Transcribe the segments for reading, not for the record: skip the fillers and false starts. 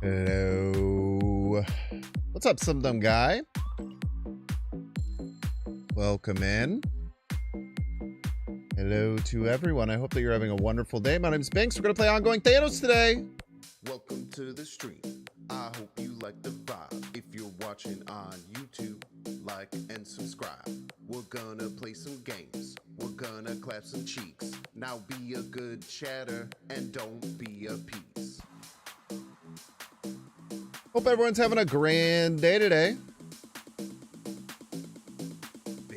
Hello. What's up, some dumb guy? Welcome in. Hello to everyone. I hope that you're having a wonderful day. My name's Binks. We're going to play ongoing THANOS today. Welcome to the stream. I hope you like the vibe. If you're watching on YouTube, like and subscribe. We're gonna play some games. We're gonna clap some cheeks. Now be a good chatter and don't be a piece. Hope everyone's having a grand day today.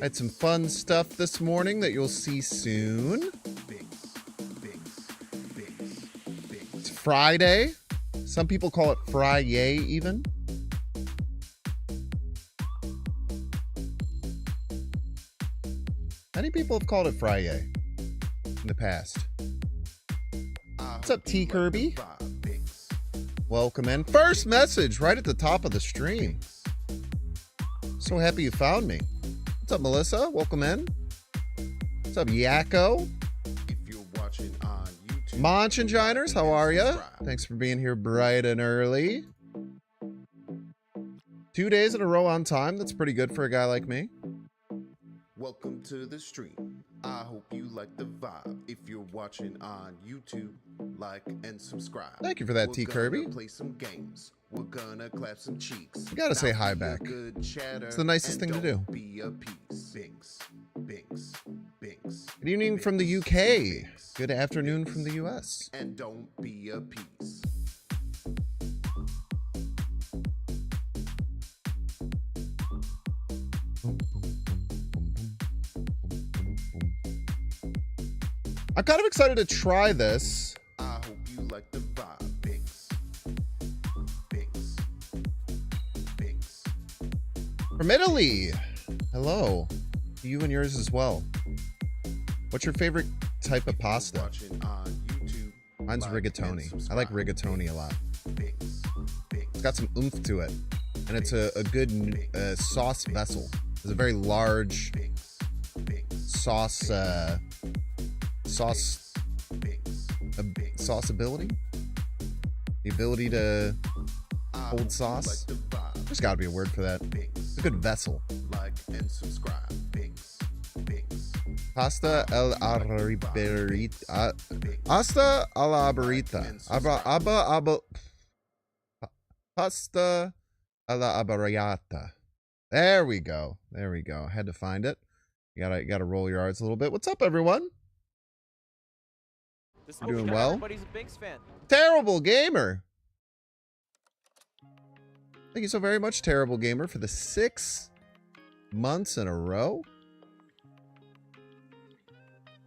I had some fun stuff this morning that you'll see soon. It's Friday. Some people call it Friday even. Many people have called it Friday in the past. What's up, T Kirby? Welcome in. First message right at the top of the stream. So happy you found me. What's up, Melissa? Welcome in. What's up, Yakko? If you're watching on YouTube, Monchinginers, how are ya? Thanks for being here bright and early. 2 days in a row on time. That's pretty good for a guy like me. welcome to the stream. I hope you like the vibe. If you're watching on YouTube, like and subscribe. Thank you for that, T Kirby. Play some games. We're gonna clap some cheeks. You gotta say hi back. It's the nicest thing to do. Be a piece. Binks, Binks, Binks. Good evening from the UK. Good afternoon from the US. And don't be a piece. I'm kind of excited to try this. I hope you like the vibe. Binks, Binks, Binks. From Italy. Hello. To you and yours as well. What's your favorite type of pasta? Watching on YouTube. Mine's rigatoni. I like rigatoni a lot. Binks, Binks. It's got some oomph to it. And it's a good sauce vessel. It's a very large Binks, Binks. sauce sauce ability. The ability to hold sauce. There's got to be a word for that. It's a good vessel. Like and subscribe. Binks, Binks. Pasta alla Pasta alla barita. Pasta alla abbariata. There we go. There we go. Had to find it. You gotta roll your R's a little bit. What's up, everyone? You're doing well. Everybody's a Binks fan. Terrible Gamer. Thank you so very much, Terrible Gamer, for the 6 months in a row.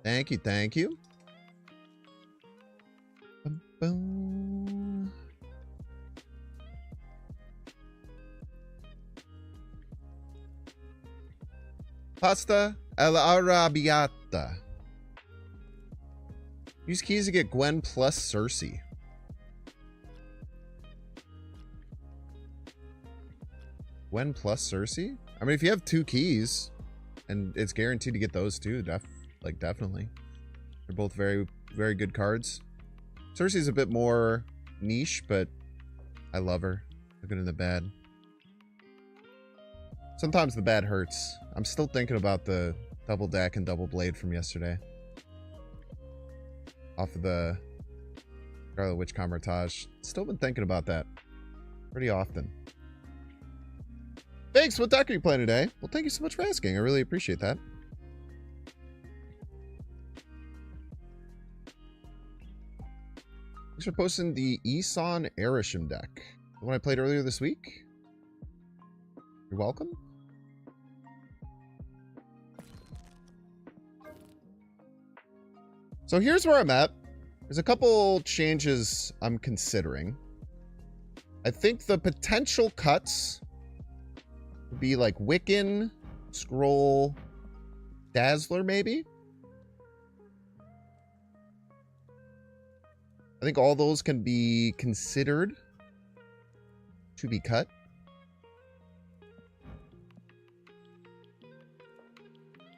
Thank you, thank you. Bum, bum. Pasta alla arrabbiata. Use keys to get Gwen plus Cersei. Gwen plus Cersei? I mean, if you have 2 keys, and it's guaranteed to get those two, definitely. They're both very, very good cards. Cersei's a bit more niche, but I love her. The good and the bad. Sometimes the bad hurts. I'm still thinking about the double deck and double blade from yesterday. Off of the Scarlet Witch Camartage. Still been thinking about that pretty often. Thanks. What deck are you playing today? Well, thank you so much for asking. I really appreciate that. Thanks for posting the Eson Erisham deck. The one I played earlier this week. You're welcome. So here's where I'm at. There's a couple changes I'm considering. I think the potential cuts would be like Wiccan, Skrull, Dazzler maybe. I think all those can be considered to be cut.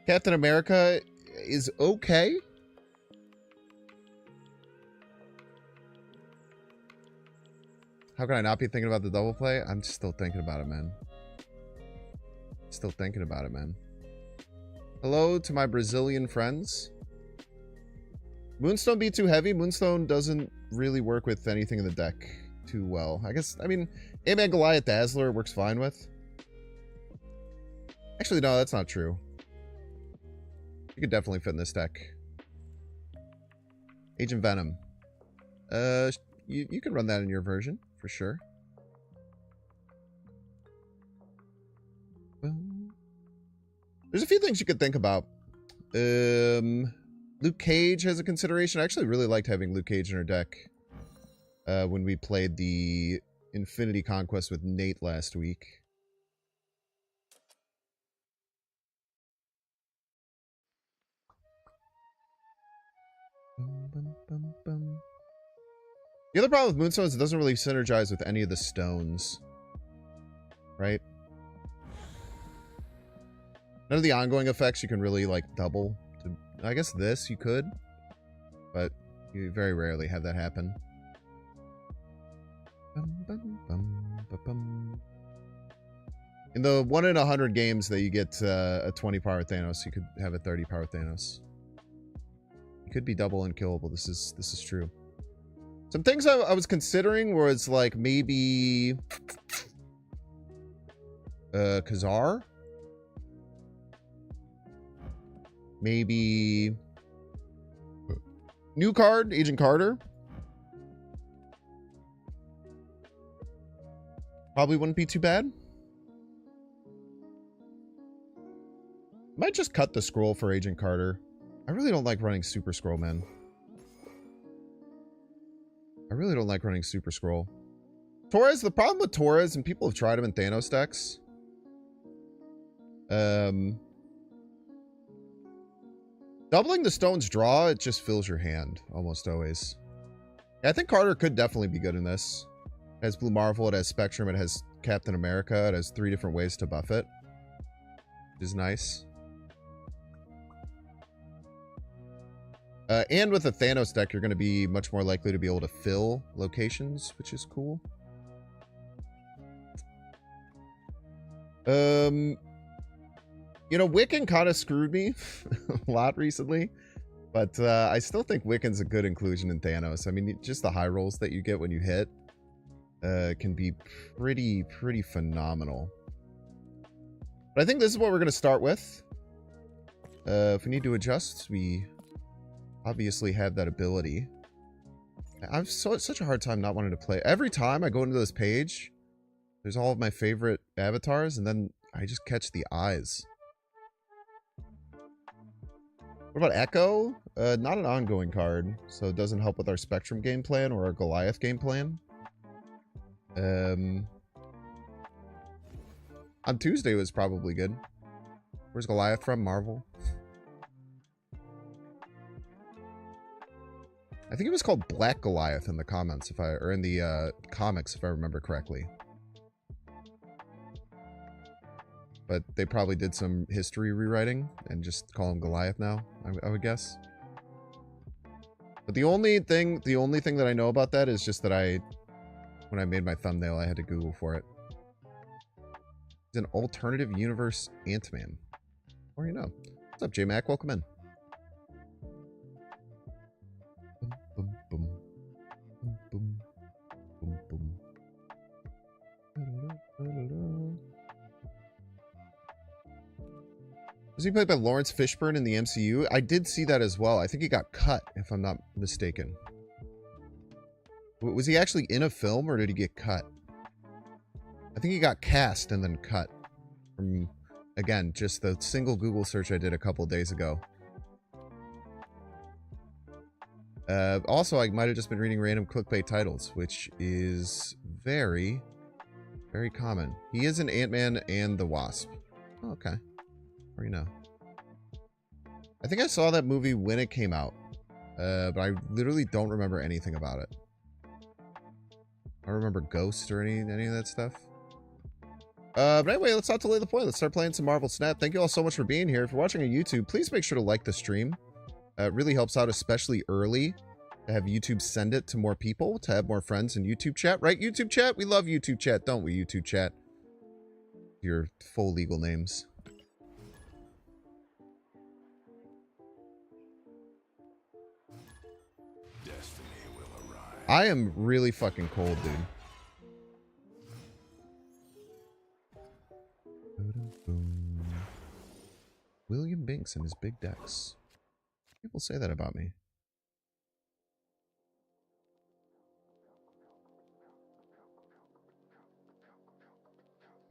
Captain America is okay. How can I not be thinking about the double play? I'm still thinking about it, man. Still thinking about it, man. Hello to my Brazilian friends. Moonstone be too heavy. Moonstone doesn't really work with anything in the deck too well. I guess, I mean, Ant-Man Goliath Dazzler works fine with. Actually, no, that's not true. You could definitely fit in this deck. Agent Venom. You can run that in your version, for sure. There's a few things you could think about. Luke Cage has a consideration. I actually really liked having Luke Cage in our deck when we played the Infinity Conquest with Nate last week. The other problem with Moonstone is it doesn't really synergize with any of the stones. Right? None of the ongoing effects you can really, like, double. I guess this you could. But you very rarely have that happen. In the 1 in 100 games that you get a 20 power Thanos, you could have a 30 power Thanos. You could be double unkillable. This is true. Some things I was considering was like maybe Khazar. Maybe new card, Agent Carter. Probably wouldn't be too bad. Might just cut the Skrull for Agent Carter. I really don't like running Super Skrull, man. I really don't like running Super Skrull. Torres, the problem with Torres, and people have tried him in Thanos decks. Doubling the stone's draw, it just fills your hand, almost always. Yeah, I think Carter could definitely be good in this. It has Blue Marvel, it has Spectrum, it has Captain America, it has 3 different ways to buff it. Which is nice. And with a Thanos deck, you're going to be much more likely to be able to fill locations, which is cool. You know, Wiccan kind of screwed me a lot recently, but I still think Wiccan's a good inclusion in Thanos. I mean, just the high rolls that you get when you hit can be pretty phenomenal. But I think this is what we're going to start with. If we need to adjust, we obviously have that ability. I've such a hard time not wanting to play. Every time I go into this page, there's all of my favorite avatars, and then I just catch the eyes. What about Echo? Not an ongoing card, so it doesn't help with our Spectrum game plan or our Goliath game plan. On Tuesday was probably good. Where's Goliath from? Marvel? I think it was called Black Goliath in the comments, or in the comics, if I remember correctly. But they probably did some history rewriting and just call him Goliath now, I would guess. But the only thing that I know about that is just that when I made my thumbnail, I had to Google for it. It's an alternative universe Ant-Man. Or you know. What's up, J-Mac? Welcome in. Boom, boom, boom, boom, boom, boom, boom. Was he played by Lawrence Fishburne in the MCU? I did see that as well. I think he got cut, if I'm not mistaken. Was he actually in a film, or did he get cut? I think he got cast and then cut. From, again, just the single Google search I did a couple days ago. Also, I might have just been reading random clickbait titles, which is very, very common. He is in Ant-Man and the Wasp. Oh, okay. Or you know. I think I saw that movie when it came out. But I literally don't remember anything about it. I don't remember Ghost or any of that stuff. But anyway, let's not delay the point. Let's start playing some Marvel Snap. Thank you all so much for being here. If you're watching on YouTube, please make sure to like the stream. It really helps out, especially early. to have YouTube send it to more people, to have more friends in YouTube chat. Right, YouTube chat? We love YouTube chat, don't we, YouTube chat? Your full legal names. Destiny will arrive. I am really fucking cold, dude. William Binks and his big decks. People say that about me.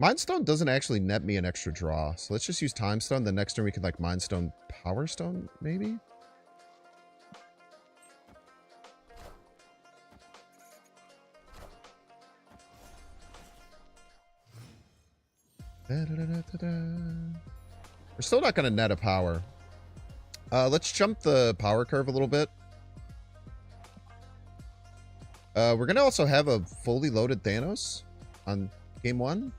Mind Stone doesn't actually net me an extra draw, so let's just use Time Stone. The next turn we can like Mind Stone, Power Stone, maybe? We're still not going to net a power. Let's jump the power curve a little bit. We're going to also have a fully loaded THANOS on game 1.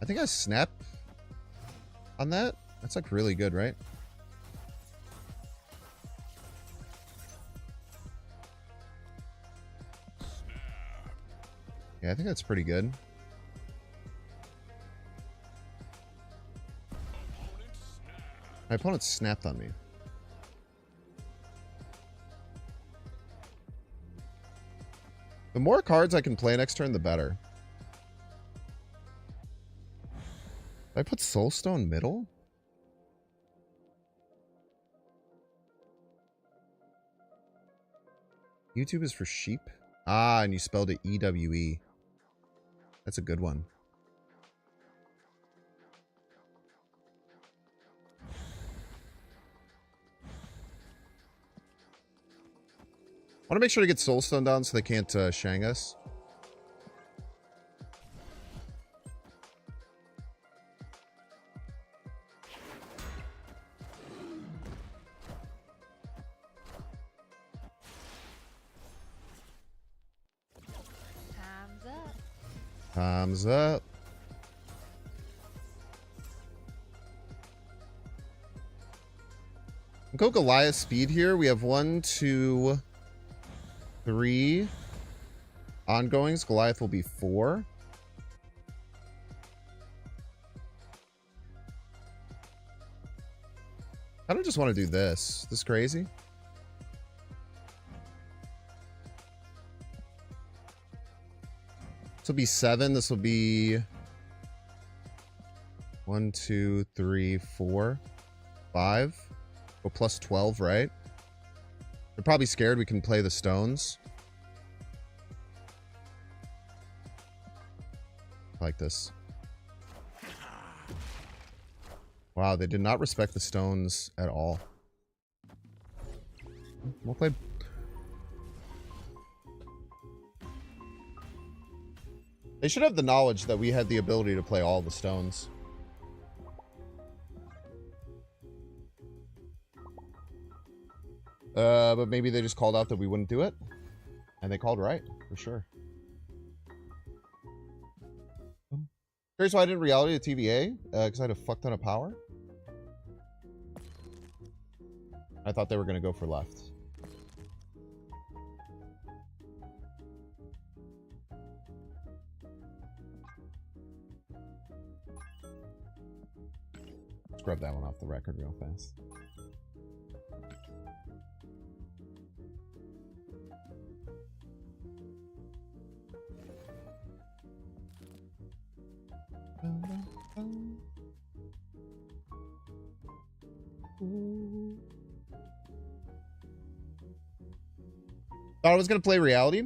I think I snap on that. That's like really good, right? Yeah, I think that's pretty good. My opponent snapped on me. The more cards I can play next turn, the better. Did I put Soulstone middle? YouTube is for sheep? Ah, and you spelled it E-W-E. That's a good one. I want to make sure to get Soulstone down so they can't Shang us. Time's up. Time's up. Go Goliath speed here. We have 1, 2, 3 ongoings. Goliath will be 4. I don't just want to do this. This is crazy. This will be 7. This will be 1, 2, 3, 4, 5. Go plus 12, right? They're probably scared we can play the stones. Like this. Wow, they did not respect the stones at all. We'll play. They should have the knowledge that we had the ability to play all the stones. But maybe they just called out that we wouldn't do it. And they called right, for sure. Here's why I didn't reality the TVA, because I had a fuck ton of power. I thought they were going to go for left. Let's grab that one off the record real fast. Thought I was going to play reality.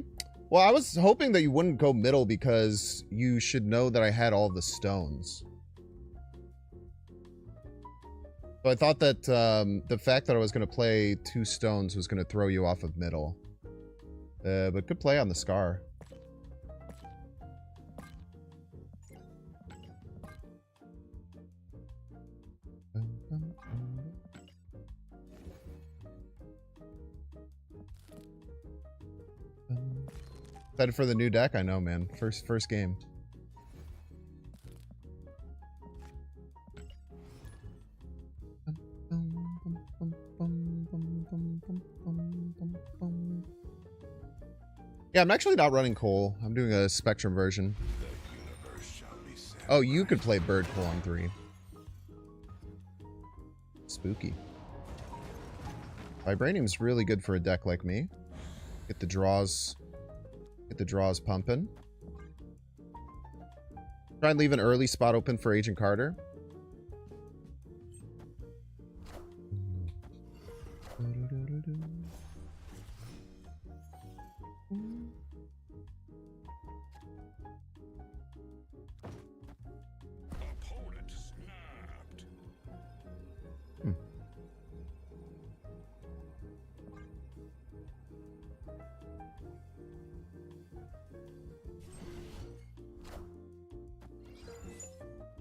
Well, I was hoping that you wouldn't go middle because you should know that I had all the stones. So I thought that the fact that I was going to play 2 stones was going to throw you off of middle. But good play on the Scar. Excited for the new deck? I know, man. First game. Yeah, I'm actually not running Cole. I'm doing a Spectrum version. Oh, you could play Bird Cole on 3. Spooky. Vibranium's really good for a deck like me. Get the draws pumping. Try and leave an early spot open for Agent Carter.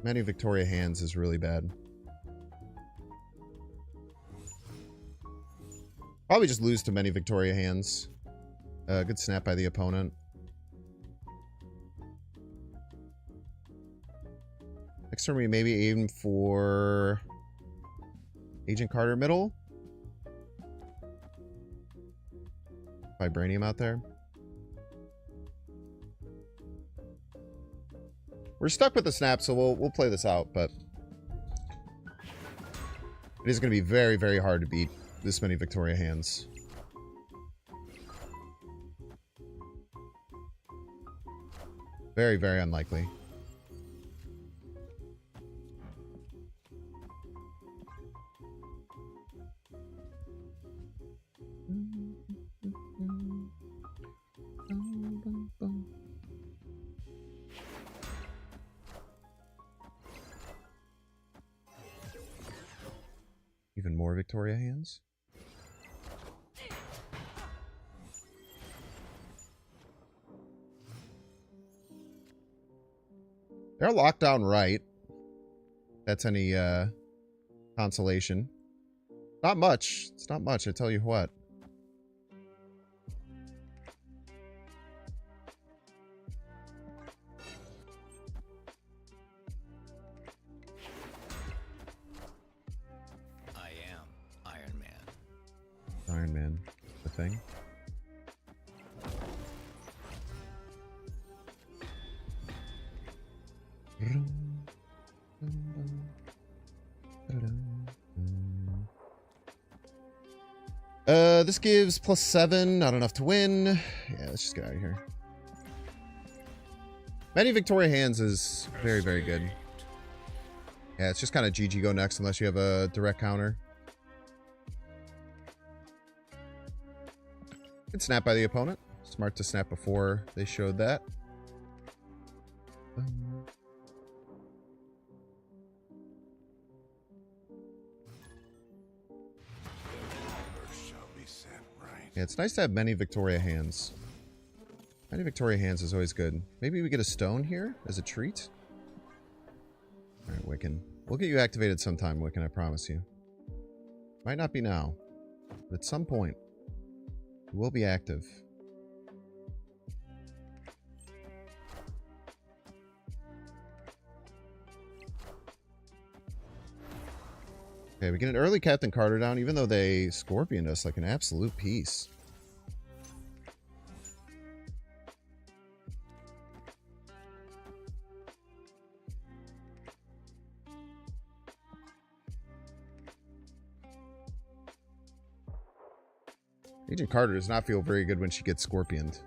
Many Victoria hands is really bad. Probably just lose to many Victoria hands. Good snap by the opponent. Next turn we maybe aim for Agent Carter middle. Vibranium out there. We're stuck with the snap, so we'll play this out, but it is going to be very, very hard to beat this many Victoria hands. Very, very unlikely. Even more Victoria hands. They're locked down right. That's any consolation. Not much. It's not much, I tell you what. Iron Man, the thing. This gives +7, not enough to win. Yeah, let's just get out of here. Many Victoria hands is very, very good. Yeah, it's just kind of GG go next unless you have a direct counter. Good snap by the opponent. Smart to snap before they showed that. Yeah, it's nice to have many Victoria hands. Many Victoria hands is always good. Maybe we get a stone here as a treat? Alright, Wiccan. We'll get you activated sometime, Wiccan, I promise you. Might not be now, but at some point. It will be active. Okay, we get an early Captain Carter down, even though they Scorpioned us like an absolute piece. Agent Carter does not feel very good when she gets Scorpioned.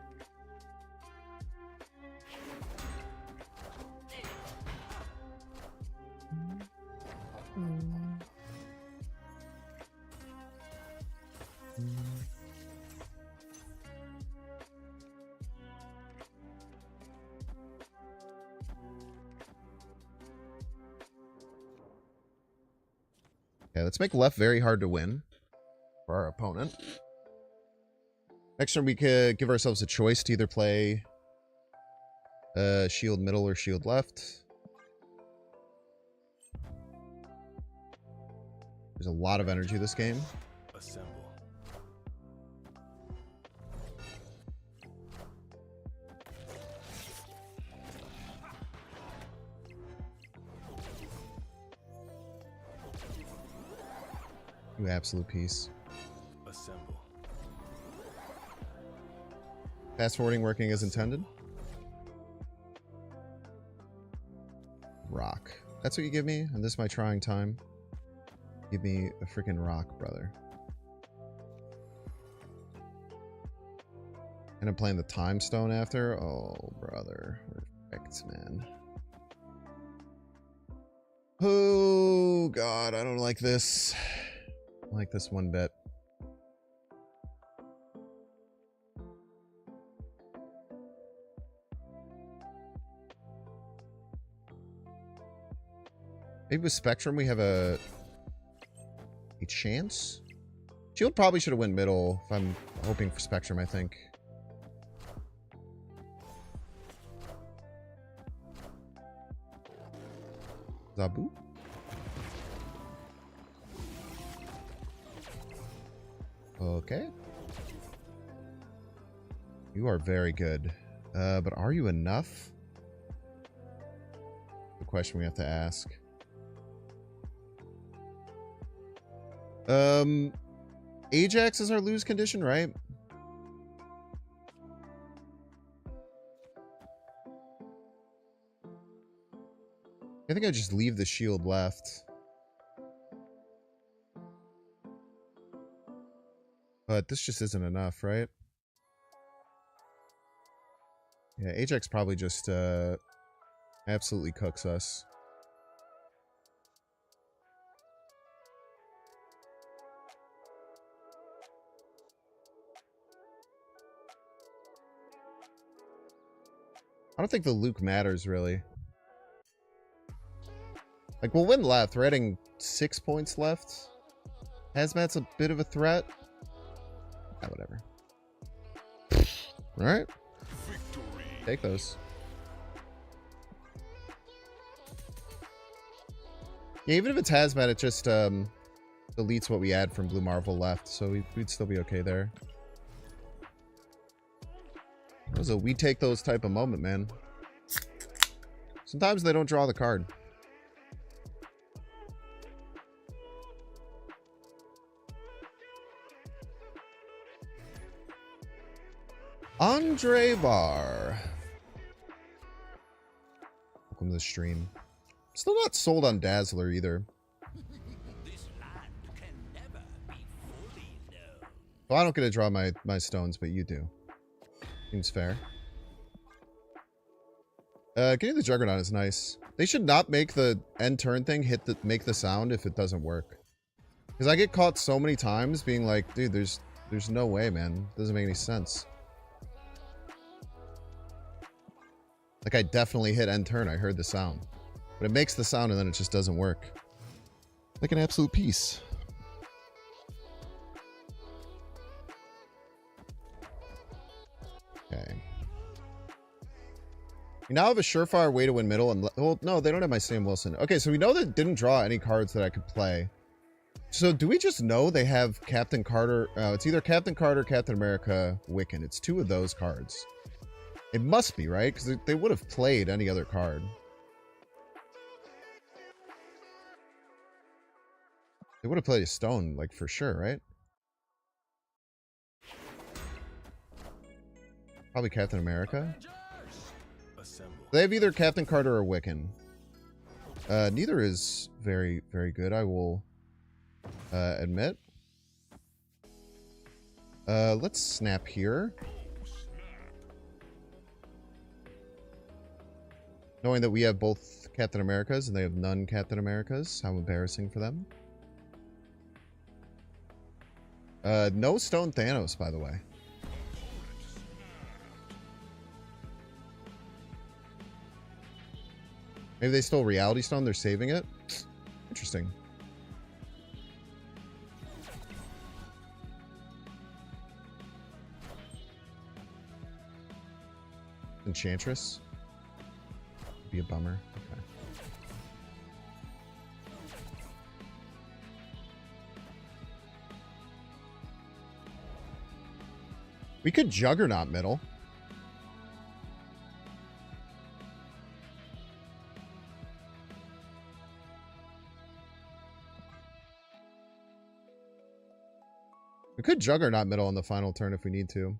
Okay, let's make left very hard to win for our opponent. Next turn, we could give ourselves a choice to either play shield middle or shield left. There's a lot of energy this game. Assemble. You absolute piece. Assemble. Fast forwarding working as intended. Rock. That's what you give me? And this is my trying time. Give me a freaking rock, brother. And I'm playing the time stone after? Oh, brother. Respect, man. Oh, God. I don't like this. I don't like this one bit. Maybe with Spectrum we have a chance? Shield probably should have went middle if I'm hoping for Spectrum, I think. Zabu? Okay. You are very good. But are you enough? The question we have to ask. Ajax is our lose condition, right? I think I just leave the shield left. But this just isn't enough, right? Yeah, Ajax probably just absolutely cooks us. I don't think the Luke matters, really. Like, we'll win left. We're adding 6 points left. Hazmat's a bit of a threat. Ah, whatever. Alright. Take those. Yeah, even if it's Hazmat, it just deletes what we add from Blue Marvel left, so we'd still be okay there. That was a we take those type of moment, man. Sometimes they don't draw the card. Andre Bar. Welcome to the stream. Still not sold on Dazzler either. Well, I don't get to draw my stones, but you do. Seems fair. Getting the Juggernaut is nice. They should not make the end turn thing make the sound if it doesn't work. Because I get caught so many times being like, dude, there's no way, man. It doesn't make any sense. Like, I definitely hit end turn. I heard the sound. But it makes the sound and then it just doesn't work. Like an absolute piece. Okay. We now have a surefire way to win middle. And well, no, they don't have my Sam Wilson. Okay, so we know that didn't draw any cards that I could play. So do we just know they have Captain Carter? It's either Captain Carter, Captain America, Wiccan. It's two of those cards. It must be, right? Because they would have played any other card. They would have played a stone, like, for sure, right? Probably Captain America. They have either Captain Carter or Wiccan. Neither is very, very good, I will admit. Let's snap here. Knowing that we have both Captain Americas and they have none Captain Americas. How embarrassing for them. No stone Thanos, by the way. Maybe they stole Reality Stone, they're saving it? Interesting. Enchantress? Be a bummer. Okay. We could Juggernaut middle. We could Juggernaut middle on the final turn if we need to.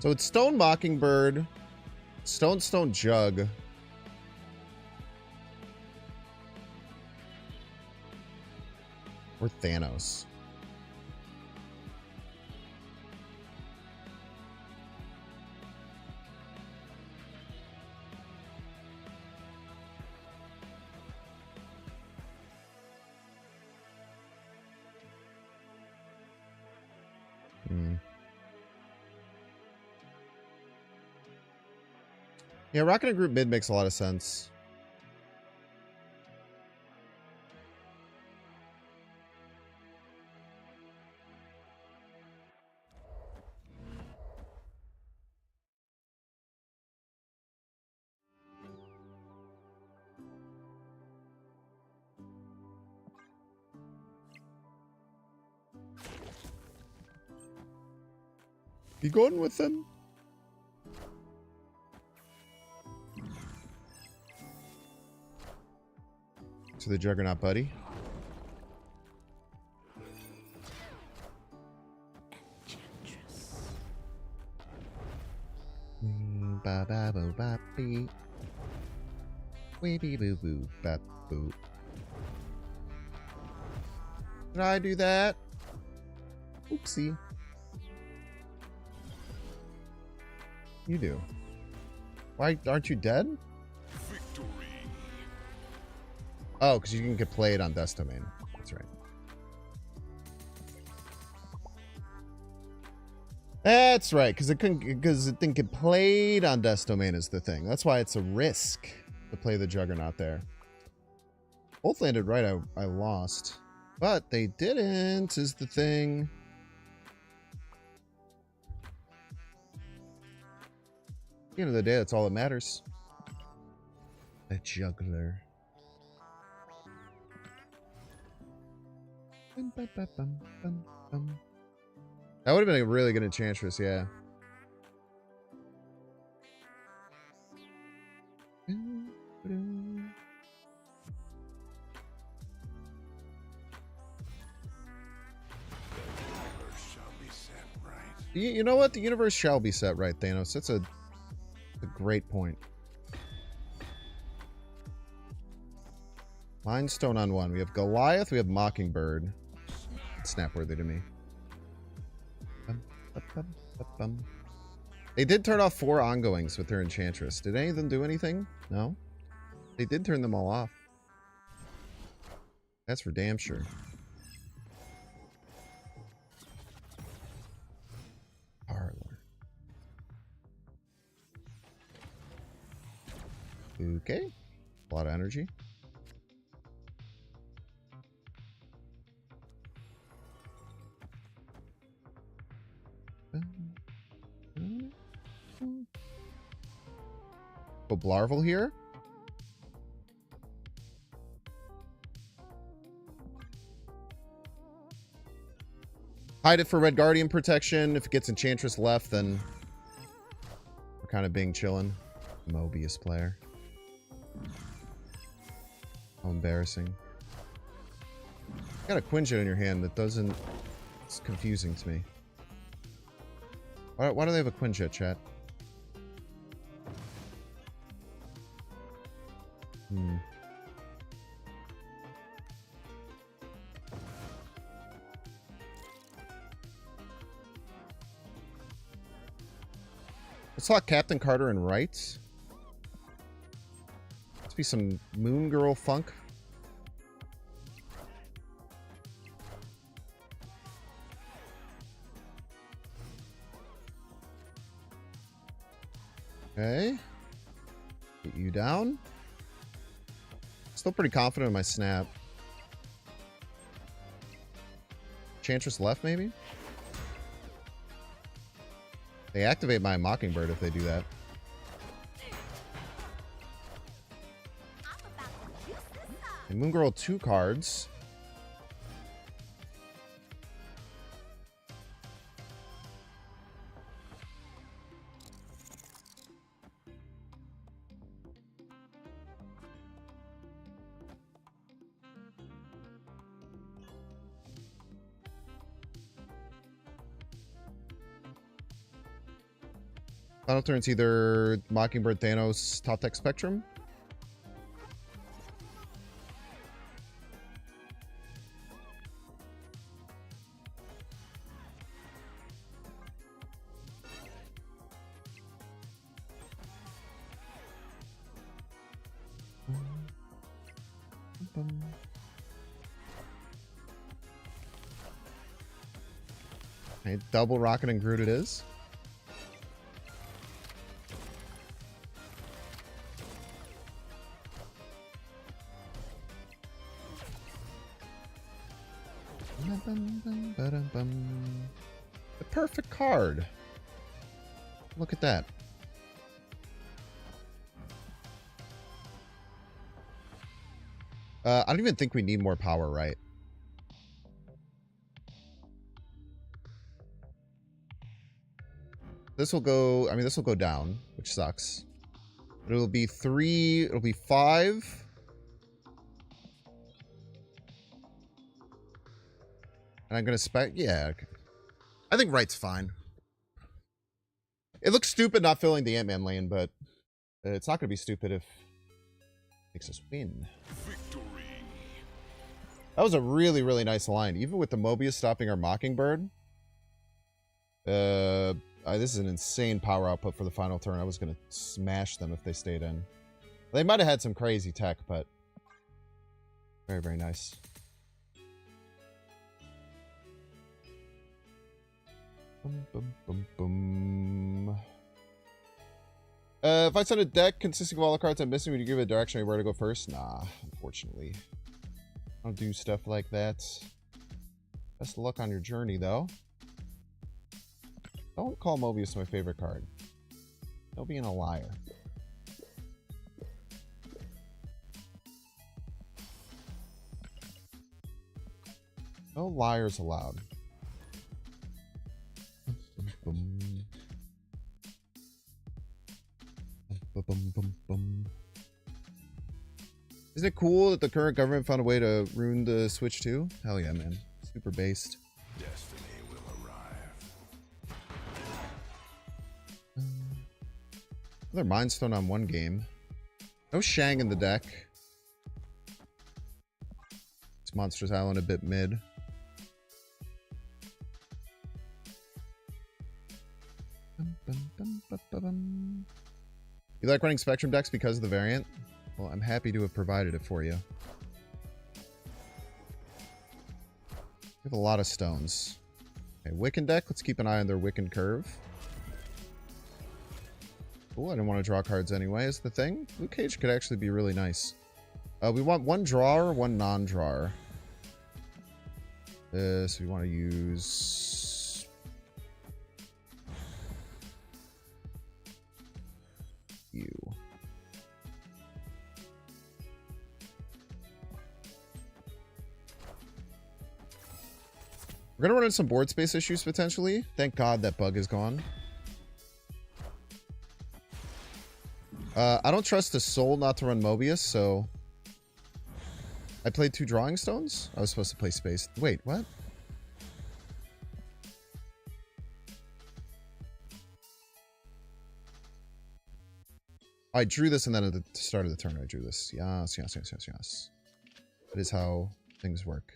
So it's Stone Mockingbird, Stone Jug. Or Thanos. Yeah, rocking a group mid makes a lot of sense. You going with them? To the Juggernaut, buddy. Enchantress. Ba ba boo ba bee. Wee bee boo boo ba boo. Did I do that? Oopsie. You do. Why aren't you dead? Victory. Oh, because you can get played on Death Domain. That's right. That's right, because it didn't get played on Death Domain is the thing. That's why it's a risk to play the Juggernaut there. Both landed right. I lost, but they didn't is the thing. At the end of the day, that's all that matters. A juggler. That would have been a really good Enchantress, yeah. You know what? The universe shall be set right, Thanos. That's a great point. Mind Stone on one. We have Goliath. We have Mockingbird. Snapworthy to me. They did turn off 4 ongoings with their Enchantress. Did any of them do anything? No? They did turn them all off. That's for damn sure. Parlor. Okay. A lot of energy. Go Blarvel here. Hide it for Red Guardian protection. If it gets Enchantress left, then we're kind of being chillin'. Mobius player. How embarrassing. You got a Quinjet in your hand that doesn't... It's confusing to me. Why do they have a Quinjet, chat? Let's lock Captain Carter in right. Let's be some Moon Girl funk. Okay. Get you down. Still pretty confident in my snap. Enchantress left, maybe? They activate my Mockingbird if they do that. And Moon Girl 2 cards. Final turn's either Mockingbird, Thanos, top deck Spectrum. Okay, double Rocket and Groot it is. The perfect card. Look at that. I don't even think we need more power, right? This will go, I mean, this will go down, which sucks. But it'll be 3, it'll be 5. And I'm going to spec, yeah. Okay. I think right's fine. It looks stupid not filling the Ant-Man lane, but it's not going to be stupid if it makes us win. Victory. That was a really, really nice line. Even with the Mobius stopping our Mockingbird. This is an insane power output for the final turn. I was going to smash them if they stayed in. They might have had some crazy tech, but very, very nice. Boom, boom, boom, boom. If I send a deck consisting of all the cards I'm missing, would you give a direction on where to go first? Nah, unfortunately. I don't do stuff like that. Best of luck on your journey, though. Don't call Mobius my favorite card. No being a liar. No liars allowed. Isn't it cool that the current government found a way to ruin the Switch too? Hell yeah, man. Super based. Destiny will arrive. Another Mind Stone on one game. No Shang in the deck. It's Monsters Island a bit mid. You like running Spectrum decks because of the variant? Well, I'm happy to have provided it for you. We have a lot of stones. Okay, Wiccan deck. Let's keep an eye on their Wiccan curve. Cool, I didn't want to draw cards anyway, is the thing. Blue Cage could actually be really nice. We want one drawer, one non-drawer. This, we want to use... you. We're going to run into some board space issues, potentially. Thank God that bug is gone. I don't trust the soul not to run Mobius, so... I played 2 drawing stones? I was supposed to play space. Wait, what? I drew this, and then at the start of the turn I drew this. Yes, yes, yes, yes, yes. That is how things work.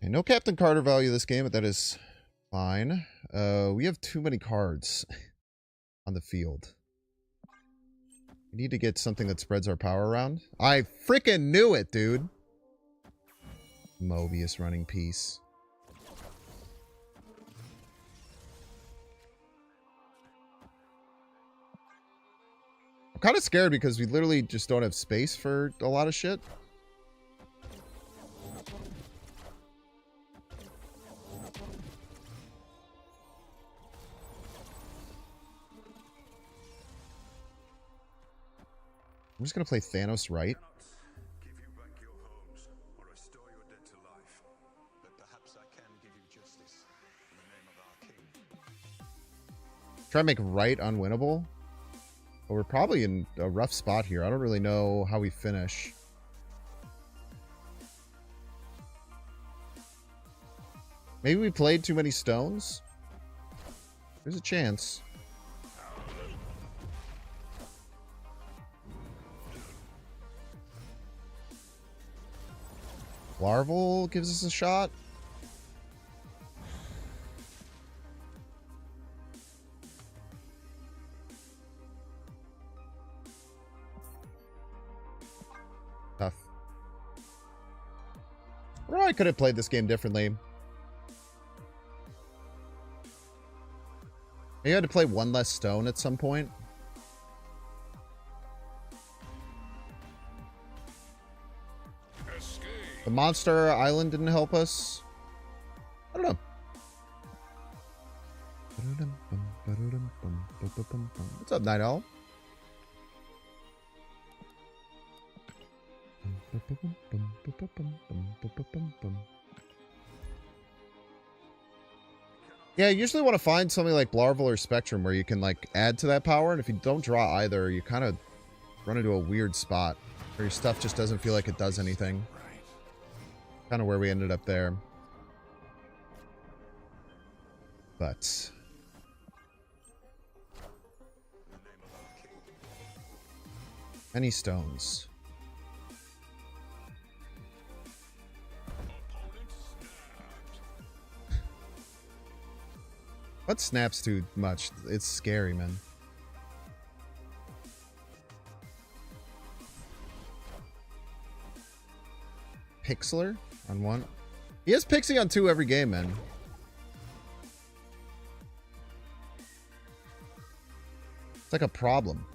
Okay, no Captain Carter value this game, but that is fine. We have too many cards on the field. We need to get something that spreads our power around. I freaking knew it, dude. Mobius running piece. I'm kind of scared because we literally just don't have space for a lot of shit. I'm just going to play Thanos right. Give you back your homes or restore your dead to life. But perhaps I can give you justice in the name of our king. Try to make right unwinnable. But we're probably in a rough spot here. I don't really know how we finish. Maybe we played too many stones? There's a chance. Larval gives us a shot. Tough. Or I could have played this game differently. Maybe I had to play one less stone at some point. The monster island didn't help us. I don't know. What's up, Night Owl? Yeah, you usually want to find something like Larval or Spectrum where you can like add to that power, and if you don't draw either, you kind of run into a weird spot where your stuff just doesn't feel like it does anything. Kind of where we ended up there. But many stones. What snaps too much? It's scary, man. Pixler on one. He has Pixie on two every game, man. It's like a problem.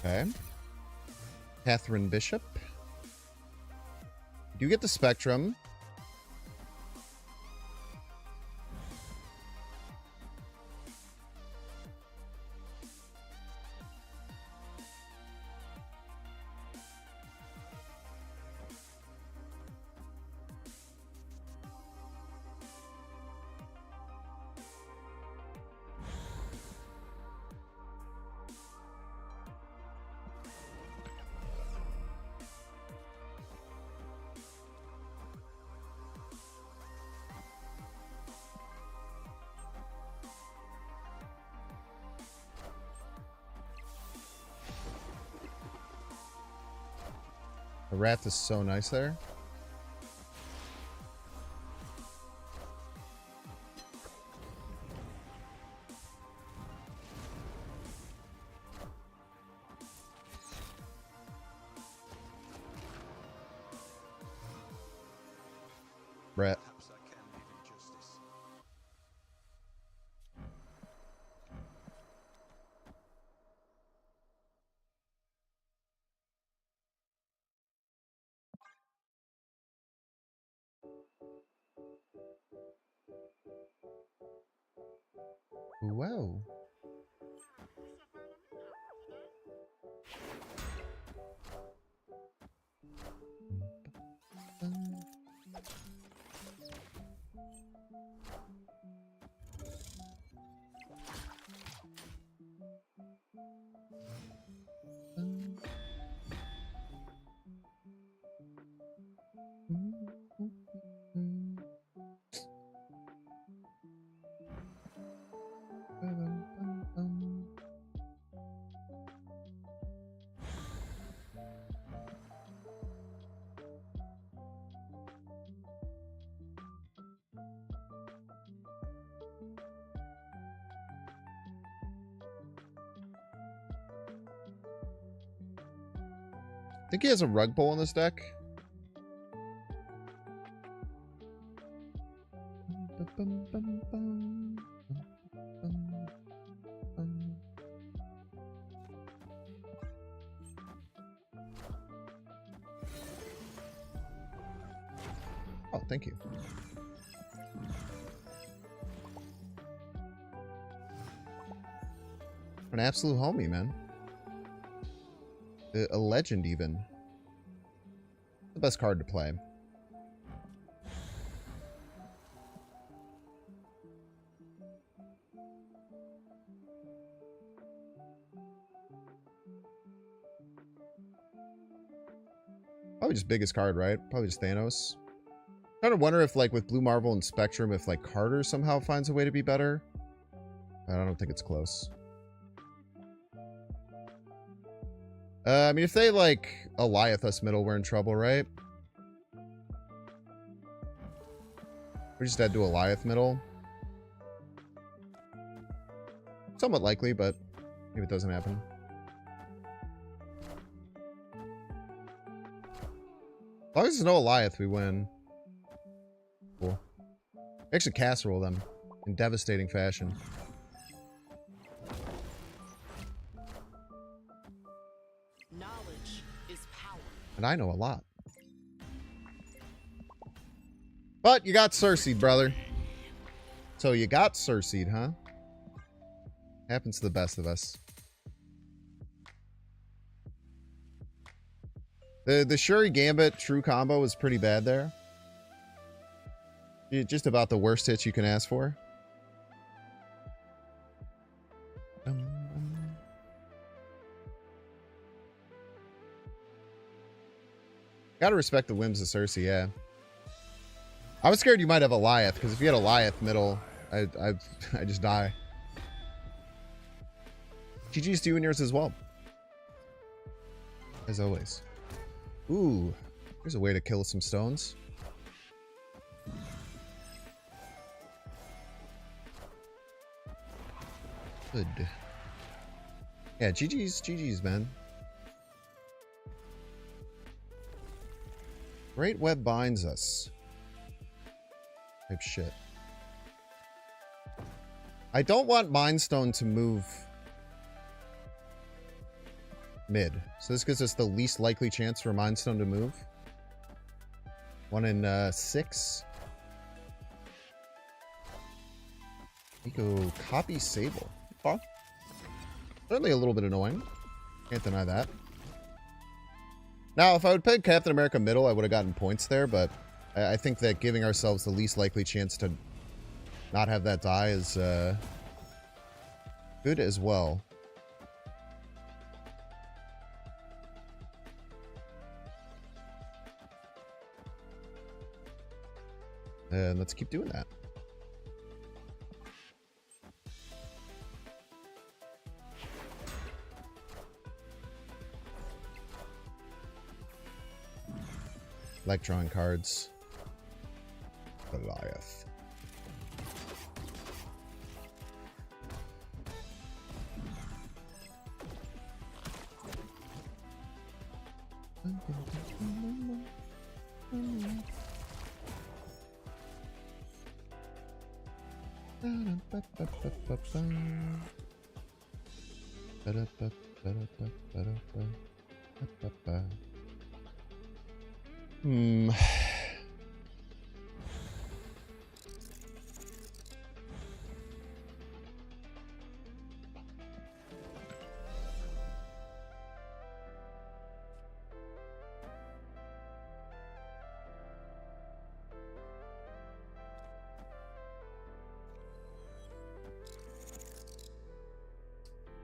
Okay. Catherine Bishop. You get the Spectrum. The Wrath is so nice there. Brett. Perhaps I can give you justice. Whoa. I think he has a rug bowl in this deck. Oh, thank you. An absolute homie, man. A legend, even. The best card to play. Probably just biggest card, right? Probably just Thanos. Kind of wonder if, like, with Blue Marvel and Spectrum, if, like, Carter somehow finds a way to be better. I don't think it's close. I mean, if they, like, Eliath us middle, we're in trouble, right? We just had to do Eliath middle. Somewhat likely, but maybe it doesn't happen. As long as there's no Eliath, we win. Cool. Actually casserole them in devastating fashion. Knowledge is power. And I know a lot. But you got Cersei, brother. So you got Cersei, huh? Happens to the best of us. The Shuri Gambit true combo was pretty bad there. Just about the worst hits you can ask for. Gotta respect the whims of Cersei, yeah. I was scared you might have Eliath, because if you had Eliath middle, I just die. GG's to you and yours as well. As always. Ooh, here's a way to kill some stones. Good. Yeah, GG's, man. Great web binds us. Type shit. I don't want Mind Stone to move mid. So this gives us the least likely chance for Mind Stone to move. 1 in 6. We go copy Sable. Okay. Certainly a little bit annoying. Can't deny that. Now, if I would pick Captain America middle, I would have gotten points there, but I think that giving ourselves the least likely chance to not have that die is good as well. And let's keep doing that. Like drawing cards. Goliath.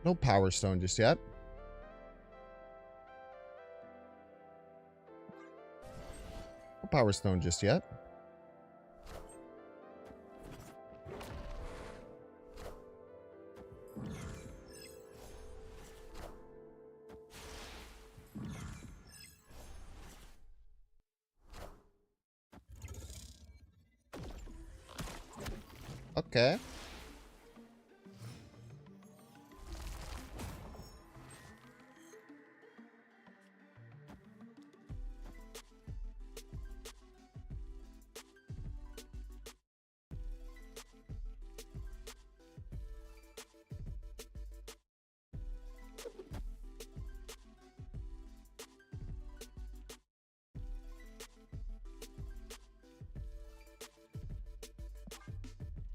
No Power Stone just yet. No Power Stone just yet. Okay.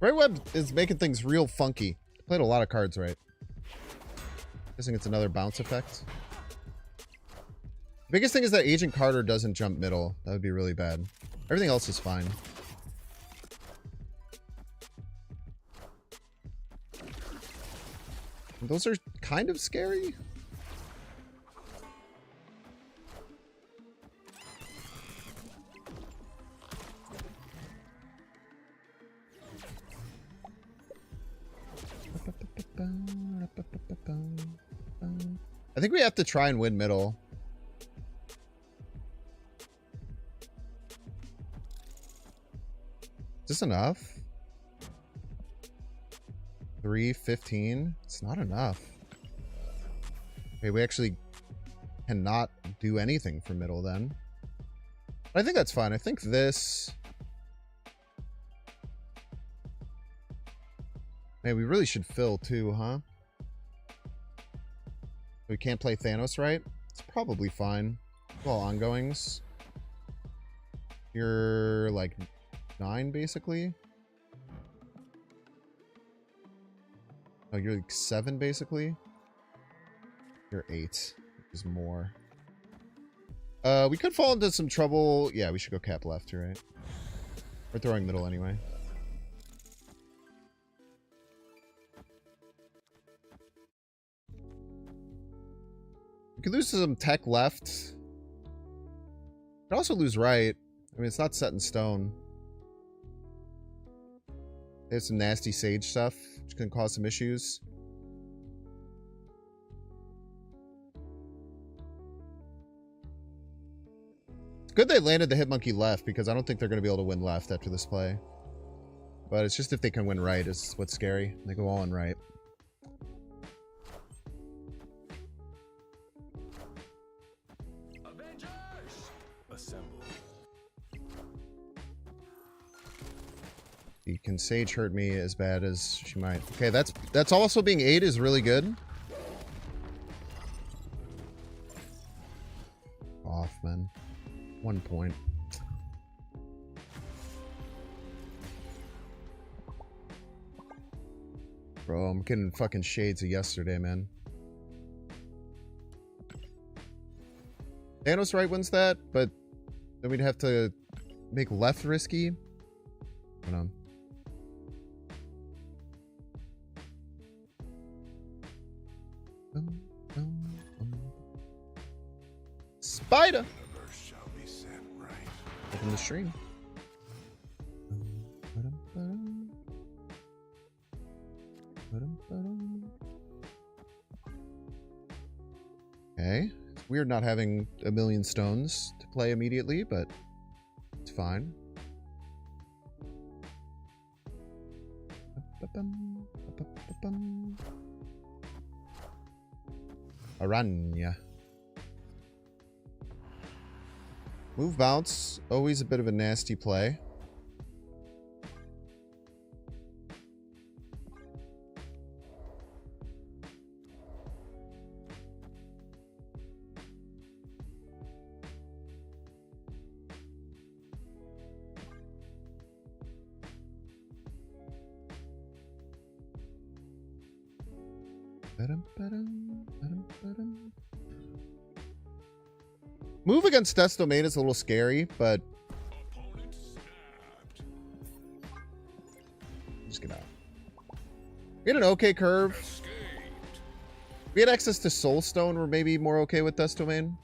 Great Web is making things real funky. Played a lot of cards right. Guessing it's another bounce effect. Biggest thing is that Agent Carter doesn't jump middle. That would be really bad. Everything else is fine. Those are kind of scary. I think we have to try and win middle. Is this enough? 3:15. It's not enough. Okay, we actually cannot do anything for middle then. I think that's fine. I think this... Hey, we really should fill too, huh? We can't play Thanos, right? It's probably fine. Well, ongoings. You're like 9, basically. Oh, you're like 7, basically. You're 8, which is more. We could fall into some trouble. Yeah, we should go cap left, you're right. We're throwing middle anyway. We could lose some tech left. We could also lose right. I mean, it's not set in stone. There's some nasty sage stuff, which can cause some issues. It's good they landed the Hitmonkey left, because I don't think they're going to be able to win left after this play. But it's just if they can win right is what's scary. They go all in right. Can Sage hurt me as bad as she might? Okay, that's also being 8 is really good. Off, man. 1 point. Bro, I'm getting fucking shades of yesterday, man. Thanos right wins that, but then we'd have to make left risky. Hold on. Spider! Open the stream. Okay. It's weird not having a million stones to play immediately, but it's fine. Aranya. Move bounce. Always a bit of a nasty play. Move against Death's Domain is a little scary, but just get out. We had an okay curve. We had access to Soul Stone. We're maybe more okay with Death's Domain.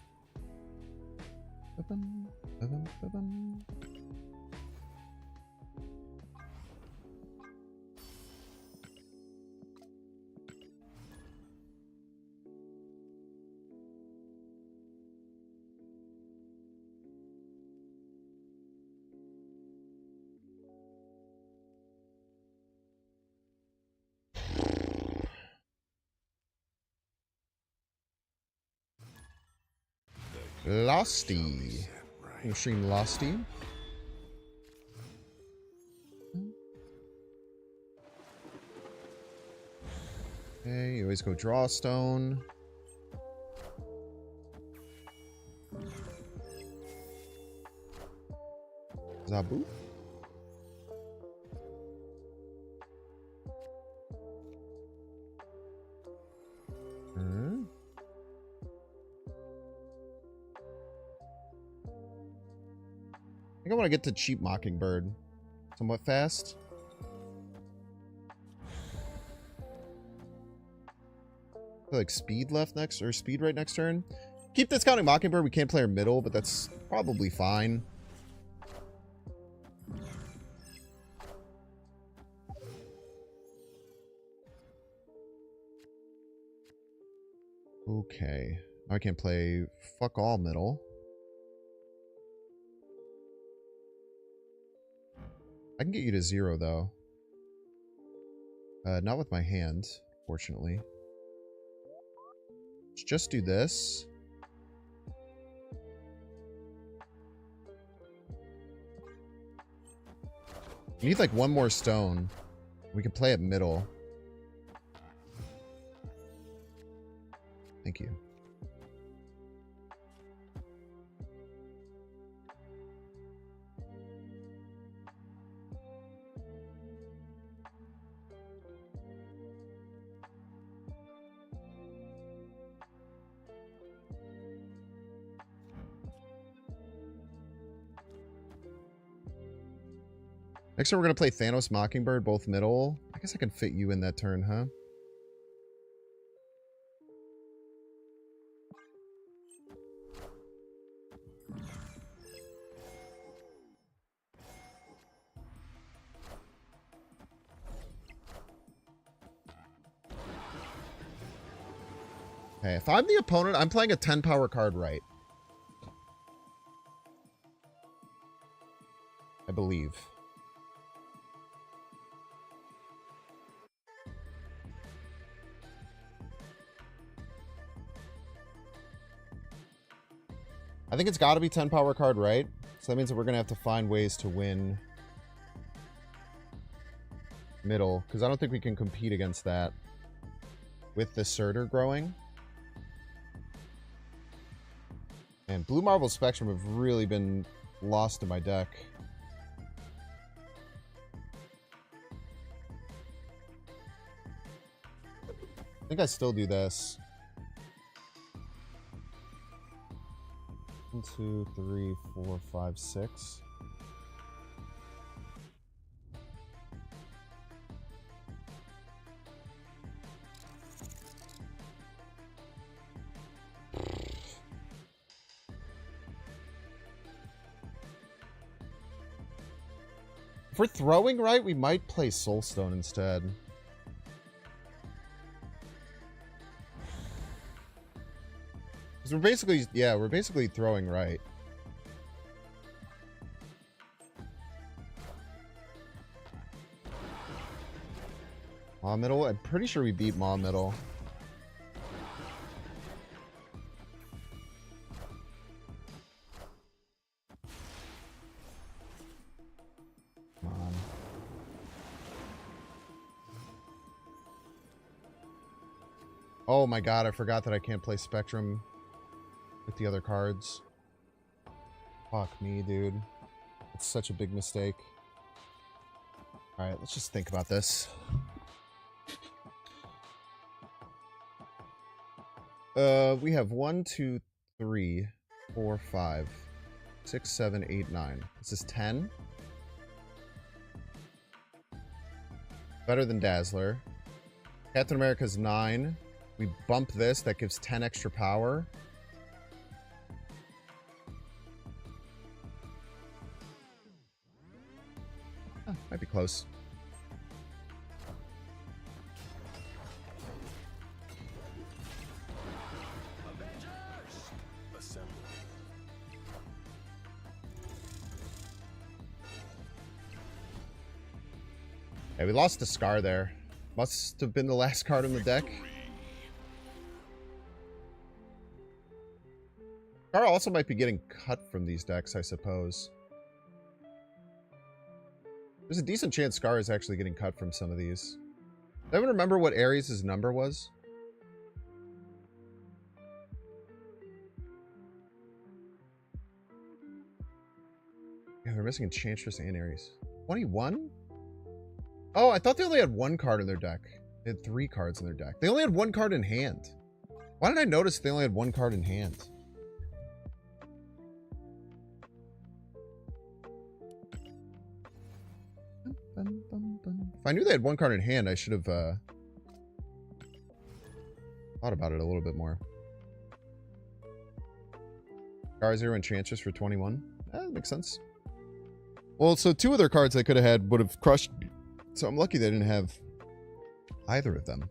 Losty. Machine Losty. Okay, you always go draw stone. Zabu. I think I want to get to cheap Mockingbird somewhat fast. I feel like speed left next, or speed right next turn. Keep discounting Mockingbird. We can't play our middle, but that's probably fine. Okay. I can't play fuck all middle. I can get you to 0, though. Not with my hand, fortunately. Let's just do this. We need like one more stone. We can play at middle. Thank you. Next turn, we're going to play Thanos Mockingbird, both middle. I guess I can fit you in that turn, huh? Okay, if I'm the opponent, I'm playing a 10 power card right. I believe. I think it's got to be 10 power card, right? So that means that we're going to have to find ways to win middle, because I don't think we can compete against that with the Surtur growing. And Blue Marvel Spectrum have really been lost in my deck. I think I still do this. 1, 2, 3, 4, 5, 6. If we're throwing right, we might play Soulstone instead. We're basically, yeah, we're basically throwing right. Maw middle? I'm pretty sure we beat Maw middle. Come on. Oh my god, I forgot that I can't play Spectrum with the other cards. Fuck me, dude. It's such a big mistake. Alright, let's just think about this. We have 1, 2, 3, 4, 5, 6, 7, 8, 9. This is 10. Better than Dazzler. Captain America's 9. We bump this, that gives 10 extra power. Might be close. Okay, we lost a Scar there. Must have been the last card in the deck. Scar also might be getting cut from these decks, I suppose. There's a decent chance Scar is actually getting cut from some of these. Does anyone remember what Ares' number was? Yeah, they're missing Enchantress and Ares. 21? Oh, I thought they only had one card in their deck. They had 3 cards in their deck. They only had 1 card in hand. Why did I notice they only had 1 card in hand? If I knew they had 1 card in hand, I should have thought about it a little bit more. Scar 0 Enchantress for 21. That makes sense. Well, so 2 of their cards they could have had would have crushed me. So I'm lucky they didn't have either of them.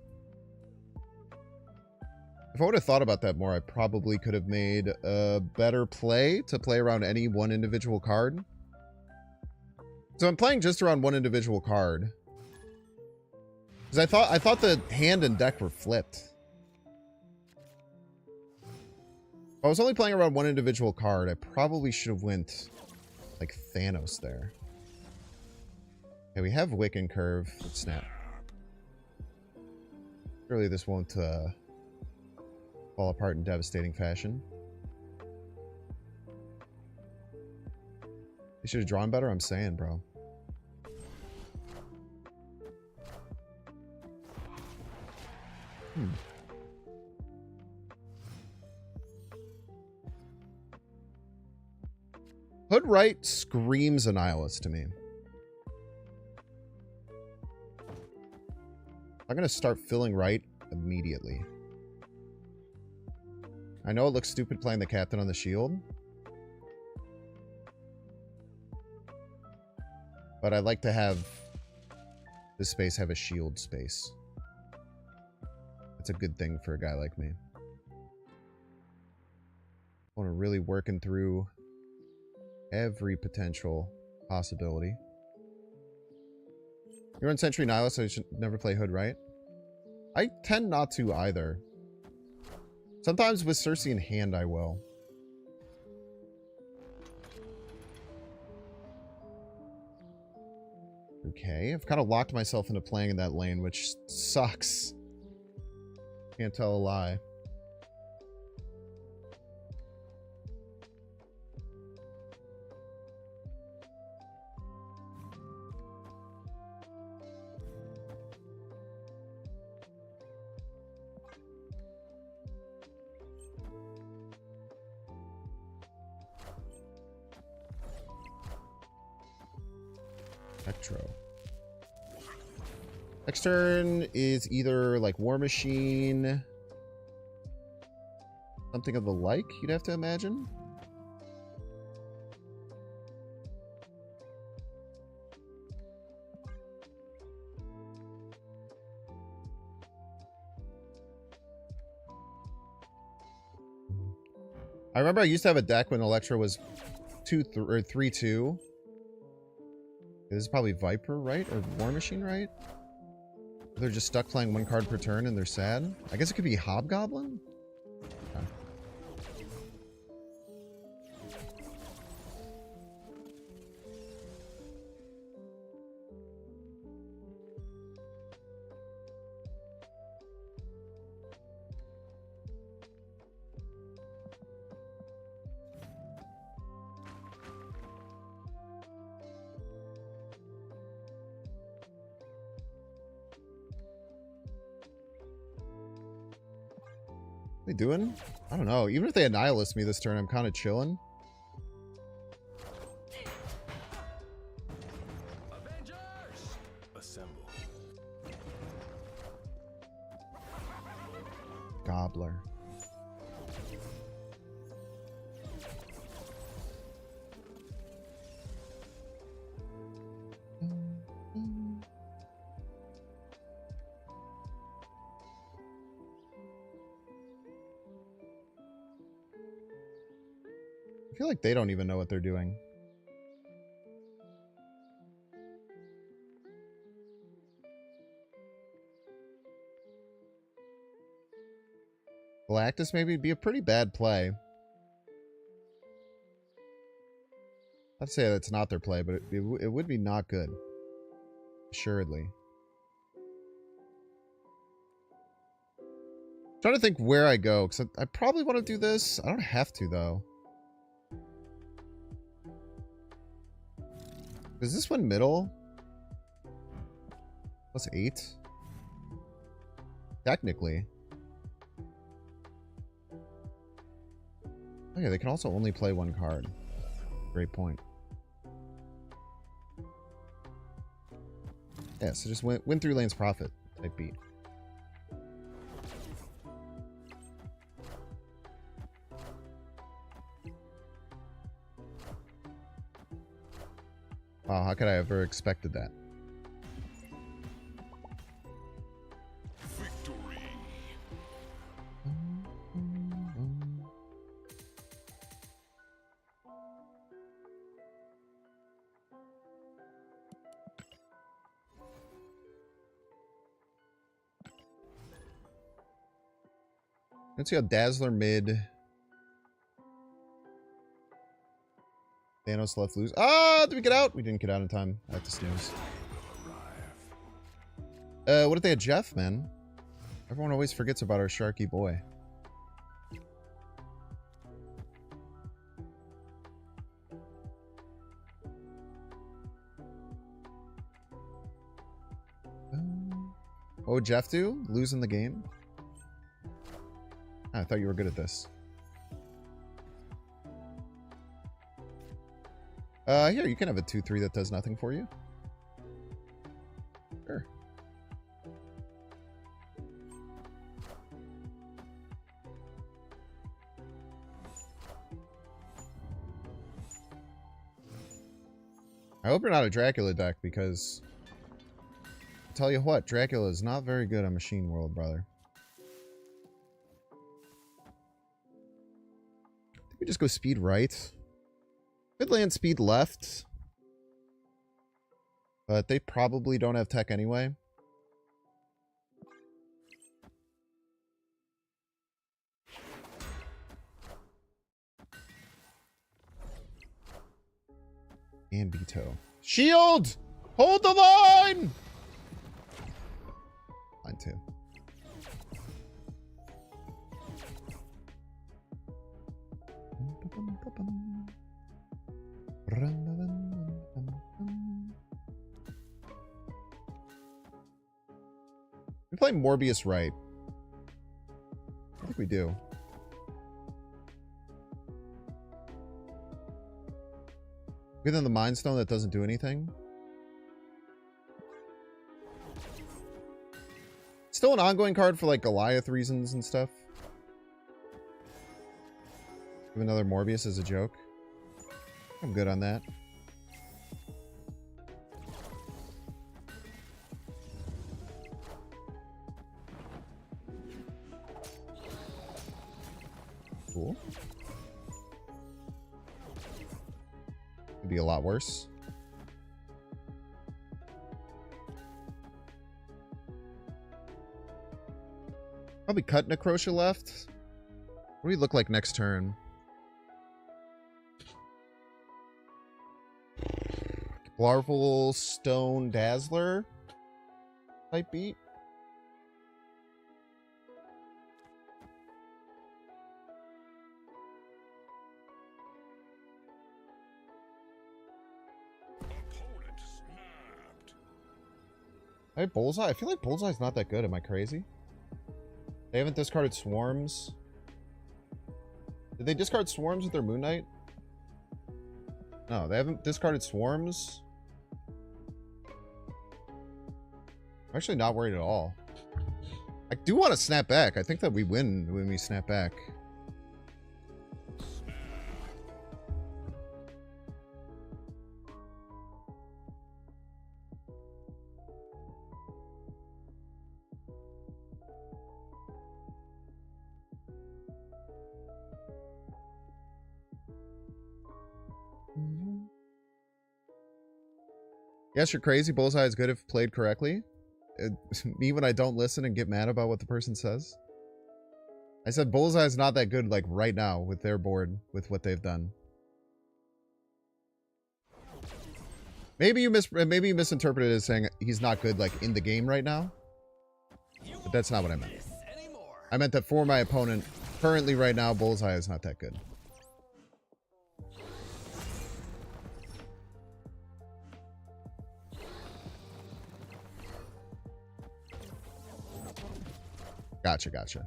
If I would have thought about that more, I probably could have made a better play to play around any one individual card. So I'm playing just around one individual card. Because I thought the hand and deck were flipped. If I was only playing around one individual card, I probably should have went like THANOS there. Okay, we have Wiccan Curve. Let's snap. Surely this won't fall apart in devastating fashion. You should have drawn better, I'm saying, bro. Hood right screams Annihilus to me. I'm going to start filling right immediately. I know it looks stupid playing the captain on the shield. But I'd like to have this space have a shield space. That's a good thing for a guy like me. I want to really working through every potential possibility. You're on Sentry Nihilus, so you should never play Hood, right? I tend not to either. Sometimes with Cersei in hand, I will. Okay, I've kind of locked myself into playing in that lane, which sucks. Can't tell a lie. Electro. Next turn is either like War Machine, something of the like, you'd have to imagine. I remember I used to have a deck when Electro was 3-2. This is probably Viper, right? Or War Machine, right? They're just stuck playing one card per turn and they're sad. I guess it could be Hobgoblin? Okay. They doing? I don't know. Even if they Annihilus me this turn, I'm kind of chilling. Avengers! Assemble. Gobbler. I feel like they don't even know what they're doing. Galactus maybe be a pretty bad play. I'd say that's not their play, but it would be not good. Assuredly. Trying to think where I go, because I probably want to do this. I don't have to, though. Is this one middle? +8? Technically. Oh yeah, they can also only play one card. Great point. Yeah, so just win through lane's profit type beat. Wow, how could I ever expected that? Victory. Let's see how Dazzler mid. Thanos left loose. Ah, did we get out? We didn't get out in time. I have to snooze. What if they had Jeff, man? Everyone always forgets about our Sharky boy. What would Jeff do? Losing the game? I thought you were good at this. Here, you can have a 2-3 that does nothing for you. Sure. I hope you're not a Dracula deck, because I'll tell you what, Dracula is not very good on Machine World, brother. I think we just go speed right. Could land speed left. But they probably don't have tech anyway. And Beto. Shield! Hold the line! Line 2. We play Mobius right. I think we do. Good than the Mind Stone that doesn't do anything. Still an ongoing card for like Goliath reasons and stuff. Give another Mobius as a joke. I'm good on that. Cool. Could be a lot worse. Probably cut Necrotia left. What do we look like next turn? Larval Stone Dazzler type beat. Hey, Bullseye. I feel like Bullseye's not that good. Am I crazy? They haven't discarded Swarms. Did they discard Swarms with their Moon Knight? No, they haven't discarded Swarms. I'm actually not worried at all. I do want to snap back. I think that we win when we snap back. Yes, you're crazy. Bullseye is good if played correctly. Me when I don't listen and get mad about what the person says. I said Bullseye is not that good like right now with their board, with what they've done. Maybe you misinterpreted it as saying he's not good like in the game right now. But that's not what I meant. I meant that for my opponent, currently right now, Bullseye is not that good. Gotcha, gotcha.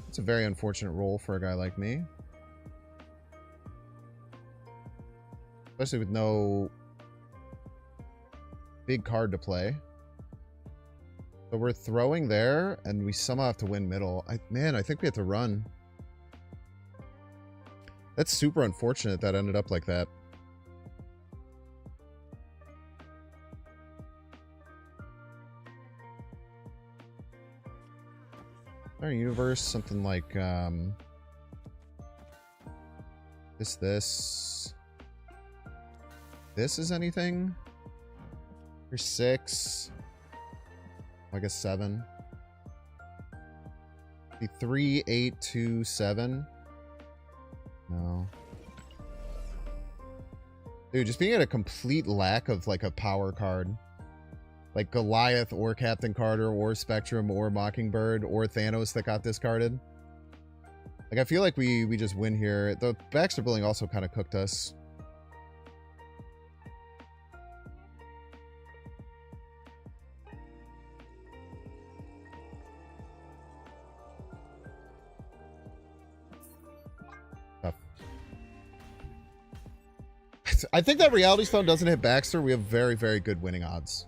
It's a very unfortunate role for a guy like me. Especially with no big card to play. So we're throwing there, and we somehow have to win middle. Man, I think we have to run. That's super unfortunate that ended up like that. Our universe, something like this. this is anything. Here's 6. I guess 7. 3, 8, 2, 7. No. Dude, just being at a complete lack of like a power card. Like Goliath or Captain Carter or Spectrum or Mockingbird or Thanos that got discarded. Like I feel like we just win here. The Baxter building also kind of cooked us. I think that Reality Stone doesn't hit Baxter. We have very, very good winning odds.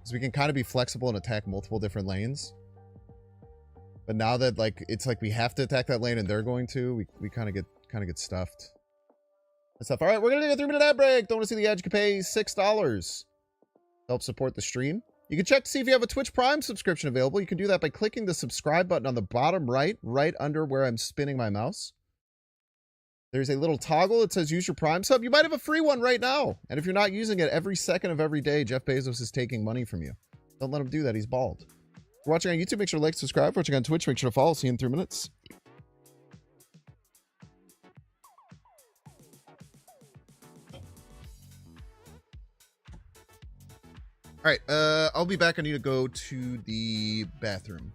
So we can kind of be flexible and attack multiple different lanes. But now that like it's like we have to attack that lane and they're going to, we kind of get stuffed. And stuff. All right, we're gonna do a 3-minute ad break. Don't want to see the ad? You can pay $6 to help support the stream. You can check to see if you have a Twitch Prime subscription available. You can do that by clicking the subscribe button on the bottom right under where I'm spinning my mouse. There's a little toggle that says use your Prime sub. You might have a free one right now. And if you're not using it every second of every day, Jeff Bezos is taking money from you. Don't let him do that. He's bald. If you're watching on YouTube, make sure to like, subscribe. If you're watching on Twitch, make sure to follow. See you in 3 minutes. All right. I'll be back. I need to go to the bathroom.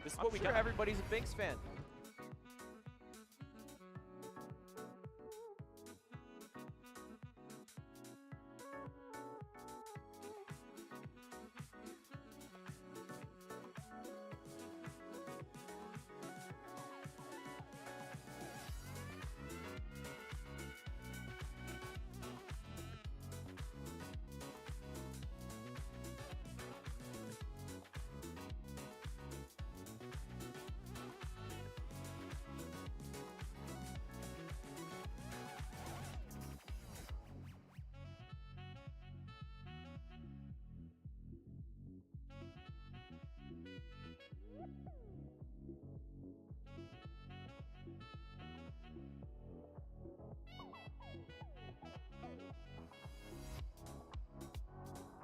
This is what we got. Everybody's a Binks fan.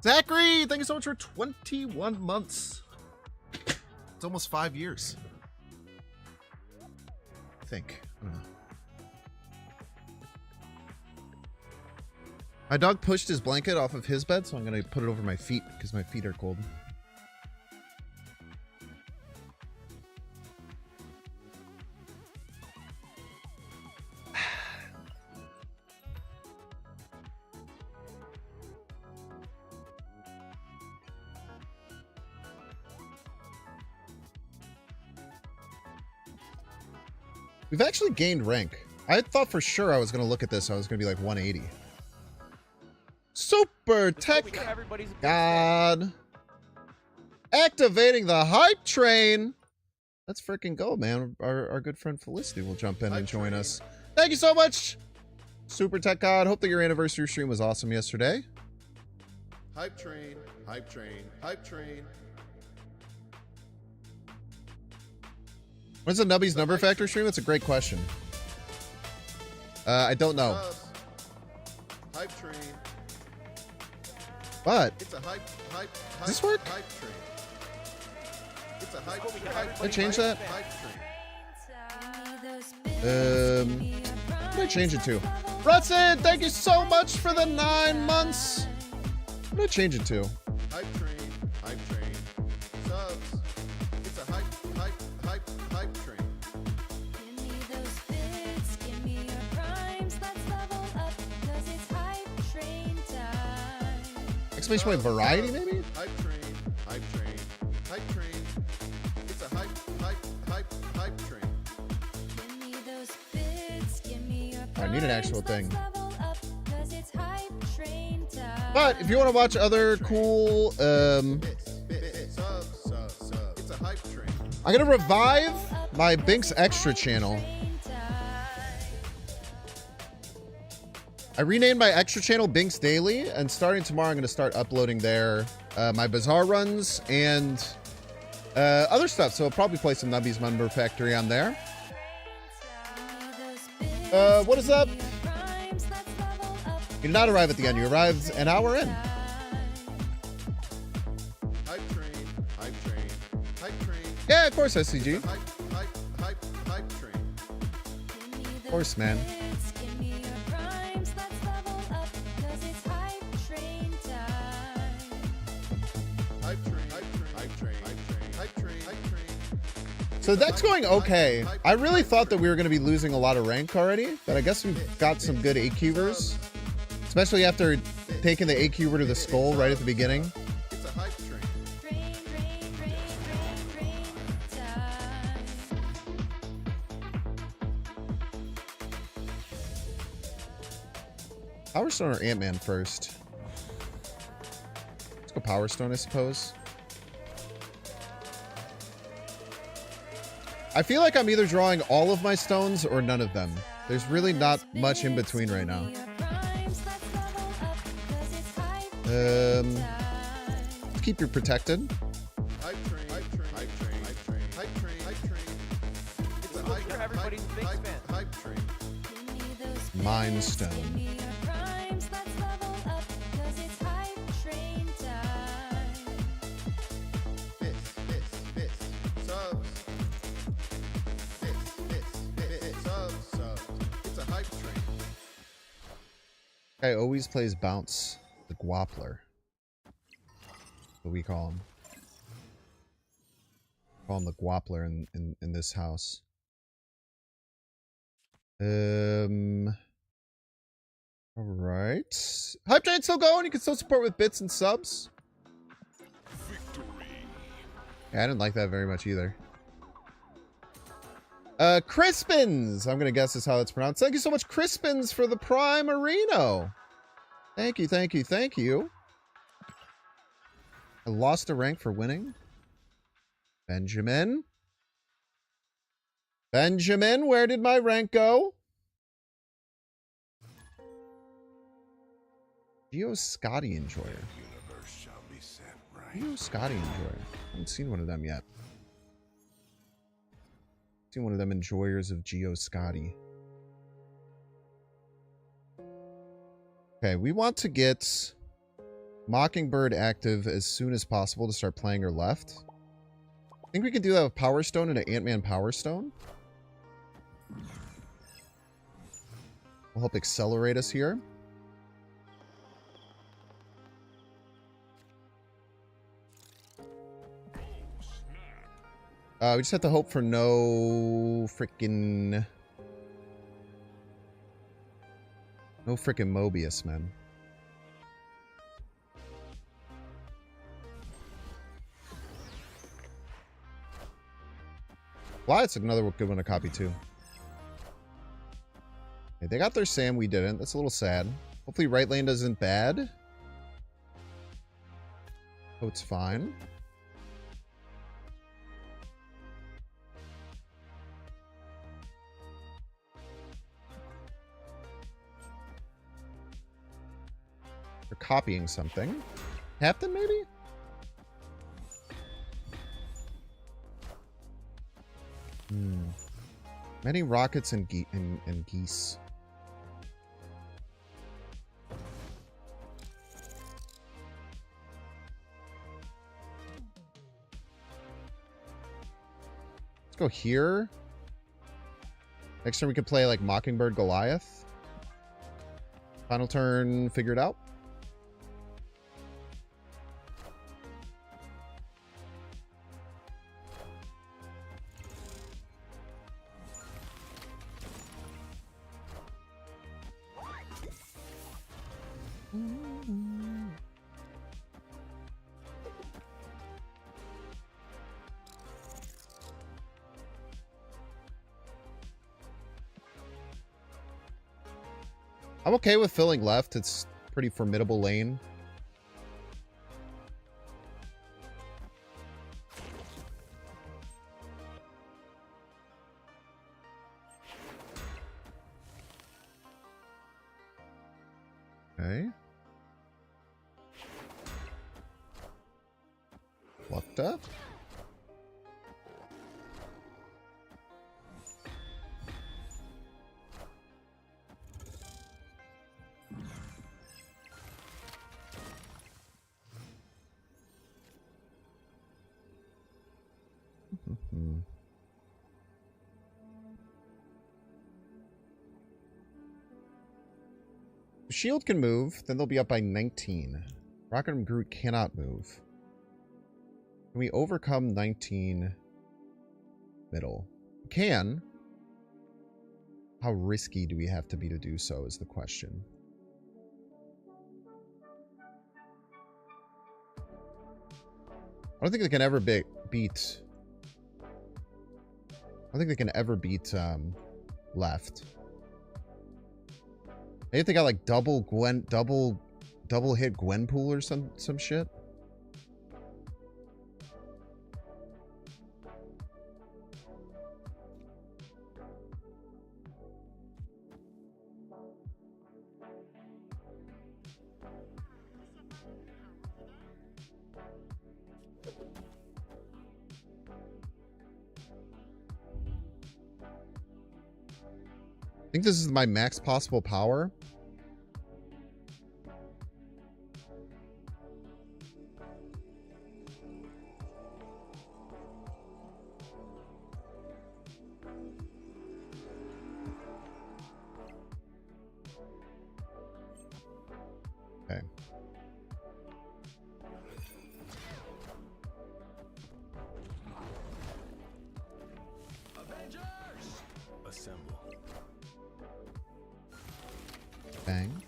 Zachary, thank you so much for 21 months. It's almost 5 years. I think. I don't know. My dog pushed his blanket off of his bed, so I'm going to put it over my feet because my feet are cold. We've actually gained rank. I thought for sure I was going to look at this. I was going to be like 180. Super Tech God. Activating the hype train. Let's freaking go, man. Our good friend Felicity will jump in and join us. Thank you so much, Super Tech God. Hope that your anniversary stream was awesome yesterday. Hype train, hype train, hype train. When's the Nubby's Number Factor stream? That's a great question. I don't know. Hype train. But It's a hype. Does this work? Hype train. It's a hype. Did I change that? Hype train. What did I change it to? Rutson, thank you so much for the 9 months. What did I change it to? Hype train. Hype train. Subs. It's a hype train. Exclamation point variety, maybe? Hype train, hype train, hype train. It's a hype train. I need an actual thing. But if you want to watch other cool, I'm gonna revive my Binks Extra channel. I renamed my extra channel Binks Daily, and starting tomorrow I'm going to start uploading there my Bazaar runs and other stuff. So I'll probably play some Nubby's Member Factory on there. What is up? You did not arrive at the end. You arrived an hour in. Hype train, hype train, hype train. Yeah, of course, SCG. Hype train. Of course, man. So that's going okay. I really thought that we were going to be losing a lot of rank already, but I guess we've got some good AQers, especially after taking the AQer to the skull right at the beginning. It's a hype train. Power Stone or Ant-Man first? Let's go Power Stone, I suppose. I feel like I'm either drawing all of my stones or none of them. There's really not much in between right now. Keep you protected. Hype train, hype train, hype train, hype train, hype train, hype train. It's a hype, everybody's a big fan. Hype train. Mind Stone. Guy always plays Bounce, the Gwappler. What we call him. Call him the Gwappler in this house. Alright. Hype Train's still going. You can still support with bits and subs. Yeah, I didn't like that very much either. Crispins, I'm gonna guess is how that's pronounced. Thank you so much, Crispins, for the Prime Areno. Thank you, thank you, thank you. I lost a rank for winning. Benjamin. Benjamin, where did my rank go? Geo Scotty Enjoyer. Geo Scotty Enjoyer. I haven't seen one of them yet. Seen one of them enjoyers of Geo Scotty. Okay, we want to get Mockingbird active as soon as possible to start playing her left. I think we can do that with Power Stone and an Ant-Man Power Stone. Will help accelerate us here. We just have to hope for no frickin' Mobius, man. Goliath's another good one to copy too. Okay, they got their Sam, we didn't. That's a little sad. Hopefully right lane isn't bad. Oh, it's fine. They're copying something. Captain, maybe? Many rockets and geese. Let's go here. Next turn we could play like Mockingbird Goliath. Final turn figured out. I'm okay with filling left. It's pretty formidable lane. Okay. Fluffed up. Shield can move, then they'll be up by 19. Rocket and Groot cannot move. Can we overcome 19 middle? Can. How risky do we have to be to do so is the question. I don't think they can ever beat... I don't think they can ever beat left. Maybe they got like double hit Gwenpool or some shit. I think this is my max possible power. Okay. Assemble. Bang.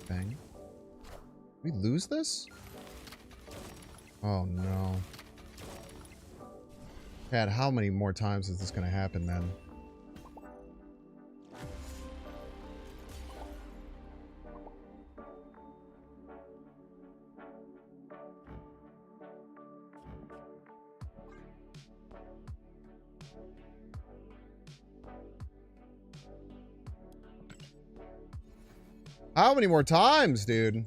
Bang. We lose this? Oh no. Chad, how many more times is this gonna happen then? How many more times, dude? I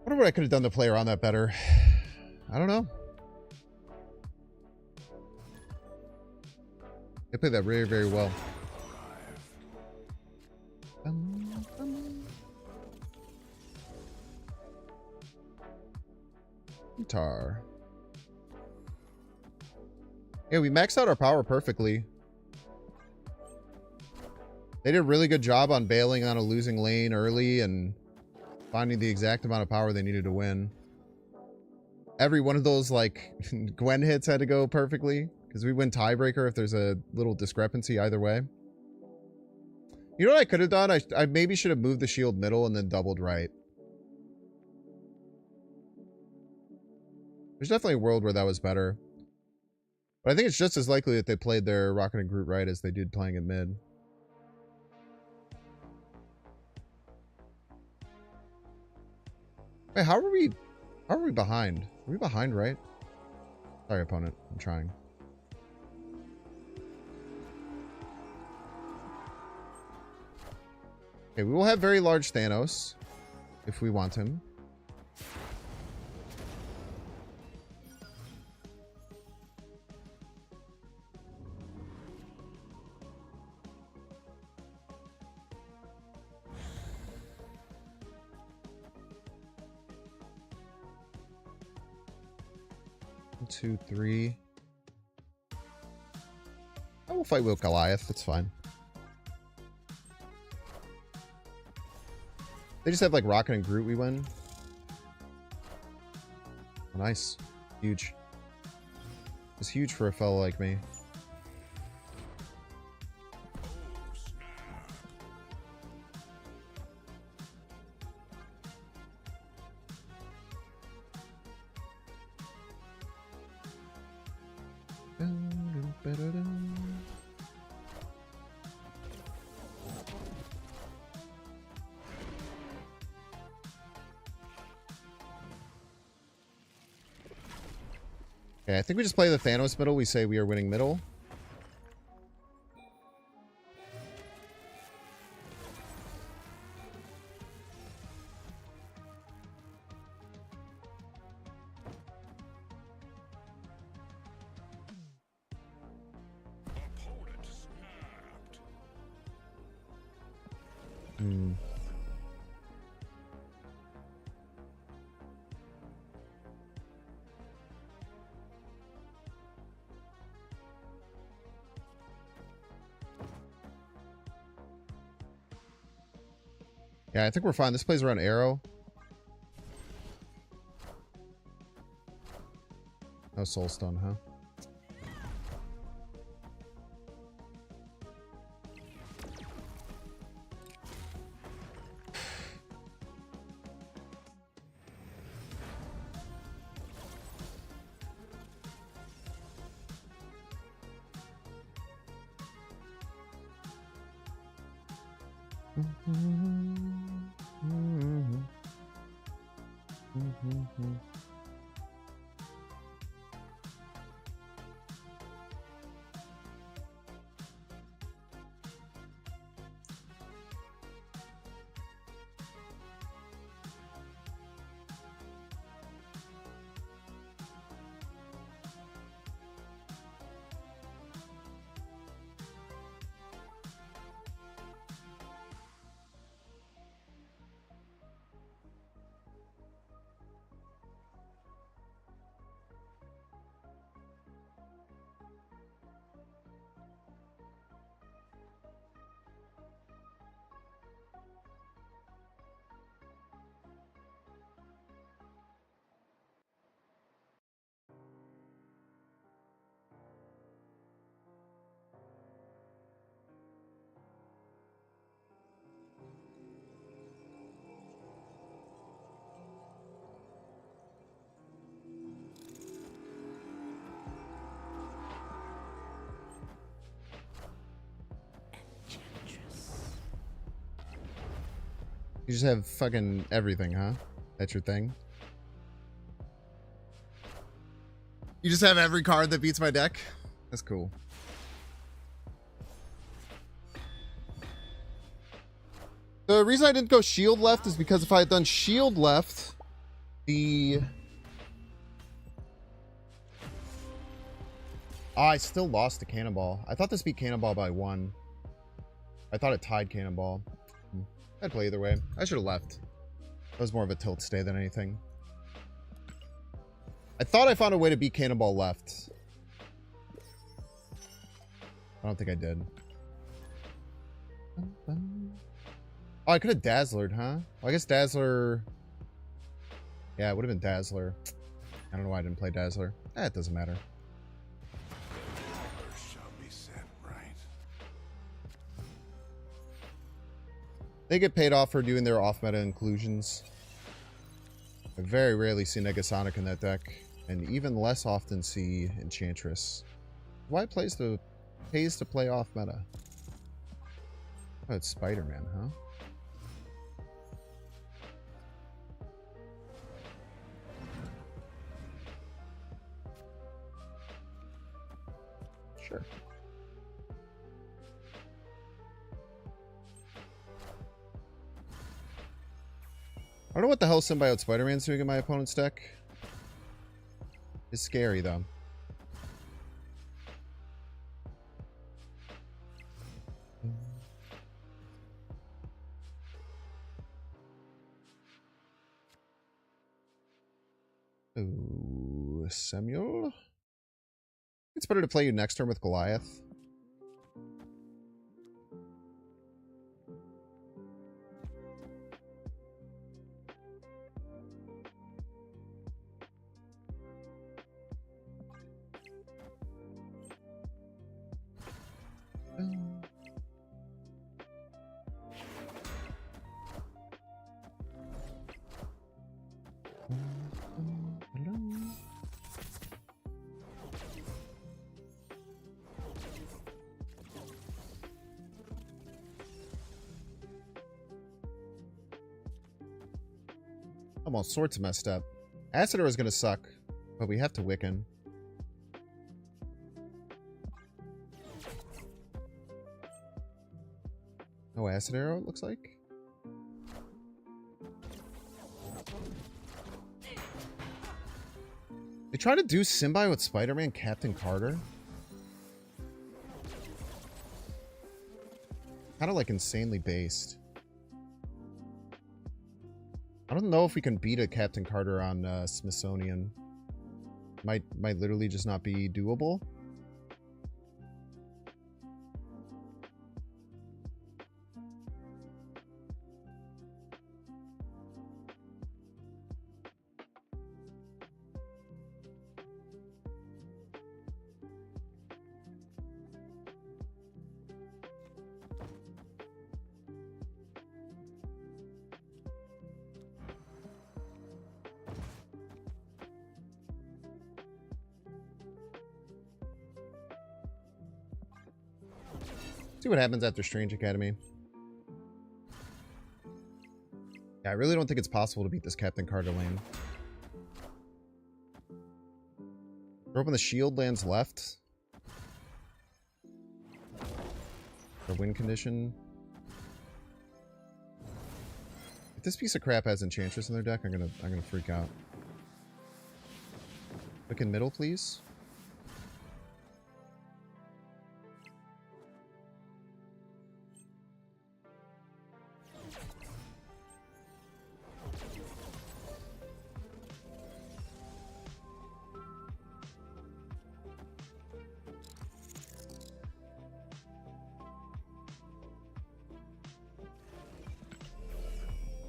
wonder what I could have done to play around that better. I don't know. They played that very, very well. Guitar. Yeah, we maxed out our power perfectly. They did a really good job on bailing on a losing lane early and finding the exact amount of power they needed to win. Every one of those, like, Gwen hits had to go perfectly, because we win tiebreaker if there's a little discrepancy either way. You know what I could have done? I maybe should have moved the shield middle and then doubled right. There's definitely a world where that was better. But I think it's just as likely that they played their Rocket and Groot right as they did playing it mid. Wait, how are we behind? Are we behind, right? Sorry, opponent. I'm trying. Okay, we will have very large Thanos if we want him. One, two, three. I will fight with Goliath. That's fine. They just have like Rocket and Groot. We win. Oh, nice. Huge. It's huge for a fellow like me. Okay, I think we just play the Thanos middle. We say we are winning middle. Opponent snapped. Hmm. Yeah, I think we're fine. This plays around arrow. No soulstone, huh? You just have fucking everything, huh? That's your thing? You just have every card that beats my deck? That's cool. The reason I didn't go shield left is because if I had done shield left, the... Oh, I still lost to Cannonball. I thought this beat Cannonball by 1. I thought it tied Cannonball. I'd play either way. I should have left. That was more of a tilt stay than anything. I thought I found a way to beat Cannonball left. I don't think I did. Oh, I could have Dazzlered, huh? Well, I guess Dazzler... Yeah, it would have been Dazzler. I don't know why I didn't play Dazzler. It doesn't matter. They get paid off for doing their off-meta inclusions. I very rarely see Negasonic in that deck, and even less often see Enchantress. Why pays to play off-meta? Oh, it's Spider-Man, huh? Sure. I don't know what the hell Symbiote Spider-Man's doing in my opponent's deck. It's scary, though. Ooh, Samuel? It's better to play you next turn with Goliath. I'm all sorts messed up. Acid Arrow is going to suck, but we have to Wiccan. No Acid Arrow, it looks like. They try to do Symbiote Spider-Man Captain Carter. Kind of like insanely based. I don't know if we can beat a Captain Carter on Smithsonian. Might literally just not be doable. See what happens after Strange Academy. Yeah, I really don't think it's possible to beat this Captain Carter lane. Throw up when the shield lands left. The win condition. If this piece of crap has Enchantress in their deck, I'm gonna freak out. Look in middle, please.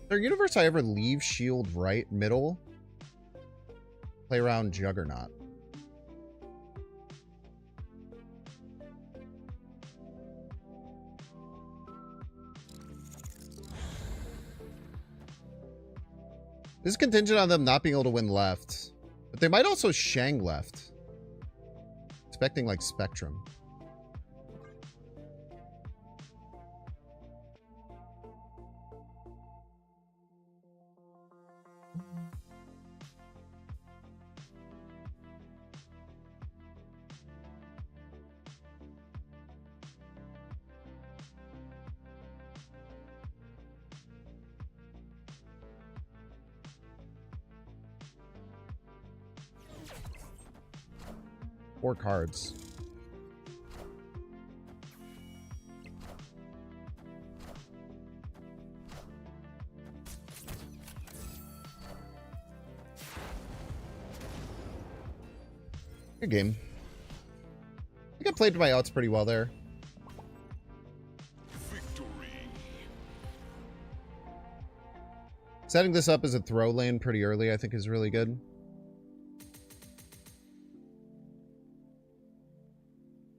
Their universe, I ever leave shield right middle, play around Juggernaut. This is contingent on them not being able to win left, but they might also Shang left, expecting like Spectrum. Four cards. Good game. I think I played my outs pretty well there. Victory. Setting this up as a throw lane pretty early, I think, is really good.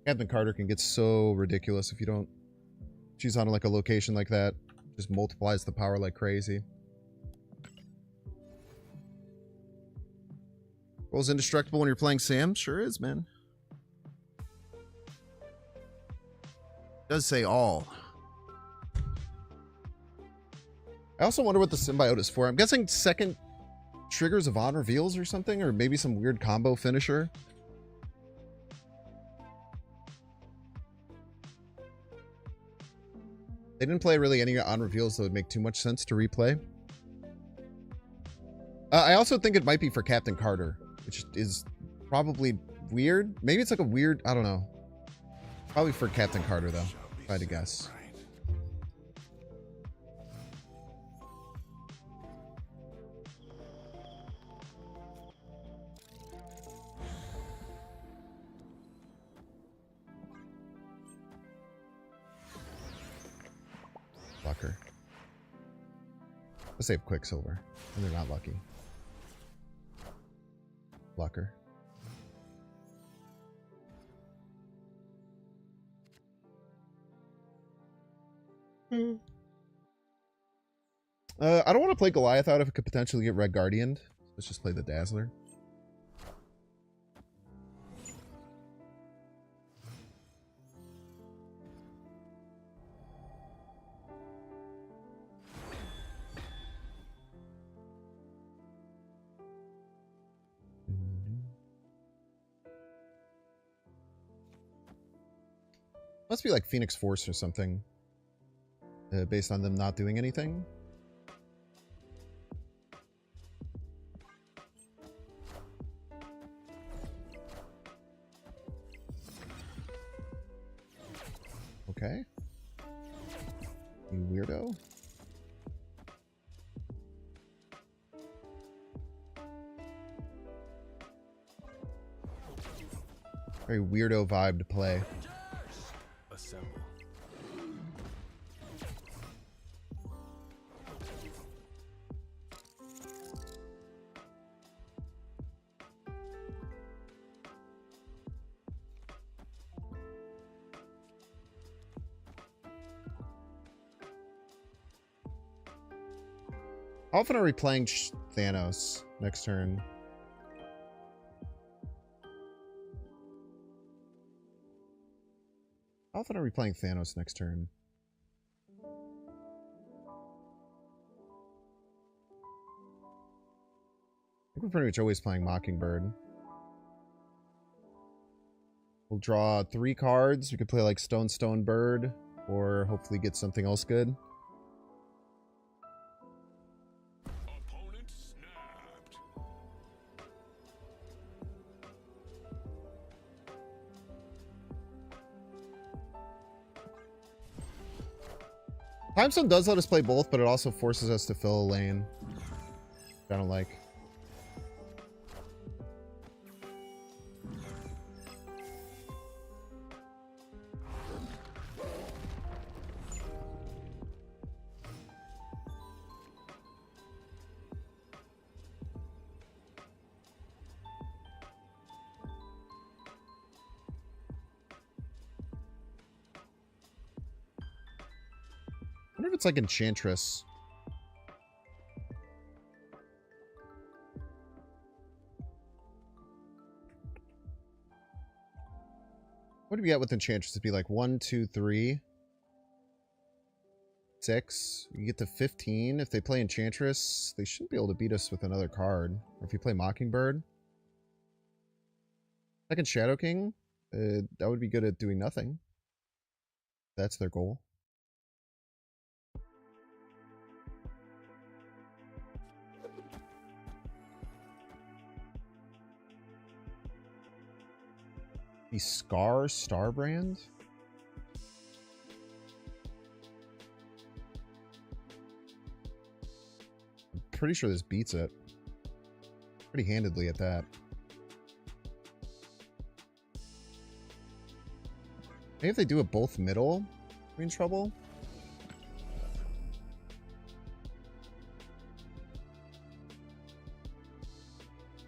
Captain Carter can get so ridiculous if you don't choose on like a location like that. Just multiplies the power like crazy. Roll's indestructible when you're playing Sam? Sure is, man. Does say all. I also wonder what the Symbiote is for. I'm guessing second triggers of on reveals or something, or maybe some weird combo finisher. They didn't play really any on reveals that would make too much sense to replay. I also think it might be for Captain Carter, which is probably weird. Maybe it's like a weird, I don't know. Probably for Captain Carter, though, if I had to guess. Lucker. Let's save Quicksilver, and they're not lucky. Lucker. I don't want to play Goliath out if it could potentially get Red Guardianed. Let's just play the Dazzler. Must be like Phoenix Force or something. Based on them not doing anything. Okay. You weirdo. Very weirdo vibe to play. Assemble. How often are we playing Thanos next turn? How often are we playing Thanos next turn? I think we're pretty much always playing Mockingbird. We'll draw 3 cards. We could play like Stone Bird, or hopefully get something else good. Opponent snapped. Time Stone does let us play both, but it also forces us to fill a lane. Which I don't like. I wonder if it's like Enchantress. What do we get with Enchantress? It'd be like 1, 2, 3, 6. You get to 15. If they play Enchantress, they shouldn't be able to beat us with another card. Or if you play Mockingbird. Second Shadow King, that would be good at doing nothing. That's their goal. The Starbrand? I'm pretty sure this beats it. Pretty handedly at that. Maybe if they do it both middle, we're in trouble.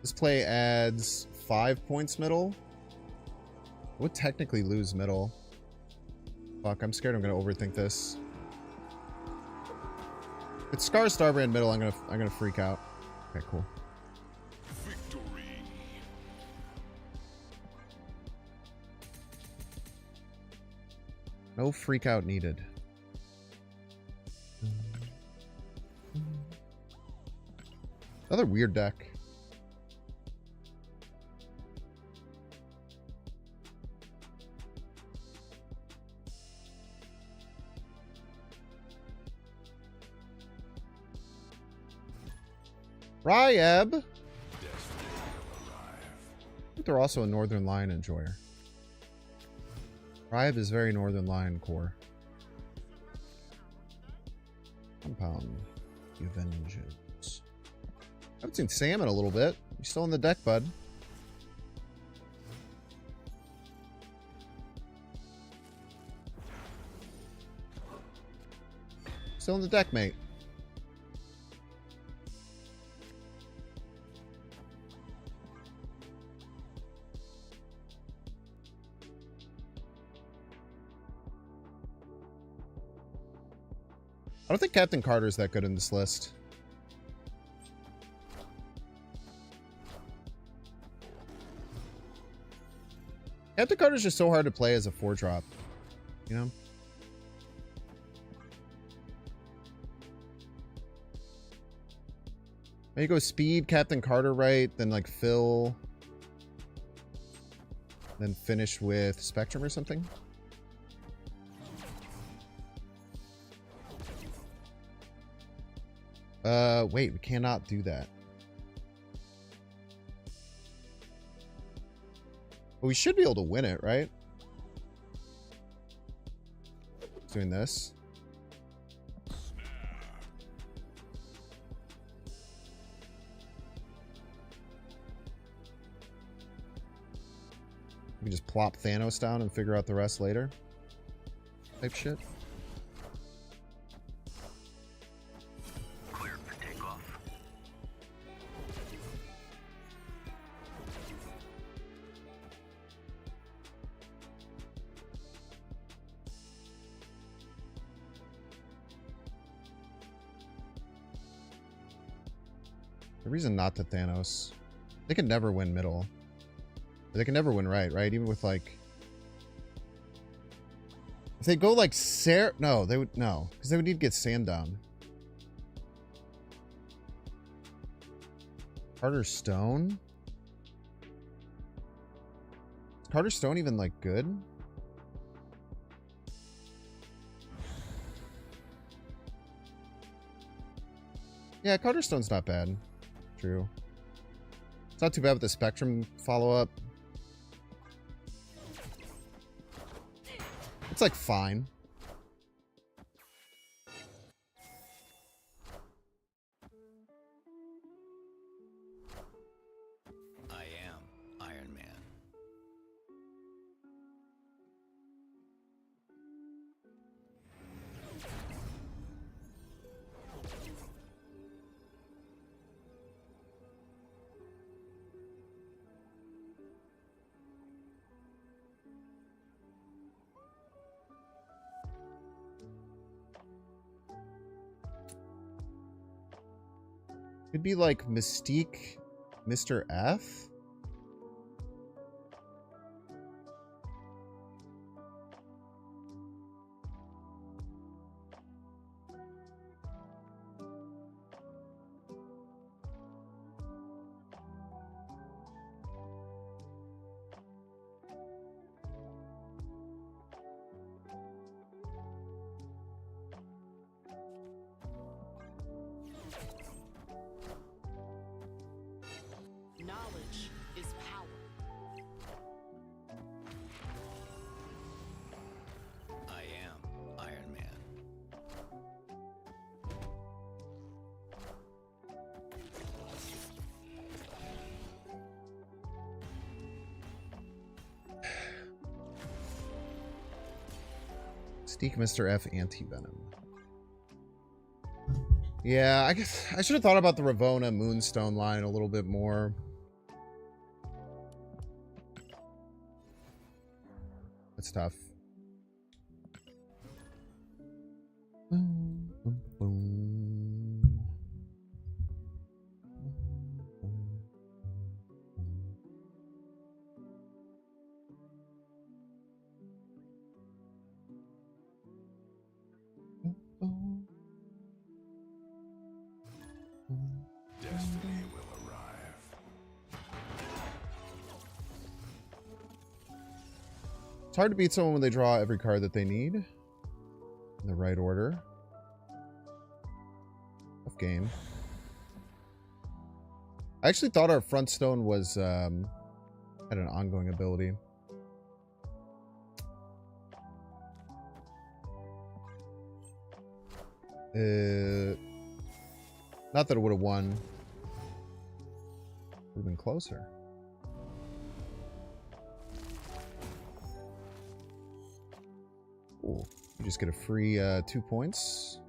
This play adds 5 points middle. Would technically lose middle. Fuck, I'm scared I'm gonna overthink this. If it's Starbrand middle, I'm gonna freak out. Okay, cool. Victory. No freak out needed. Another weird deck. Ryeb. I think they're also a Northern Lion enjoyer. Ryeb is very Northern Lion core. Compound. The Avengers. I haven't seen Sam in a little bit. You still in the deck, bud? Still in the deck, mate. I don't think Captain Carter's that good in this list. Captain Carter's just so hard to play as a 4-drop. You know? Maybe go speed, Captain Carter right, then like Phil. Then finish with Spectrum or something. Wait, we cannot do that. But we should be able to win it, right? Doing this. We can just plop Thanos down and figure out the rest later. Type shit. Clear for takeoff. The reason not to Thanos. They can never win middle. They can never win right? Even with like... If they go like no, they would... No, because they would need to get sand down. Carter Stone? Is Carter Stone even like good? Yeah, Carter Stone's not bad. True. It's not too bad with the Spectrum follow-up. It's like fine. I am Iron Man. Could be like Mystique, Mr. F. Knowledge is power. I am Iron Man. Mystique, Mr. F, Anti-Venom. Yeah, I guess I should have thought about the Ravonna Moonstone line a little bit more. It's tough. Destiny will arrive. It's hard to beat someone when they draw every card that they need in the right order. Tough game. I actually thought our front stone was had an ongoing ability. Not that it would have won. Would have been closer. Cool. You just get a free 2 points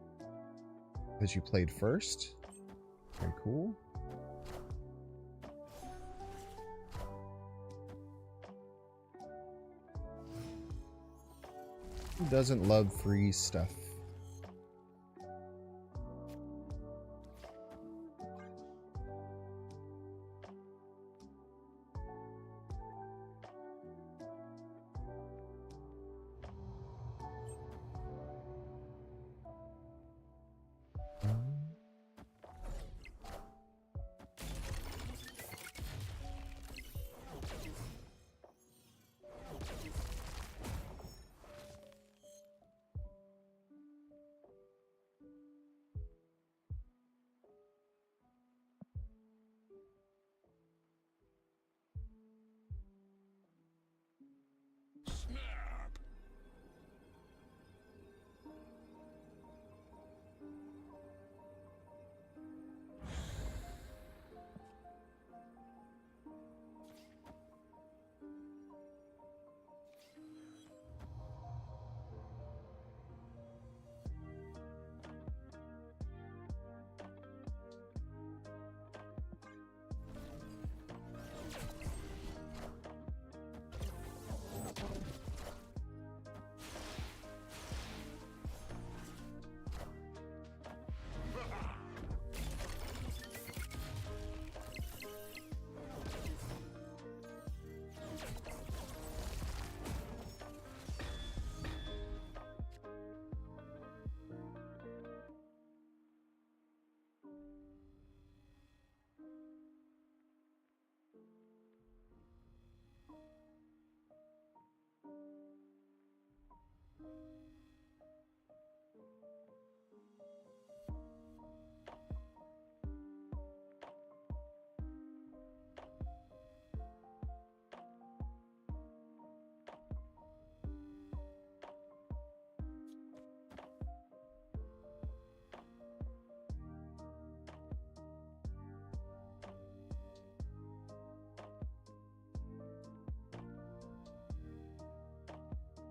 because you played first. Very cool. Who doesn't love free stuff?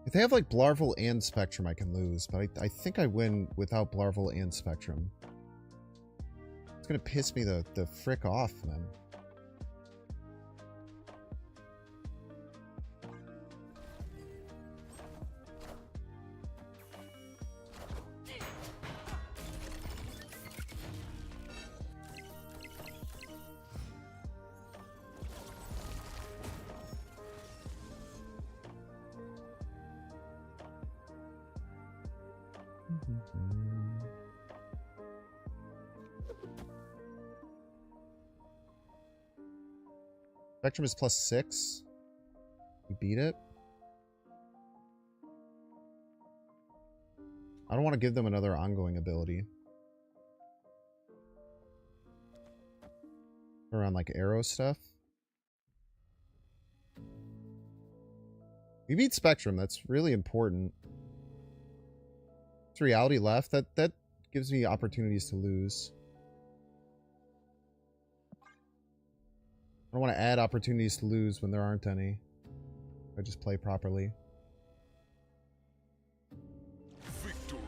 If they have like Blarvel and Spectrum, I can lose, but I think I win without Blarvel and Spectrum. It's gonna piss me the frick off, man. Spectrum is +6. We beat it. I don't want to give them another ongoing ability. Around like arrow stuff. We beat Spectrum. That's really important. It's reality left. That gives me opportunities to lose. I don't want to add opportunities to lose when there aren't any. I just play properly. Victory.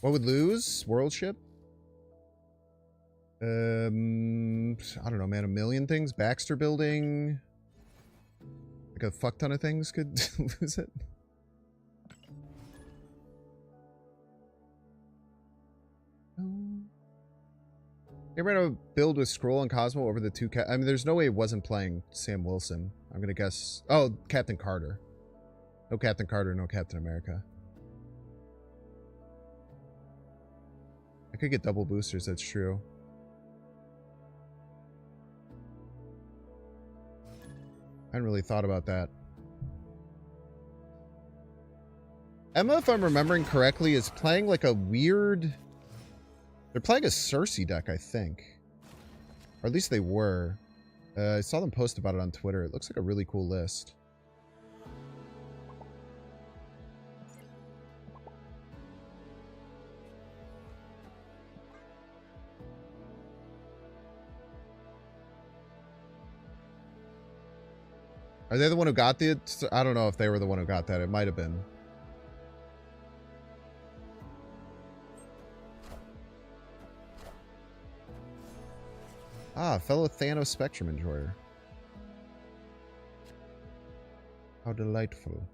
What would lose? Worldship? I don't know, man. A million things. Baxter building. Like a fuck ton of things could lose it. They ran a build with Skrull and Cosmo over the two I mean, there's no way it wasn't playing Sam Wilson. I'm gonna guess. Oh, Captain Carter. No Captain Carter, no Captain America. I could get double boosters, that's true. I hadn't really thought about that. Emma, if I'm remembering correctly, is playing like a weird... They're playing a Cersei deck, I think. Or at least they were. I saw them post about it on Twitter. It looks like a really cool list. Are they the one who got the... I don't know if they were the one who got that. It might have been. Ah, fellow THANOS Spectrum enjoyer. How delightful.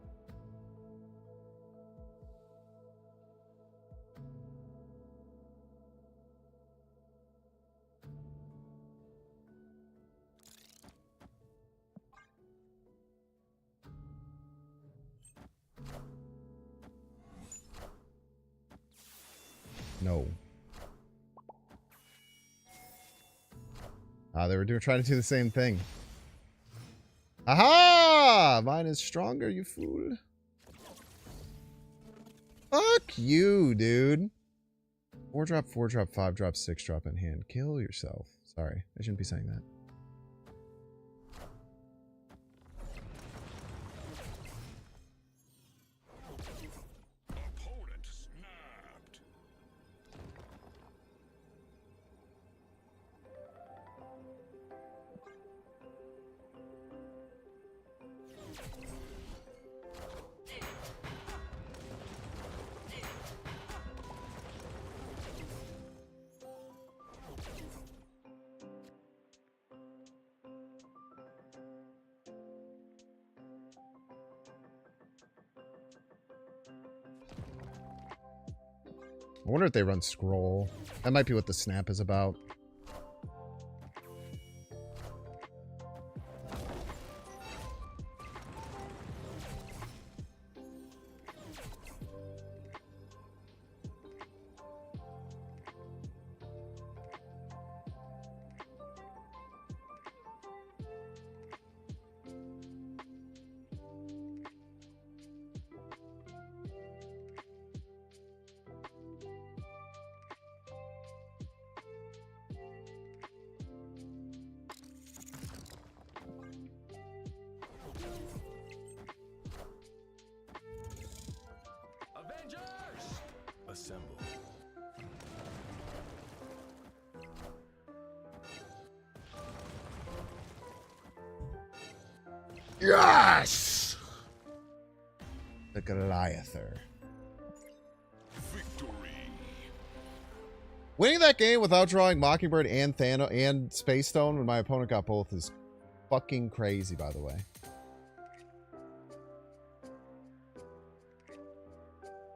No. Ah, they were trying to do the same thing. Aha! Mine is stronger, you fool. Fuck you, dude. 4-drop, 4-drop, 5-drop, 6-drop in hand. Kill yourself. Sorry, I shouldn't be saying that. Opponent snapped. I wonder if they run Skrull. That might be what the snap is about. Yes! The Goliather. Winning that game without drawing Mockingbird and THANOS and Space Stone when my opponent got both is fucking crazy, by the way.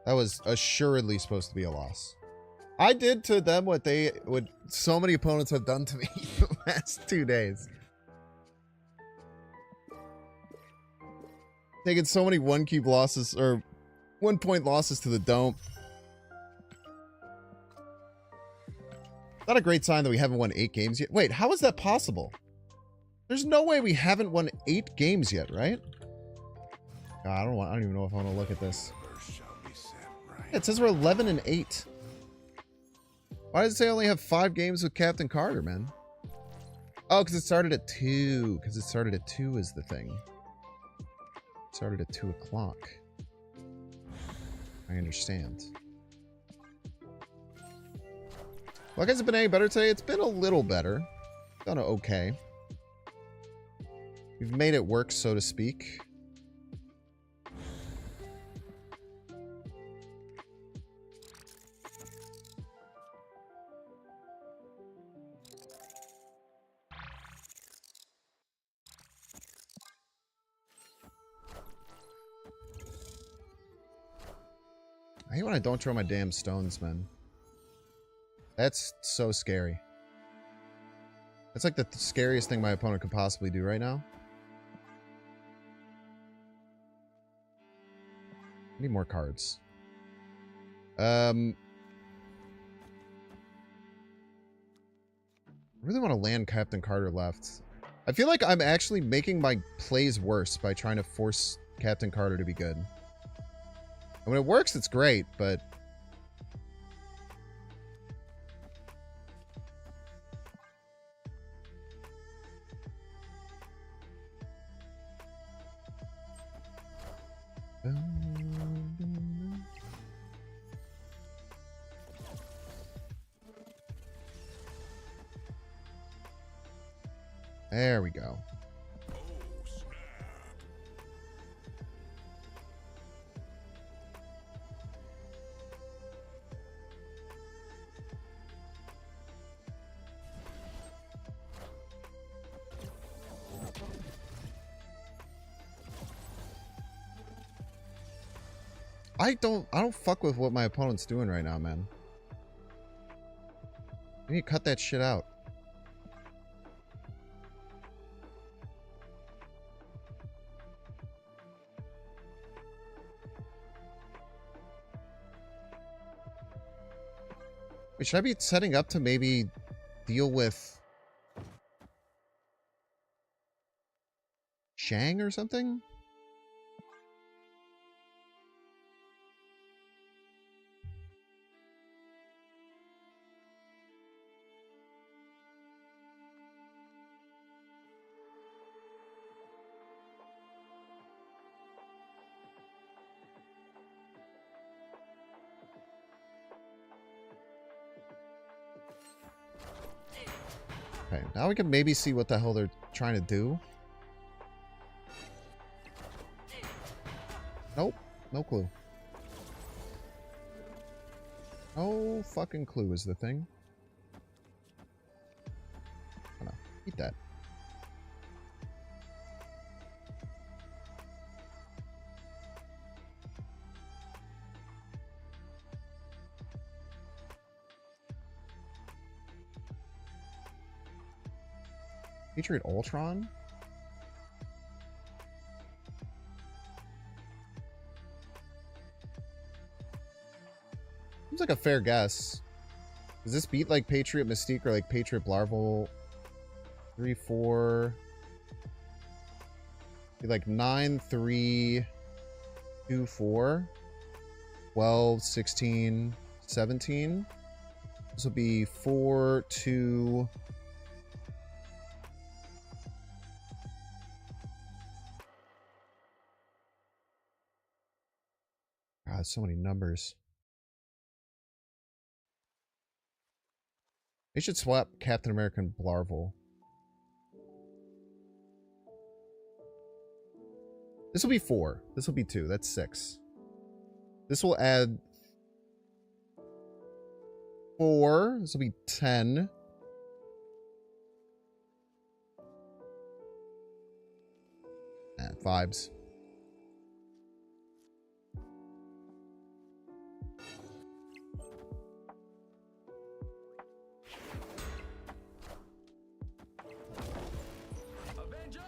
That was assuredly supposed to be a loss. I did to them what so many opponents have done to me the last 2 days. Taking so many 1-cube losses, or 1-point losses to the Dome. Not a great sign that we haven't won 8 games yet. Wait, how is that possible? There's no way we haven't won 8 games yet, right? God, I don't even know if I want to look at this. Yeah, it says we're 11-8. Why does it say I only have 5 games with Captain Carter, man? Oh, because it started at 2. Because it started at 2 is the thing. It started at 2 o'clock. I understand. Well, has it been any better today? It's been a little better. Done okay. We've made it work, so to speak. I hate when I don't draw my damn stones, man. That's so scary. That's like the scariest thing my opponent could possibly do right now. I need more cards. I really want to land Captain Carter left. I feel like I'm actually making my plays worse by trying to force Captain Carter to be good. And when it works, it's great, but... There we go. I don't fuck with what my opponent's doing right now, man. I need to cut that shit out. Wait, should I be setting up to maybe deal with Shang or something? Okay, now we can maybe see what the hell they're trying to do. Nope, no clue. No fucking clue is the thing. Oh no, eat that. Patriot Ultron? Seems like a fair guess. Does this beat like Patriot Mystique or like Patriot Larval? 3, 4. Be like 9, 3, 2, 4. 12, 16, 17. This will be 4, 2. God, so many numbers. They should swap Captain America and Blarvel. This will be 4. This will be 2. That's 6. This will add 4. This will be 10. Vibes. Avengers!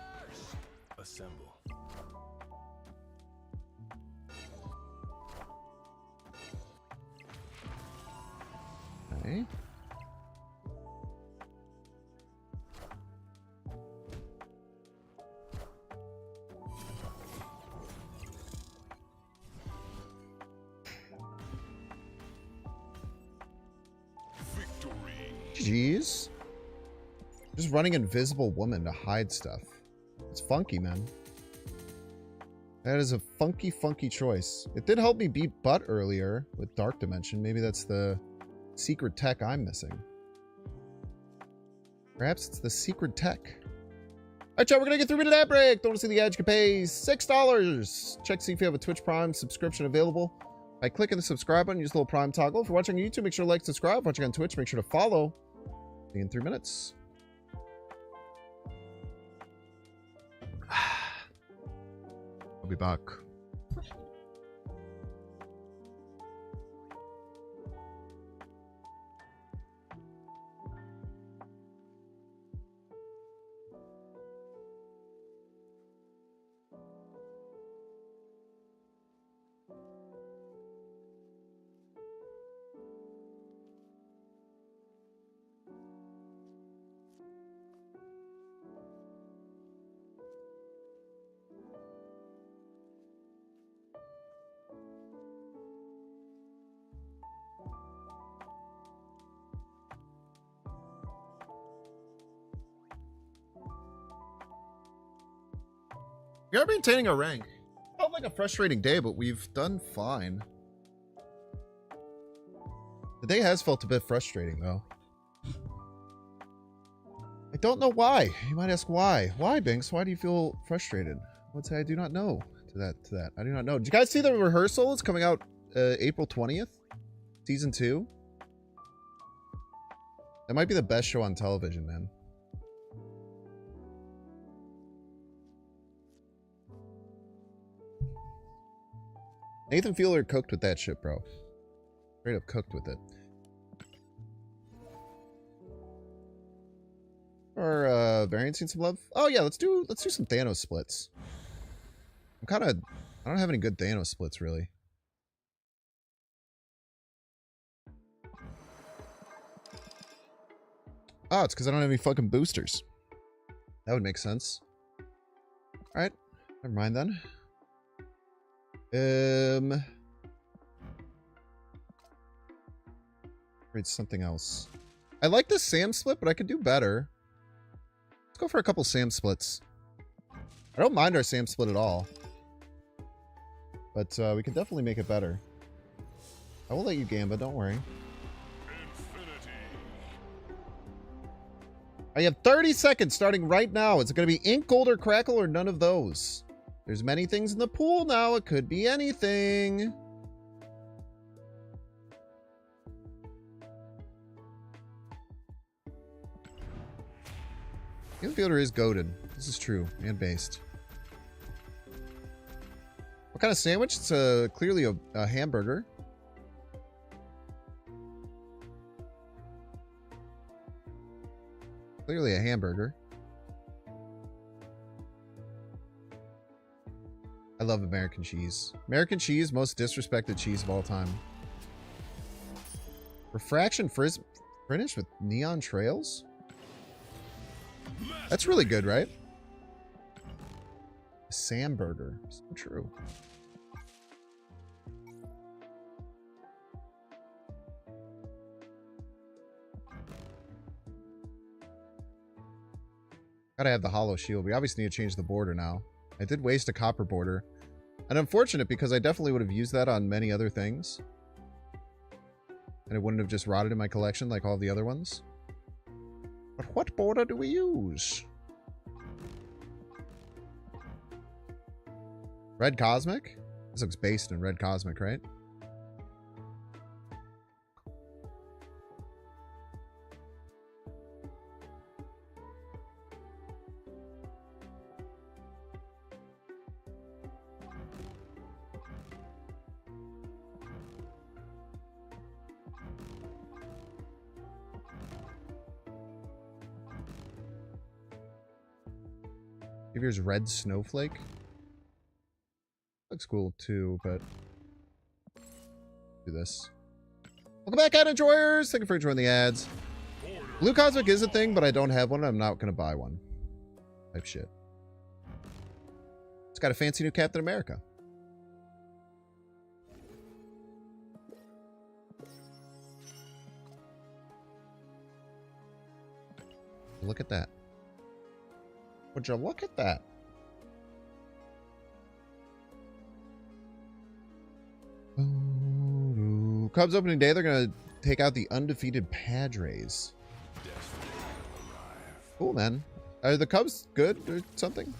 Assemble. Okay. Jeez. Just running Invisible Woman to hide stuff. It's funky, man. That is a funky, funky choice. It did help me beat Butt earlier with Dark Dimension. Maybe that's the secret tech I'm missing. Perhaps it's the secret tech. Alright, y'all, we're gonna get through to ad break. Don't want to see the ad? You can pay $6. Check to see if you have a Twitch Prime subscription available. By clicking the subscribe button, use the little Prime toggle. If you're watching on YouTube, make sure to like, subscribe. If you're watching on Twitch, make sure to follow. See you in 3 minutes. I'll be back. We are maintaining our rank. Felt like a frustrating day, but we've done fine. The day has felt a bit frustrating, though. I don't know why. You might ask why. Why, Binks? Why do you feel frustrated? I would say I do not know to that. I do not know. Did you guys see the rehearsal? It's coming out April 20th. Season 2. That might be the best show on television, man. Nathan Fielder cooked with that shit, bro. Straight up cooked with it. Or Variant seen some love? Oh yeah, let's do some Thanos splits. I don't have any good Thanos splits really. Oh, it's because I don't have any fucking boosters. That would make sense. Alright. Never mind then. Read something else. I like this Sam split, but I could do better. Let's go for a couple Sam splits. I don't mind our Sam split at all. But we can definitely make it better. I will let you Gamba, don't worry. I have 30 seconds starting right now. Is it going to be Ink, Gold, or Crackle, or none of those? There's many things in the pool now. It could be anything. Infielder is goated. This is true and based. What kind of sandwich? It's clearly a hamburger. Clearly a hamburger. I love American cheese. American cheese, most disrespected cheese of all time. Refraction finish with neon trails? That's really good, right? Sam burger. So true. Gotta have the hollow shield. We obviously need to change the border now. I did waste a copper border. And unfortunate because I definitely would have used that on many other things. And it wouldn't have just rotted in my collection like all the other ones. But what border do we use? Red Cosmic? This looks based in Red Cosmic, right? Here's Red Snowflake. Looks cool too, but do this. Welcome back, ad enjoyers. Thank you for enjoying the ads. Blue Cosmic is a thing, but I don't have one. I'm not gonna buy one. Type shit. It's got a fancy new Captain America. Look at that. Would you look at that? Cubs opening day, they're going to take out the undefeated Padres. Cool, man. Are the Cubs good or something?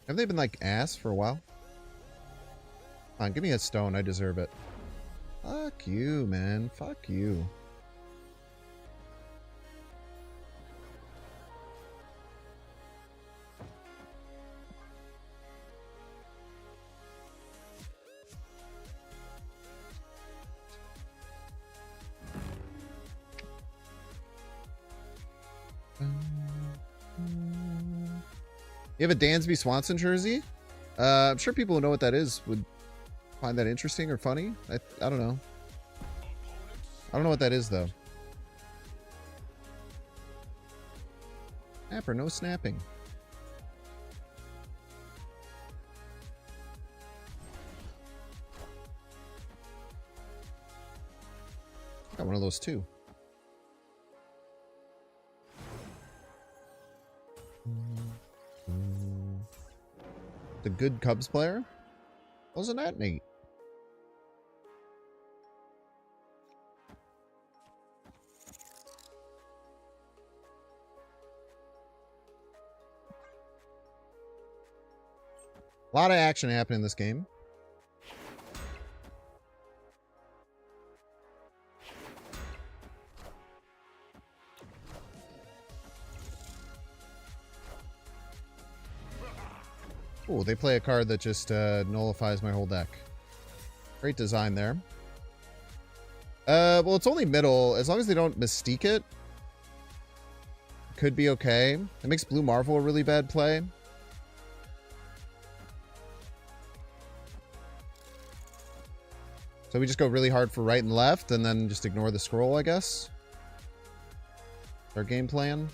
Have they been like ass for a while? Come on, give me a stone. I deserve it. Fuck you, man. Fuck you. You have a Dansby Swanson jersey? I'm sure people who know what that is would find that interesting or funny. I don't know. I don't know what that is, though. Snap or no snapping? Got one of those, too. The good Cubs player? Wasn't that neat? A lot of action happening in this game. Oh, they play a card that just nullifies my whole deck. Great design there. Well, it's only middle. As long as they don't Mystique it, could be okay. It makes Blue Marvel a really bad play. So we just go really hard for right and left, and then just ignore the Skrull, I guess. Our game plan.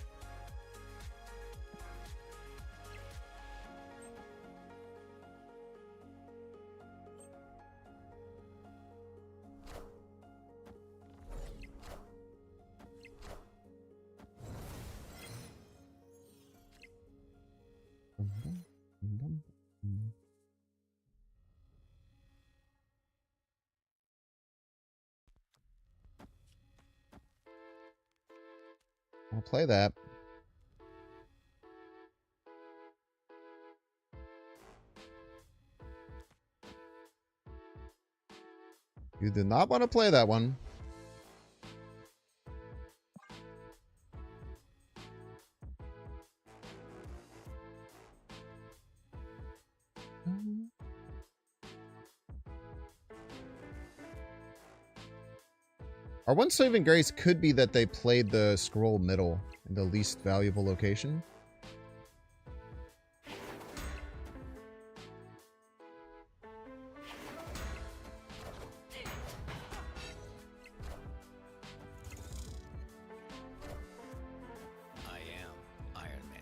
I'll play that. You did not want to play that one. Our one saving grace could be that they played the Skrull middle in the least valuable location. I am Iron Man.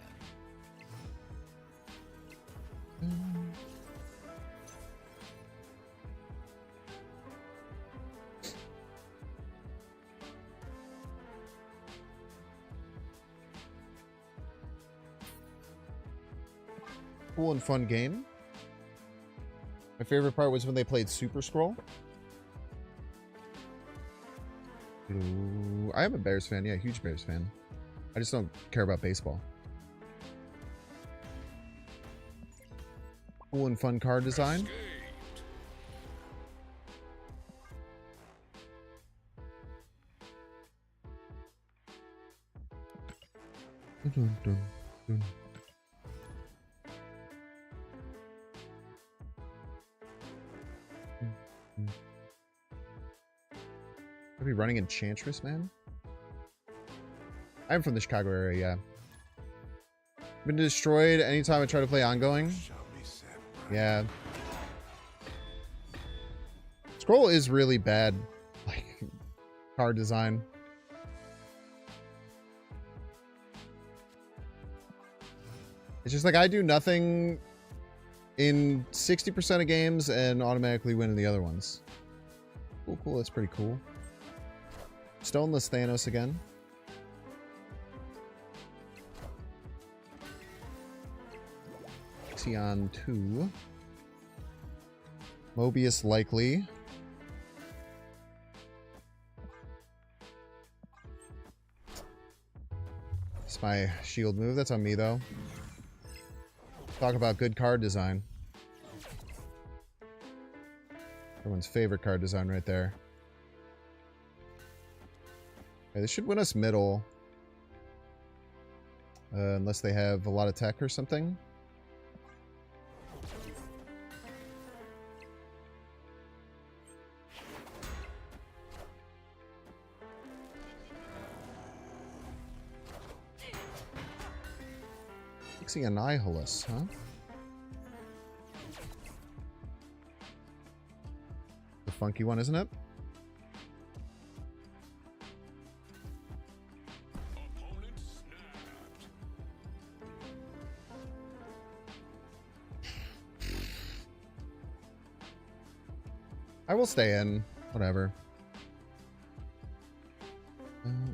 Cool and fun game. My favorite part was when they played Super Skrull. Ooh, I am a Bears fan. Yeah, huge Bears fan. I just don't care about baseball. Cool and fun card design. Dun, dun, dun. Are we running Enchantress, man? I'm from the Chicago area, yeah. Been destroyed anytime I try to play ongoing. Yeah. Skrull is really bad, like, card design. It's just like I do nothing in 60% of games and automatically win in the other ones. Cool, cool. That's pretty cool. Stoneless THANOS again. Xion 2. Mobius likely. It's my shield move. That's on me, though. Talk about good card design. Everyone's favorite card design right there. Okay, this should win us middle. Unless they have a lot of tech or something. Fixing Annihilus, huh? The funky one, isn't it? I will stay in. Whatever.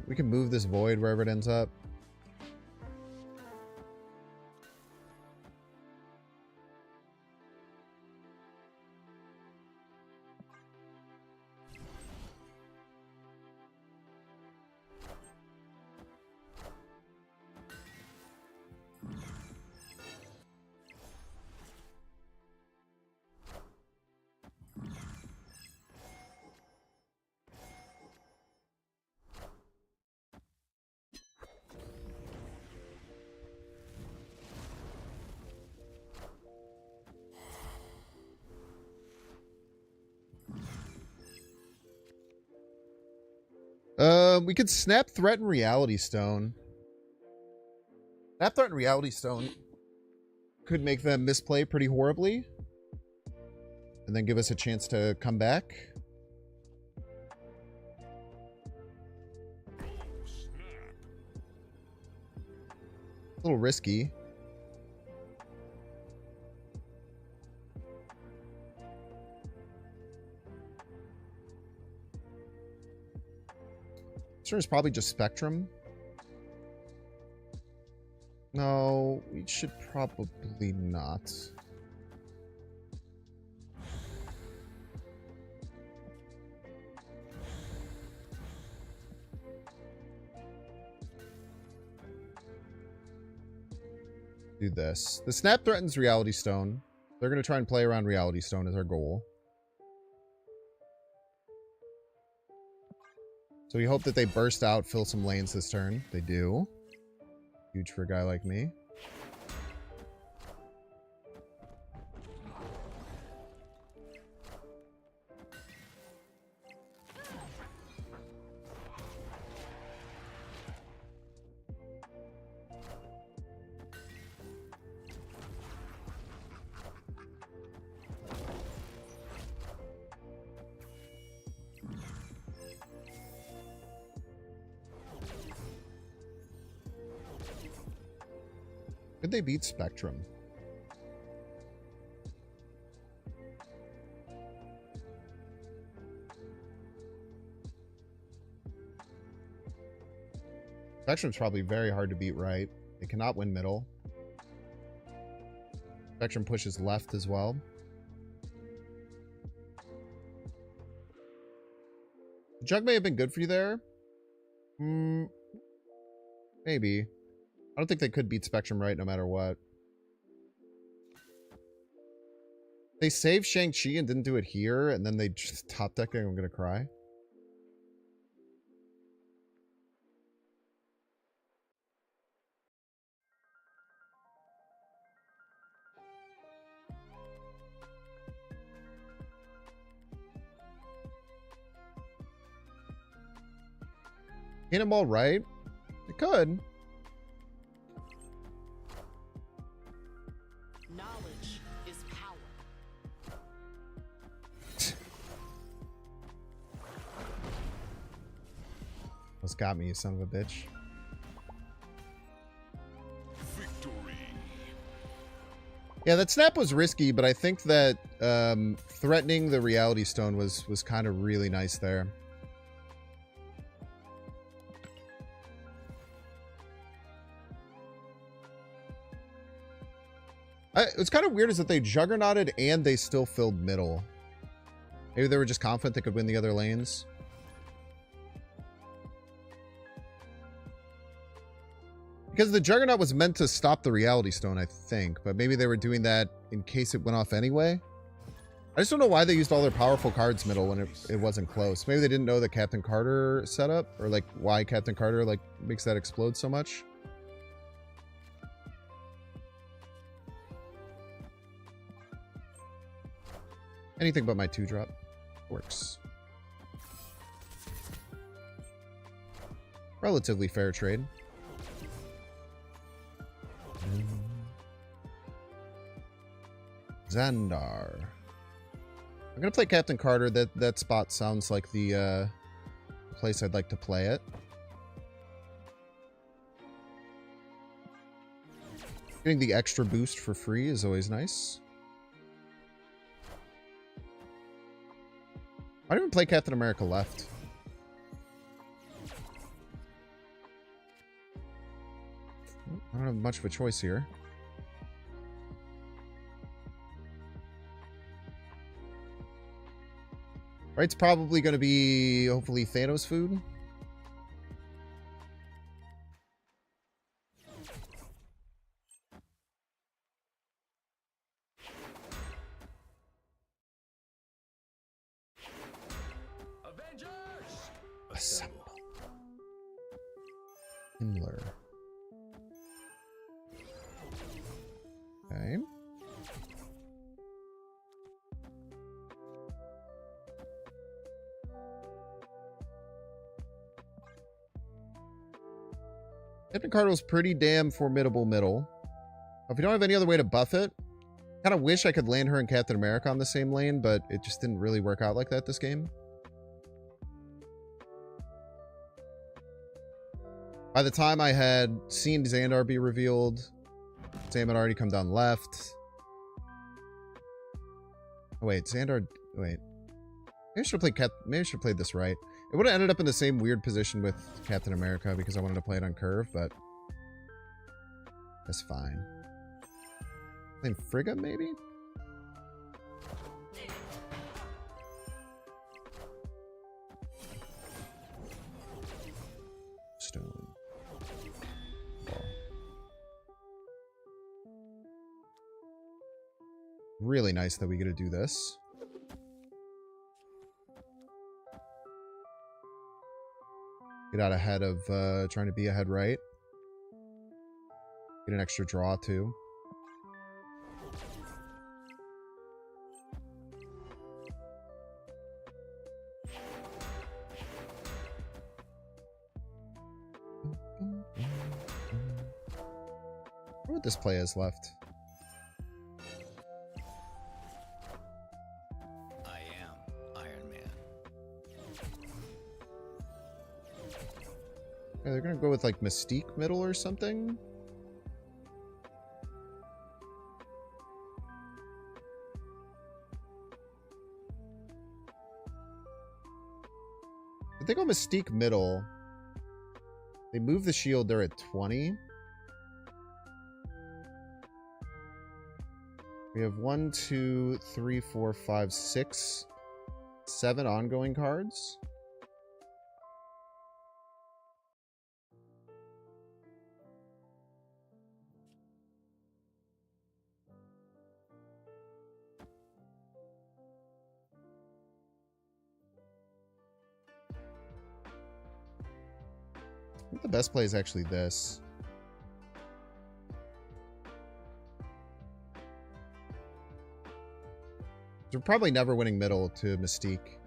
We can move this void wherever it ends up. We could snap, threaten, reality stone. Snap, threaten, reality stone could make them misplay pretty horribly, and then give us a chance to come back. A little risky. This turn is probably just Spectrum. No, we should probably not. Do this. The snap threatens Reality Stone. They're going to try and play around Reality Stone as our goal. So we hope that they burst out, fill some lanes this turn. They do. Huge for a guy like me. Could they beat Spectrum? Spectrum's probably very hard to beat right. They cannot win middle. Spectrum pushes left as well. Jug may have been good for you there. Maybe. I don't think they could beat Spectrum right no matter what. They saved Shang-Chi and didn't do it here, and then they just top decking. I'm gonna cry. Cannonball, right? It could. Knowledge is power. Almost got me, you son of a bitch. Yeah, that snap was risky, but I think that threatening the Reality Stone was kind of really nice there. It's kind of weird is that they juggernauted and they still filled middle. Maybe they were just confident they could win the other lanes. Because the Juggernaut was meant to stop the Reality Stone, I think. But maybe they were doing that in case it went off anyway. I just don't know why they used all their powerful cards middle when it wasn't close. Maybe they didn't know the Captain Carter setup. Or like why Captain Carter like makes that explode so much. Anything but my 2-drop works. Relatively fair trade. Xandar. I'm gonna play Captain Carter. That spot sounds like the place I'd like to play it. Getting the extra boost for free is always nice. I don't even play Captain America left. I don't have much of a choice here. Right, it's probably going to be, hopefully, Thanos food. Assemble. Himmler. Okay. Captain Carter's pretty damn formidable middle. If you don't have any other way to buff it, kind of wish I could land her and Captain America on the same lane, but it just didn't really work out like that this game. By the time I had seen Xandar be revealed, Sam had already come down left. Oh, wait, Xandar... Wait. Maybe I should have played this right. It would have ended up in the same weird position with Captain America because I wanted to play it on curve, but... that's fine. Playing Frigga, maybe? Stone. Ball. Really nice that we get to do this. Get out ahead of trying to be ahead right. Get an extra draw too. What this play is left. I am Iron Man. Yeah, they're gonna go with like Mystique middle or something. If they go Mystique middle, they move the shield, they're at 20. We have 1, 2, 3, 4, 5, 6, 7 ongoing cards. The best play is actually this. We're probably never winning middle to Mystique.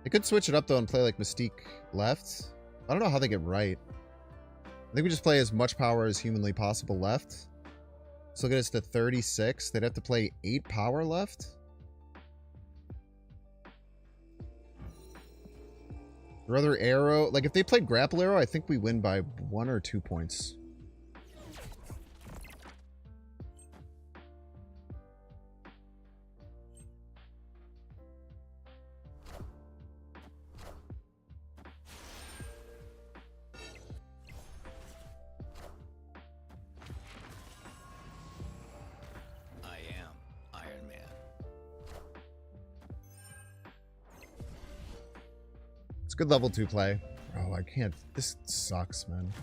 They could switch it up though and play like Mystique left. I don't know how they get right. I think we just play as much power as humanly possible left. So get us to 36. They'd have to play 8 power left. Or other arrow. Like if they played grapple arrow, I think we win by 1 or 2 points. I am Iron Man. It's good level 2 play. Oh, I can't. This sucks, man.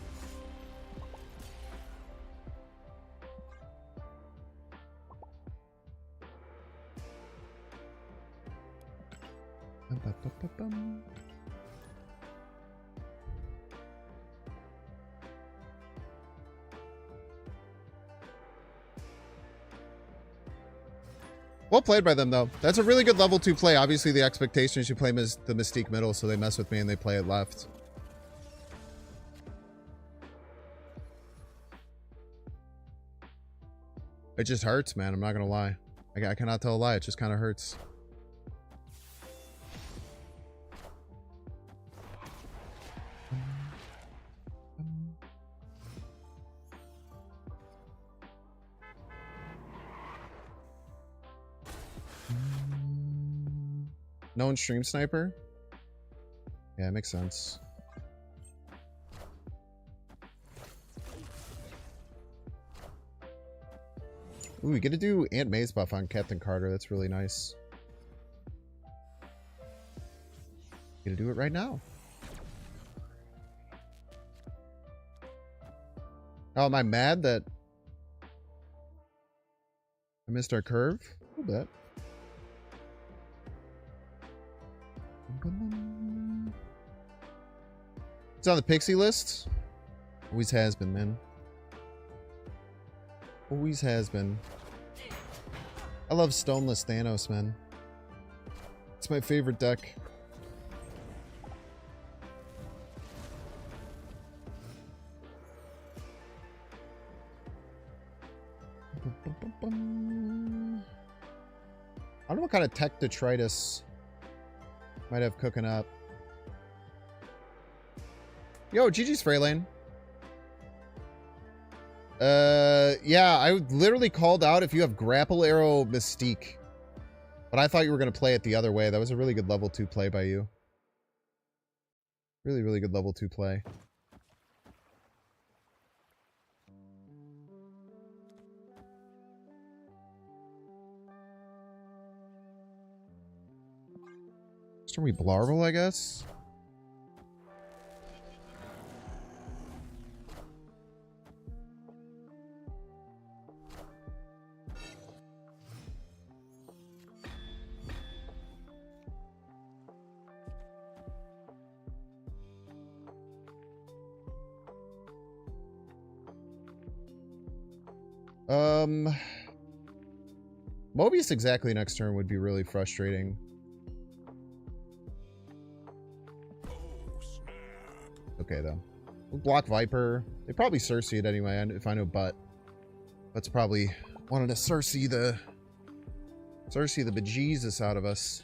Well played by them, though. That's a really good level 2 play. Obviously, the expectation is you play the Mystique middle, so they mess with me and they play it left. It just hurts, man. I'm not going to lie. I cannot tell a lie. It just kind of hurts. No one stream sniper? Yeah, it makes sense. Ooh, we get to do Aunt May's buff on Captain Carter. That's really nice. Get to do it right now. Oh, am I mad that I missed our curve? A little bit. It's on the pixie list. Always has been, man. Always has been. I love Stoneless Thanos, man. It's my favorite deck. I don't know what kind of tech detritus might have cooking up. Yo, GG's Freylane. Yeah, I literally called out if you have Grapple Arrow Mystique. But I thought you were going to play it the other way. That was a really good level 2 play by you. Really, really good level 2 play. Stormy Blarvel, I guess? Mobius exactly next turn would be really frustrating. Okay, though. We'll block Viper. They probably Cersei it anyway, if I know Butt. That's probably wanted to Cersei the bejesus out of us.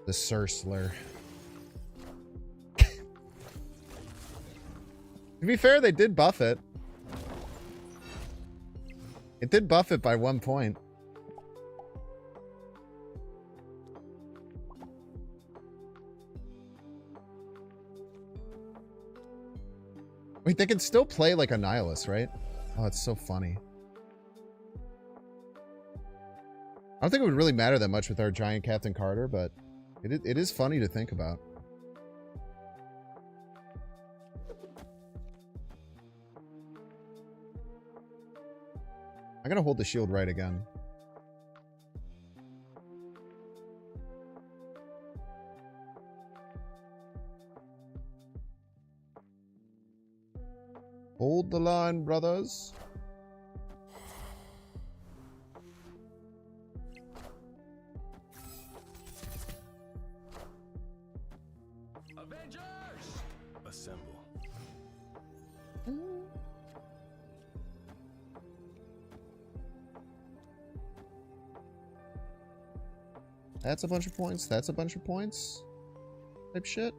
The Cersler. To be fair, they did buff it. It did buff it by 1 point. Wait, they can still play like Annihilus, right? Oh, it's so funny. I don't think it would really matter that much with our giant Captain Carter, but it is funny to think about. I'm gonna hold the shield right again. Hold the line, brothers. Avengers! Assemble. That's a bunch of points. That's a bunch of points. Type shit.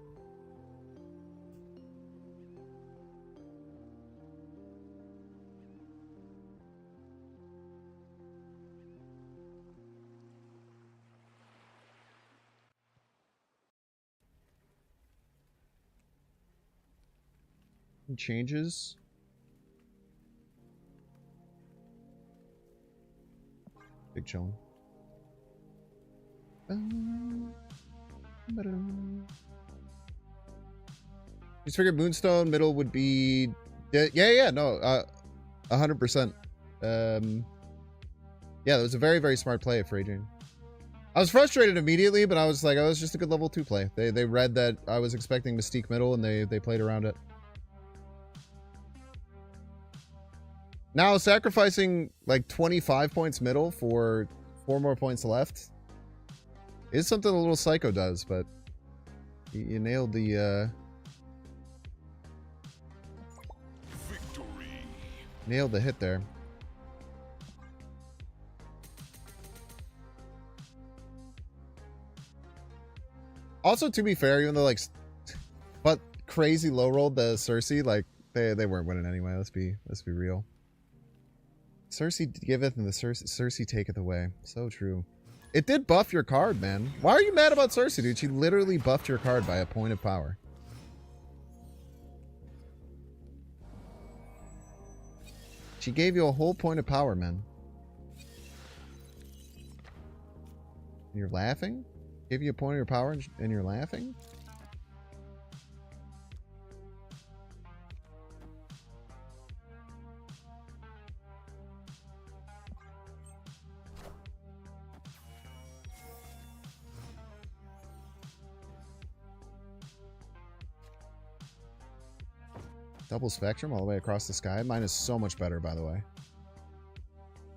Changes. Big chillin'. Just figured Moonstone middle would be no 100%. Yeah, that was a very, very smart play for Raging. I was frustrated immediately, but I was like, oh, it's just a good level 2 play. They read that I was expecting Mystique middle and they played around it. Now sacrificing like 25 points middle for 4 more points left is something a little Psycho does, but you nailed the Victory. nailed the hit there. Also, to be fair, even though like but crazy low rolled the Cersei, like they weren't winning anyway. Let's be real. Cersei giveth and the Cersei taketh away. So true. It did buff your card, man. Why are you mad about Cersei, dude? She literally buffed your card by a point of power. She gave you a whole point of power, man. And you're laughing? Gave you a point of your power and you're laughing? Double spectrum all the way across the sky. Mine is so much better, by the way.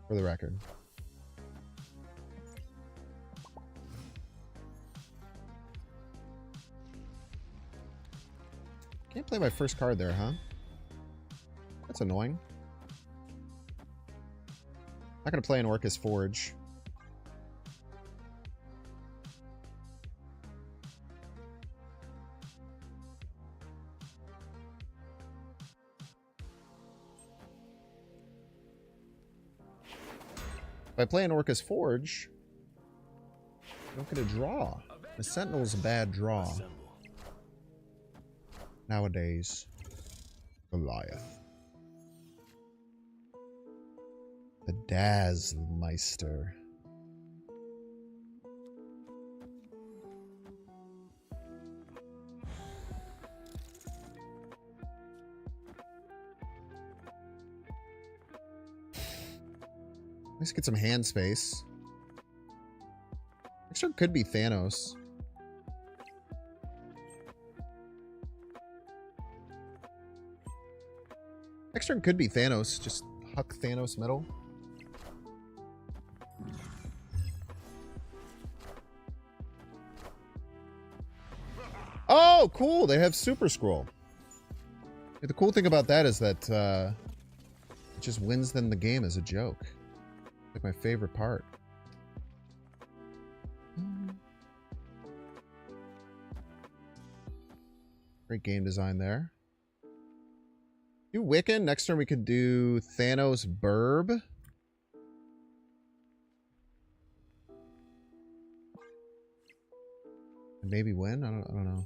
For the record. Can't play my first card there, huh? That's annoying. Not gonna play an Orcus Forge. If I play an Orcus Forge, I don't get a draw. The Sentinel's a bad draw. Nowadays. Goliath. The Dazzmeister. Let's get some hand space. Next turn could be Thanos. Next turn could be Thanos. Just huck Thanos middle. Oh, cool. They have Super Skrull. Yeah, the cool thing about that is that it just wins them the game as a joke. Like my favorite part. Great game design there. Do Wiccan. Next turn we could do Thanos Burb. And maybe win? I don't know.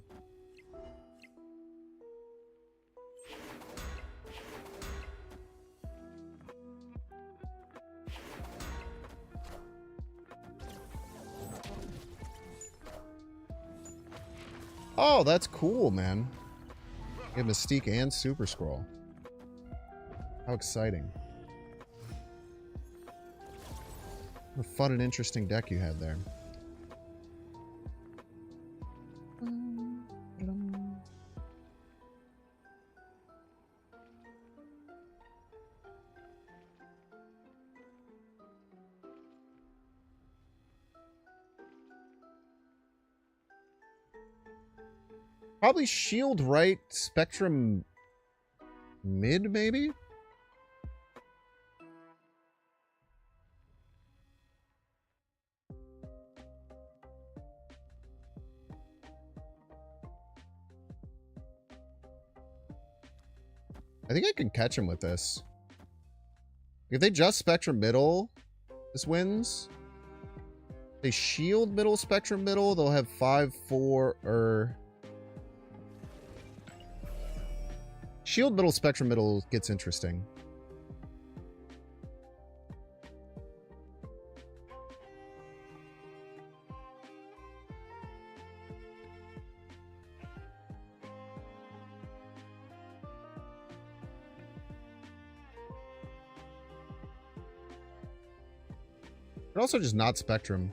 Oh, that's cool, man. You have Mystique and Super Skrull. How exciting. What a fun and interesting deck you had there. Probably shield right, spectrum mid, maybe? I think I can catch him with this. If they just spectrum middle, this wins. If they shield middle, spectrum middle, they'll have 5, 4, or... Shield middle, spectrum middle gets interesting. But also just not spectrum.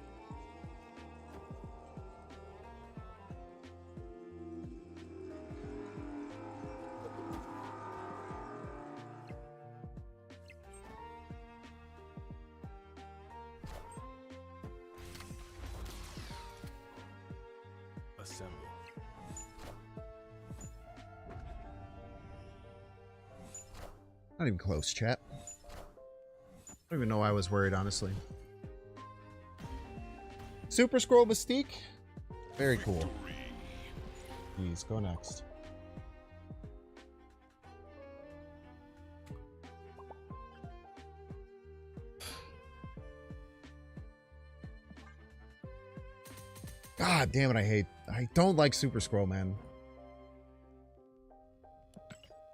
Assemble. Not even close, chat. I don't even know why I was worried, honestly. Super Skrull Mystique. Very cool. Please, go next. God damn it, I don't like Super Skrull, man.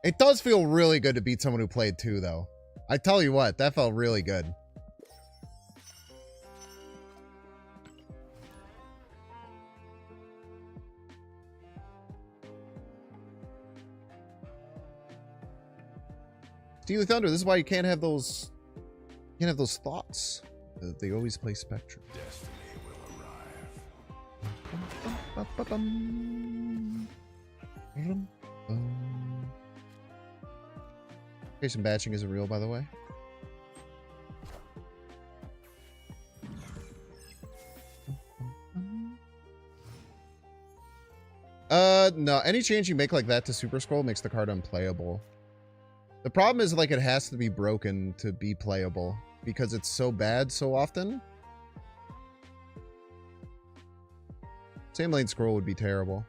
It does feel really good to beat someone who played 2, though. I tell you what, that felt really good. Steely Thunder, this is why you can't have those thoughts. They always play Spectrum. Destiny will arrive. Patient batching isn't real, by the way. No, any change you make like that to Super Skrull makes the card unplayable. The problem is, like, it has to be broken to be playable because it's so bad so often. Same lane Skrull would be terrible.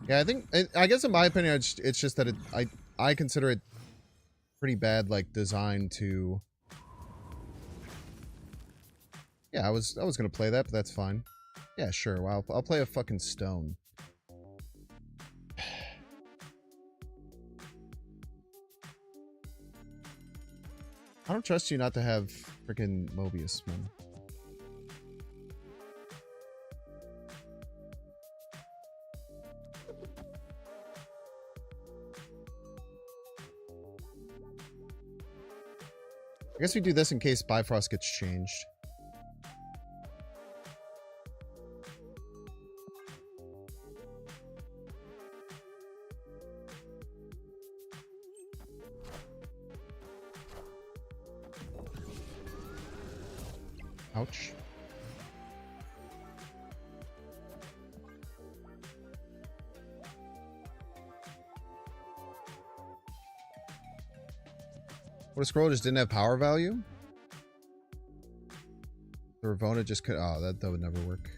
Yeah, I guess in my opinion, it's just that I consider it pretty bad, like, design to... Yeah, I was gonna play that, but that's fine. Yeah, sure. Well, I'll play a fucking stone. I don't trust you not to have freaking Mobius, man. I guess we do this in case Bifrost gets changed. Ouch. What, a Skrull just didn't have power value? The Ravona just could... Oh, that would never work.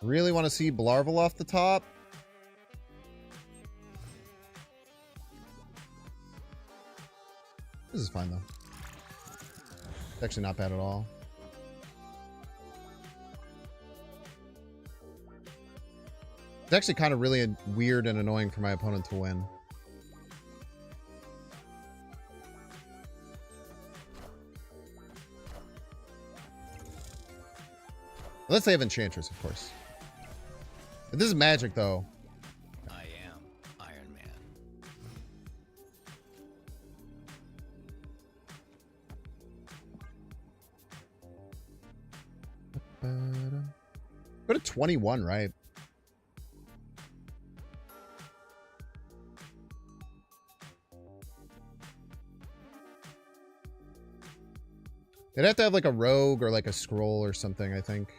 Really want to see Blarvel off the top. This is fine, though. It's actually not bad at all. It's actually kind of really weird and annoying for my opponent to win. Unless they have Enchantress, of course. But this is magic, though. I am Iron Man. Go to 21, right? They'd have to have like a rogue or like a Skrull or something, I think.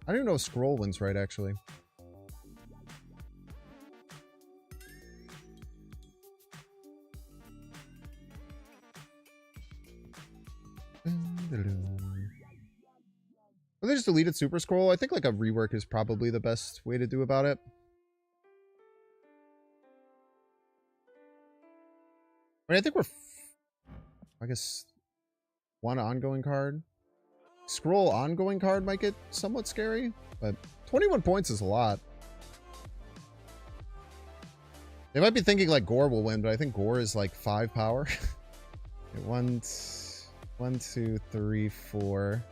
I don't even know if Skrull wins right, actually. Well, they just deleted Super Skrull. I think like a rework is probably the best way to do about it. I mean, I think we're... I guess... one ongoing card. Skrull ongoing card might get somewhat scary, but 21 points is a lot. They might be thinking like Gore will win, but I think Gore is like 5 power. Okay, 1, 2, 3, 4,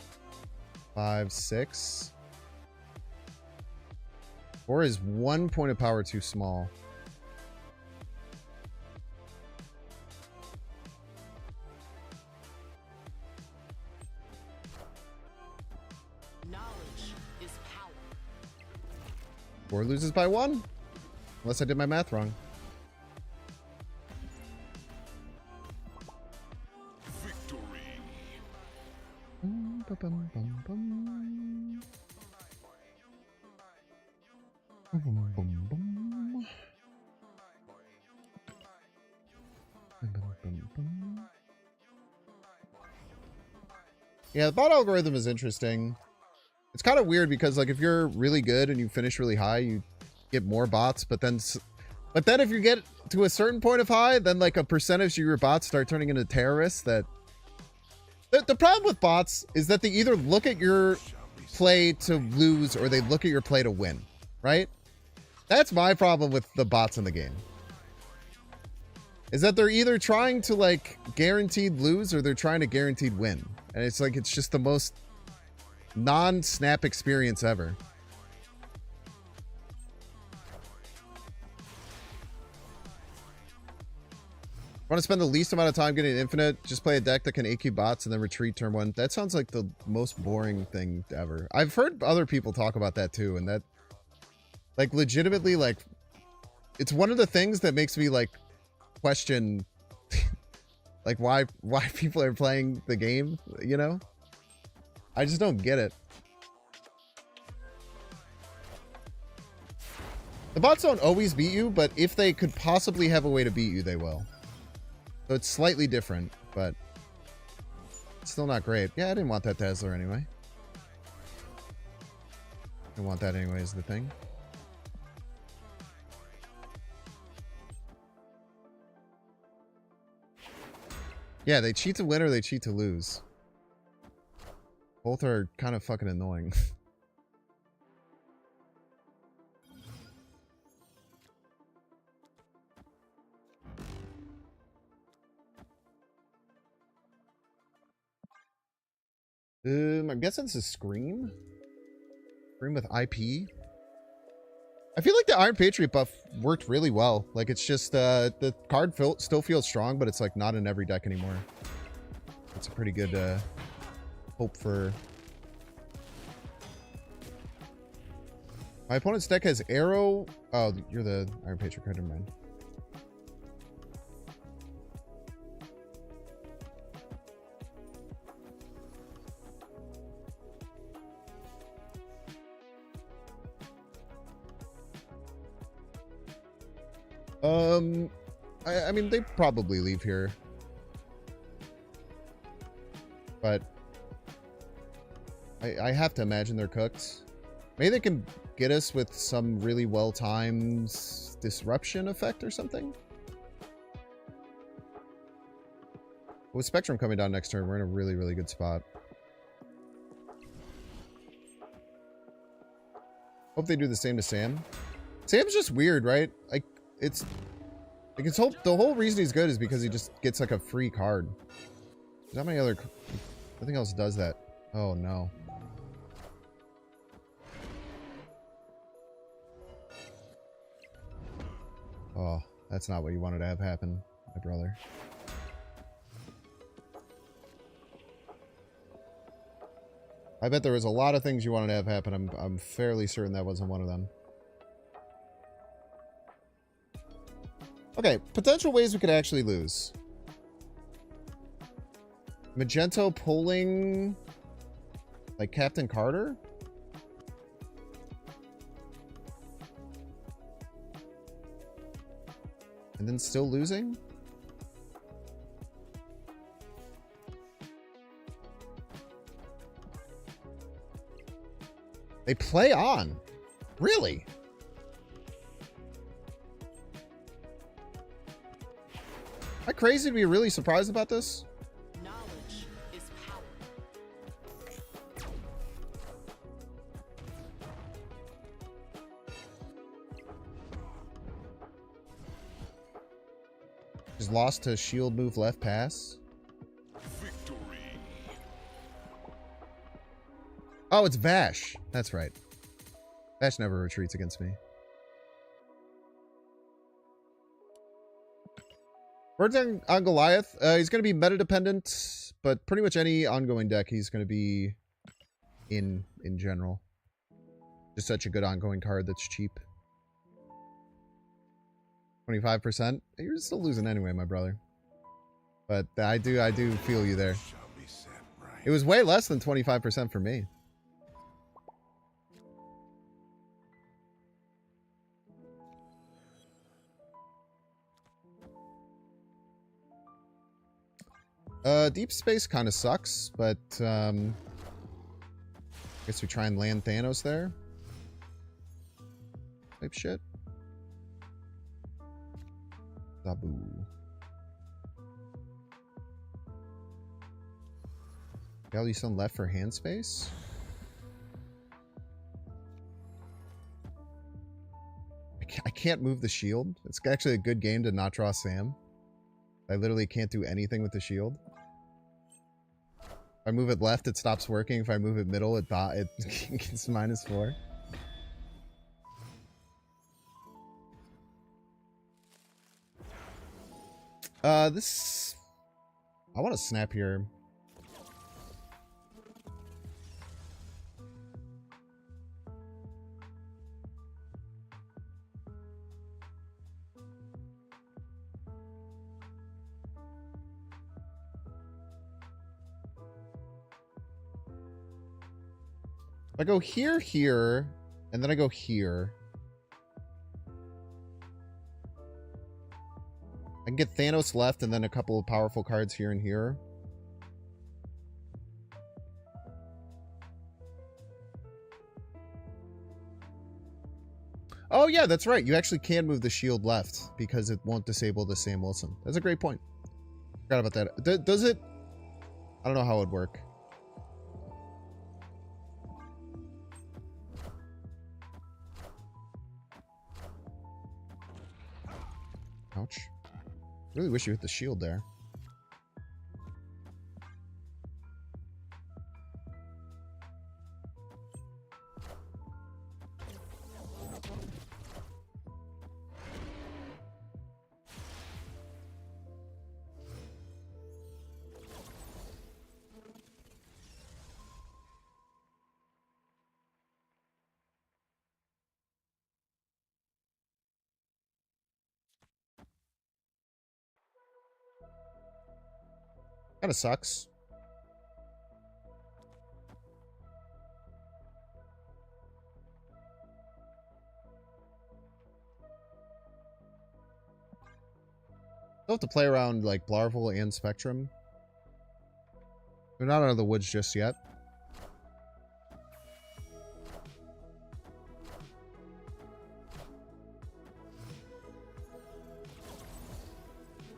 5, 6. Gore is 1 point of power too small. Gore loses by 1. Unless I did my math wrong. Victory. Yeah, the bot algorithm is interesting. It's kind of weird because like if you're really good and you finish really high, you get more bots, but then if you get to a certain point of high, then like a percentage of your bots start turning into terrorists. That the problem with bots is that they either look at your play to lose or they look at your play to win, right? That's my problem with the bots in the game. Is that they're either trying to like guaranteed lose or they're trying to guaranteed win. And it's like, it's just the most non-snap experience ever. Want to spend the least amount of time getting infinite? Just play a deck that can AQ bots and then retreat turn 1. That sounds like the most boring thing ever. I've heard other people talk about that too, and that, like, legitimately, like, it's one of the things that makes me like question like why people are playing the game, you know? I just don't get it. The bots don't always beat you, but if they could possibly have a way to beat you, they will. So it's slightly different, but it's still not great. Yeah, I didn't want that Dazzler anyway. I want that anyway is the thing. Yeah, they cheat to win or they cheat to lose. Both are kind of fucking annoying. I'm guessing this is Scream? Scream with IP? I feel like the Iron Patriot buff worked really well. Like, it's just, the card still feels strong, but it's, like, not in every deck anymore. It's a pretty good, hope for... My opponent's deck has Arrow... Oh, you're the Iron Patriot card, never mind. I mean, they probably leave here. But I have to imagine they're cooked. Maybe they can get us with some really well-timed disruption effect or something. With Spectrum coming down next turn, we're in a really, really good spot. Hope they do the same to Sam. Sam's just weird, right? Like, it's... Like, the whole reason he's good is because he just gets, like, a free card. There's not many other... Nothing else does that. Oh, no. That's not what you wanted to have happen, my brother. I bet there was a lot of things you wanted to have happen. I'm fairly certain that wasn't one of them. Okay, potential ways we could actually lose. Magento pulling like Captain Carter? And then still losing? They play on. Really? Am I crazy to be really surprised about this? Knowledge is power. Just lost to shield move left pass. Oh, it's Vash. That's right. Vash never retreats against me. Words on Goliath. He's going to be meta dependent, but pretty much any ongoing deck he's going to be in general. Just such a good ongoing card that's cheap. 25%. You're still losing anyway, my brother. But I do feel you there. It was way less than 25% for me. Deep space kind of sucks, but I guess we try and land Thanos there. Type shit. Zabu. Value some left for hand space. I can't move the shield. It's actually a good game to not draw Sam. I literally can't do anything with the shield. If I move it left, it stops working. If I move it middle, it gets -4. This... I want to snap here. I go here, here, and then I go here. I can get Thanos left and then a couple of powerful cards here and here. Oh yeah, that's right. You actually can move the shield left because it won't disable the Sam Wilson. That's a great point. Forgot about that. Does it? I don't know how it would work. Ouch. Really wish you hit the shield there. Kind of sucks. Still have to play around like Blarvel and Spectrum. They're not out of the woods just yet.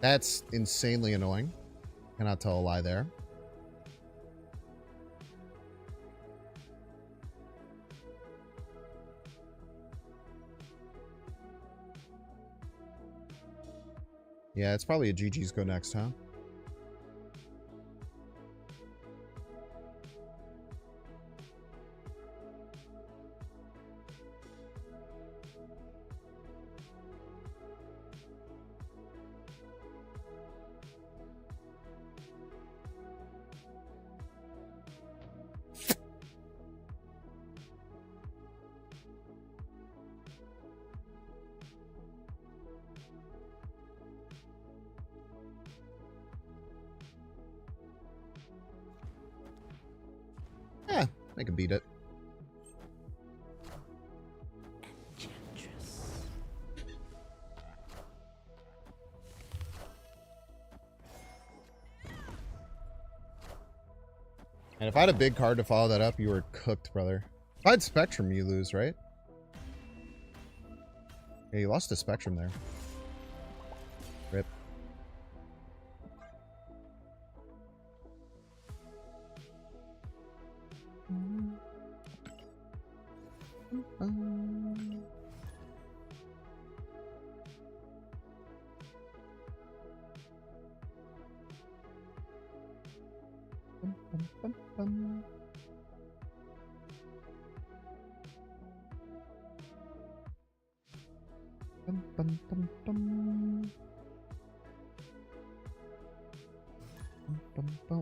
That's insanely annoying. Cannot tell a lie there. Yeah, it's probably a GG's go next, huh? Make him beat it. Enchantress. And if I had a big card to follow that up, you were cooked, brother. If I had Spectrum, you lose, right? Yeah, you lost a Spectrum there. Rip.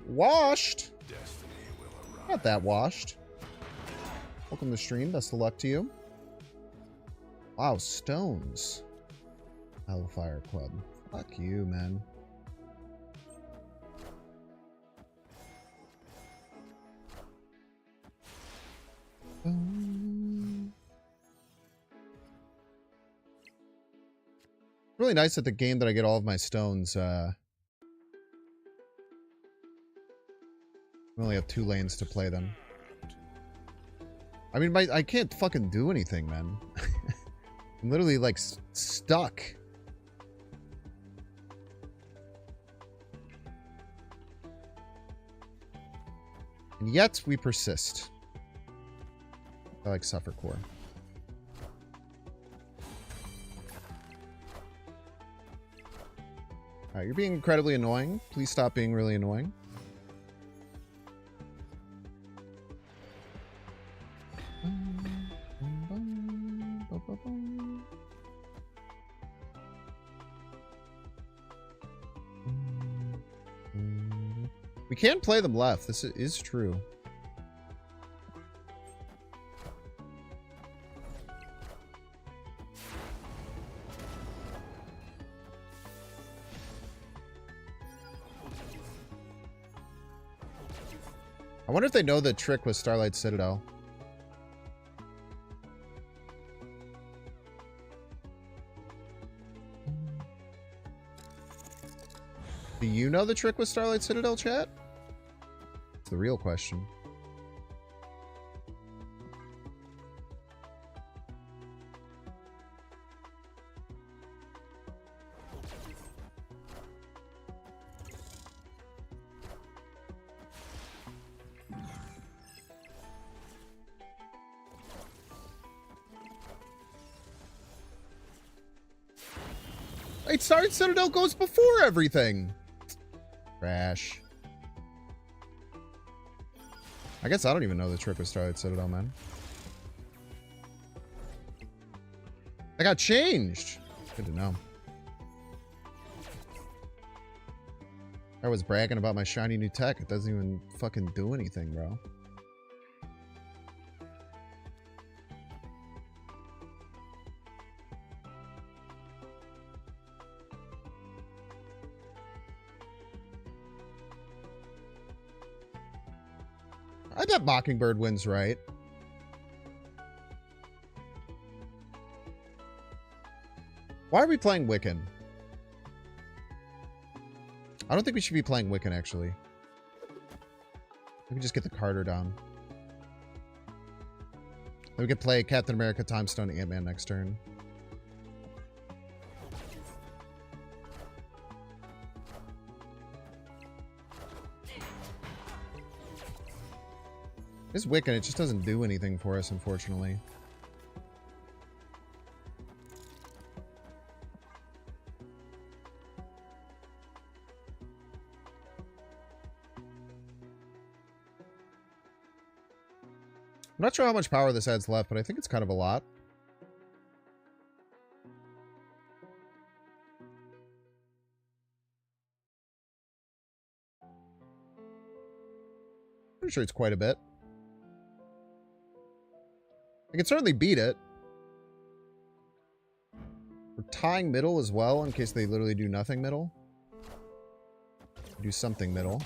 Washed. Not that washed. Welcome to the stream. Best of luck to you. Wow, stones. Hellfire Club. Fuck you, man. Really nice at the game that I get all of my stones. I only have 2 lanes to play them. I mean, I can't fucking do anything, man. I'm literally, like, stuck. And yet, we persist. I like Suffer Core. Alright, you're being incredibly annoying. Please stop being really annoying. We can play them left. This is true. I wonder if they know the trick with Starlight Citadel. Do you know the trick with Starlight Citadel, chat? It's the real question. Wait, Starlight Citadel goes before everything. Trash. I guess I don't even know the trick with Starlight Citadel, man. I got changed. Good to know. I was bragging about my shiny new tech. It doesn't even fucking do anything, bro. I bet Mockingbird wins, right? Why are we playing Wiccan? I don't think we should be playing Wiccan, actually. We can just get the Carter down. Then we could play Captain America, Time Stone, Ant-Man next turn. This Wiccan, it just doesn't do anything for us, unfortunately. I'm not sure how much power this adds left, but I think it's kind of a lot. Pretty sure it's quite a bit. I can certainly beat it. We're tying middle as well, in case they literally do nothing middle. Do something middle.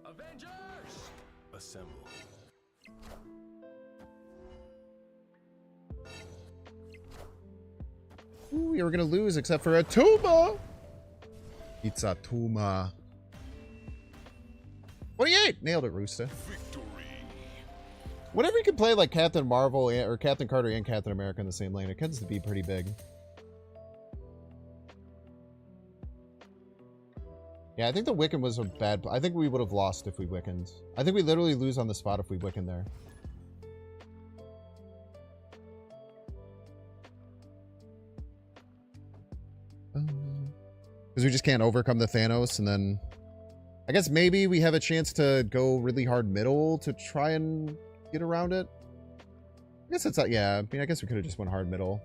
Avengers! Ooh, we were gonna lose except for a Tuma. It's a Tuma. 28! Nailed it, Rooster. Whenever you can play like Captain Marvel or Captain Carter and Captain America in the same lane, it tends to be pretty big. Yeah, I think the Wiccan was a bad... I think we would have lost if we Wiccaned. I think we literally lose on the spot if we Wiccan there. Because we just can't overcome the Thanos, and then... I guess maybe we have a chance to go really hard middle to try and get around it. I guess it's not... Yeah, I mean, I guess we could have just went hard middle.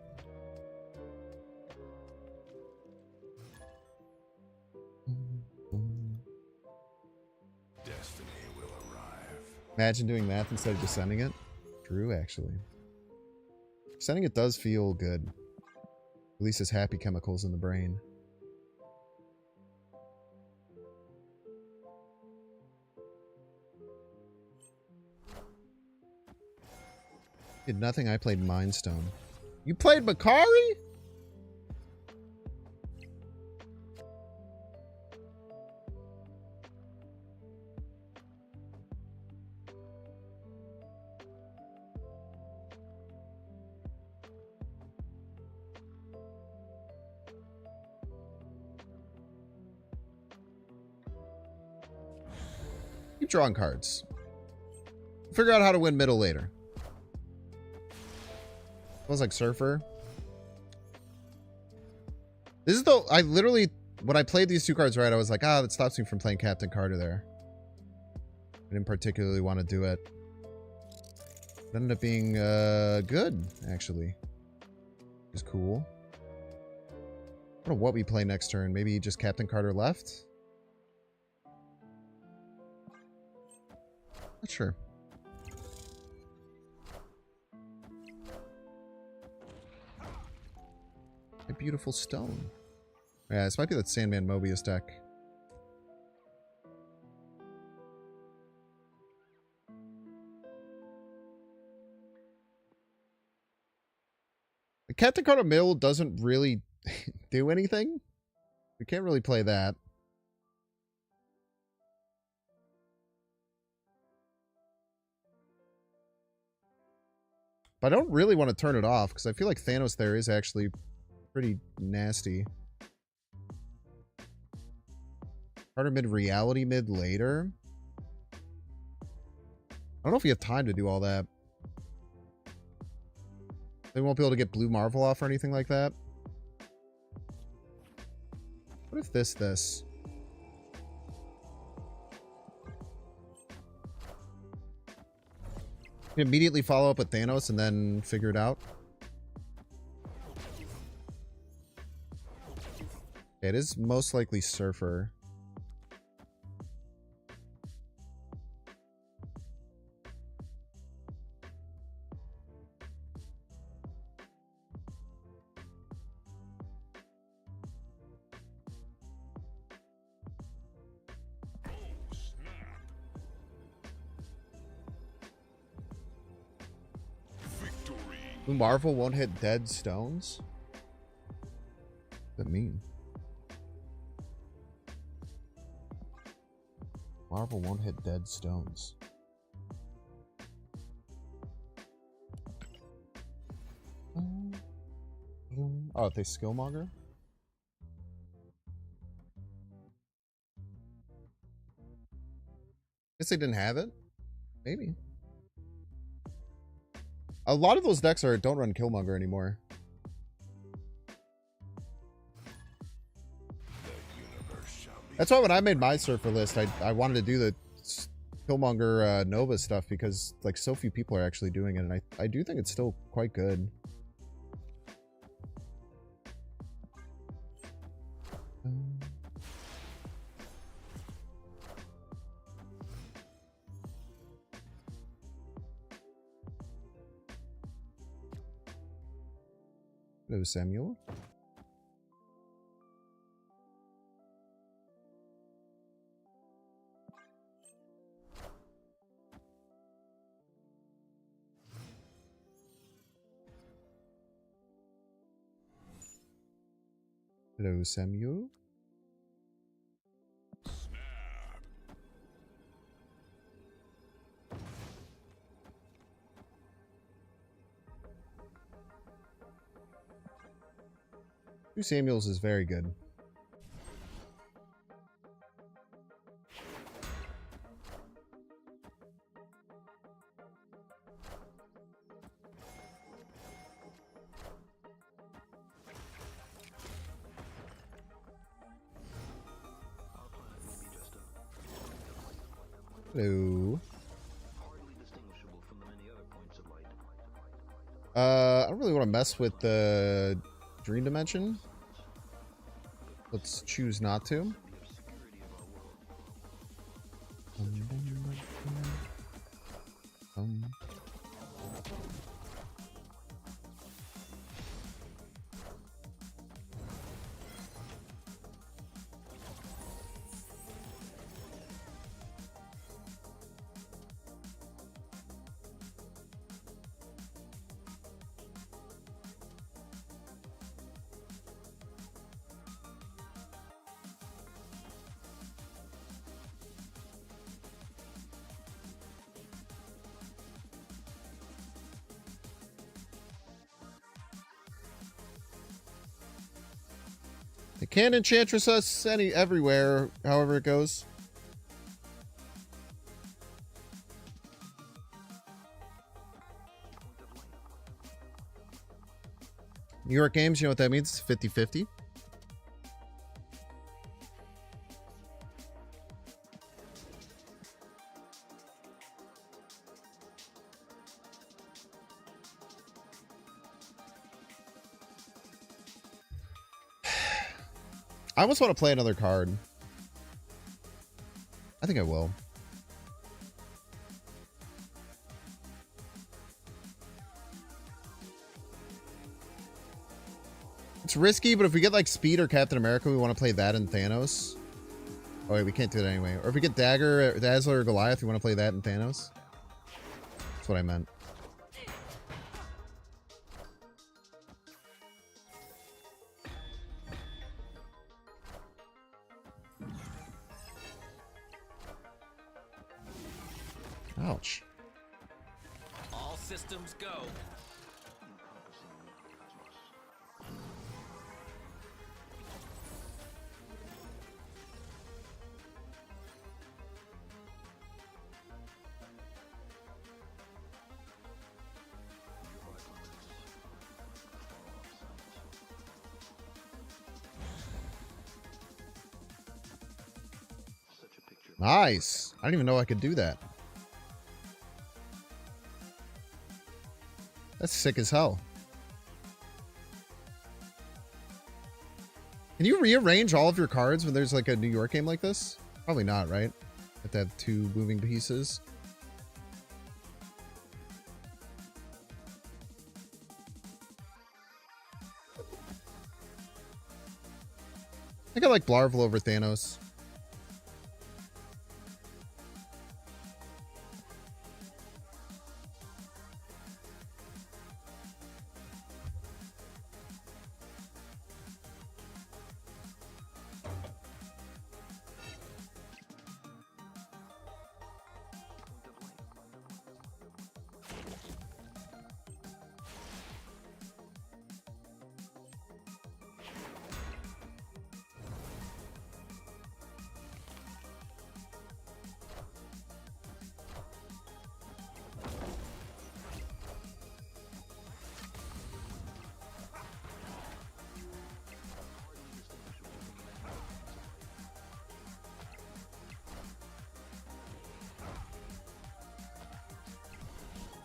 Destiny will arrive. Imagine doing math instead of just sending it. True, actually. Sending it does feel good. Releases happy chemicals in the brain. Did nothing. I played Mind Stone. You played Makari? Keep drawing cards. Figure out how to win middle later. Feels like Surfer. This is the... I literally... When I played these two cards right, I was like, ah, that stops me from playing Captain Carter there. I didn't particularly want to do it. It ended up being good, actually. Which is cool. I don't know what we play next turn. Maybe just Captain Carter left? Not sure. A beautiful stone. Yeah, this might be that Sandman Mobius deck. The Captain Carter Mill doesn't really do anything. We can't really play that. But I don't really want to turn it off because I feel like Thanos there is actually pretty nasty. Carter mid, reality mid later. I don't know if we have time to do all that. They won't be able to get Blue Marvel off or anything like that. What if this? We can immediately follow up with Thanos and then figure it out. It is most likely Surfer. Blue Marvel won't hit dead stones? What does that mean? Marvel won't hit dead stones. Oh, if they skillmonger? Guess they didn't have it? Maybe. A lot of those decks don't run Killmonger anymore. That's why when I made my Surfer list, I wanted to do the Killmonger Nova stuff because like so few people are actually doing it, and I do think it's still quite good. Hello, Samuel. Hello, Samuel. Two Samuels is very good. Hello. I don't really want to mess with the dream dimension. Let's choose not to. They can Enchantress us everywhere, however it goes. New York Games, you know what that means? 50-50. I almost want to play another card. I think I will. It's risky, but if we get like Speed or Captain America, we want to play that and Thanos. Oh wait, we can't do that anyway. Or if we get Dagger, Dazzler, or Goliath, we want to play that and Thanos. That's what I meant. Ouch. All systems go. Nice. I didn't even know I could do that. That's sick as hell. Can you rearrange all of your cards when there's like a New York game like this? Probably not, right? Have to have two moving pieces. I think I like Blarvel over Thanos.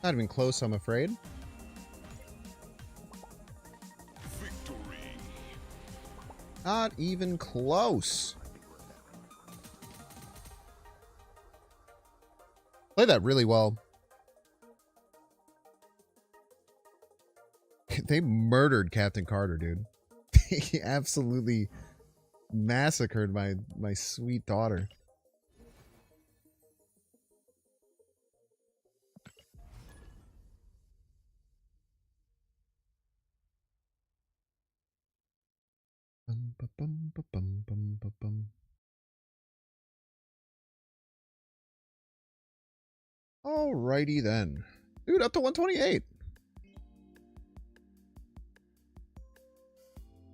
Not even close, I'm afraid. Victory. Not even close. Play that really well. They murdered Captain Carter, dude. They absolutely massacred my sweet daughter. Alrighty then. Dude, up to 128.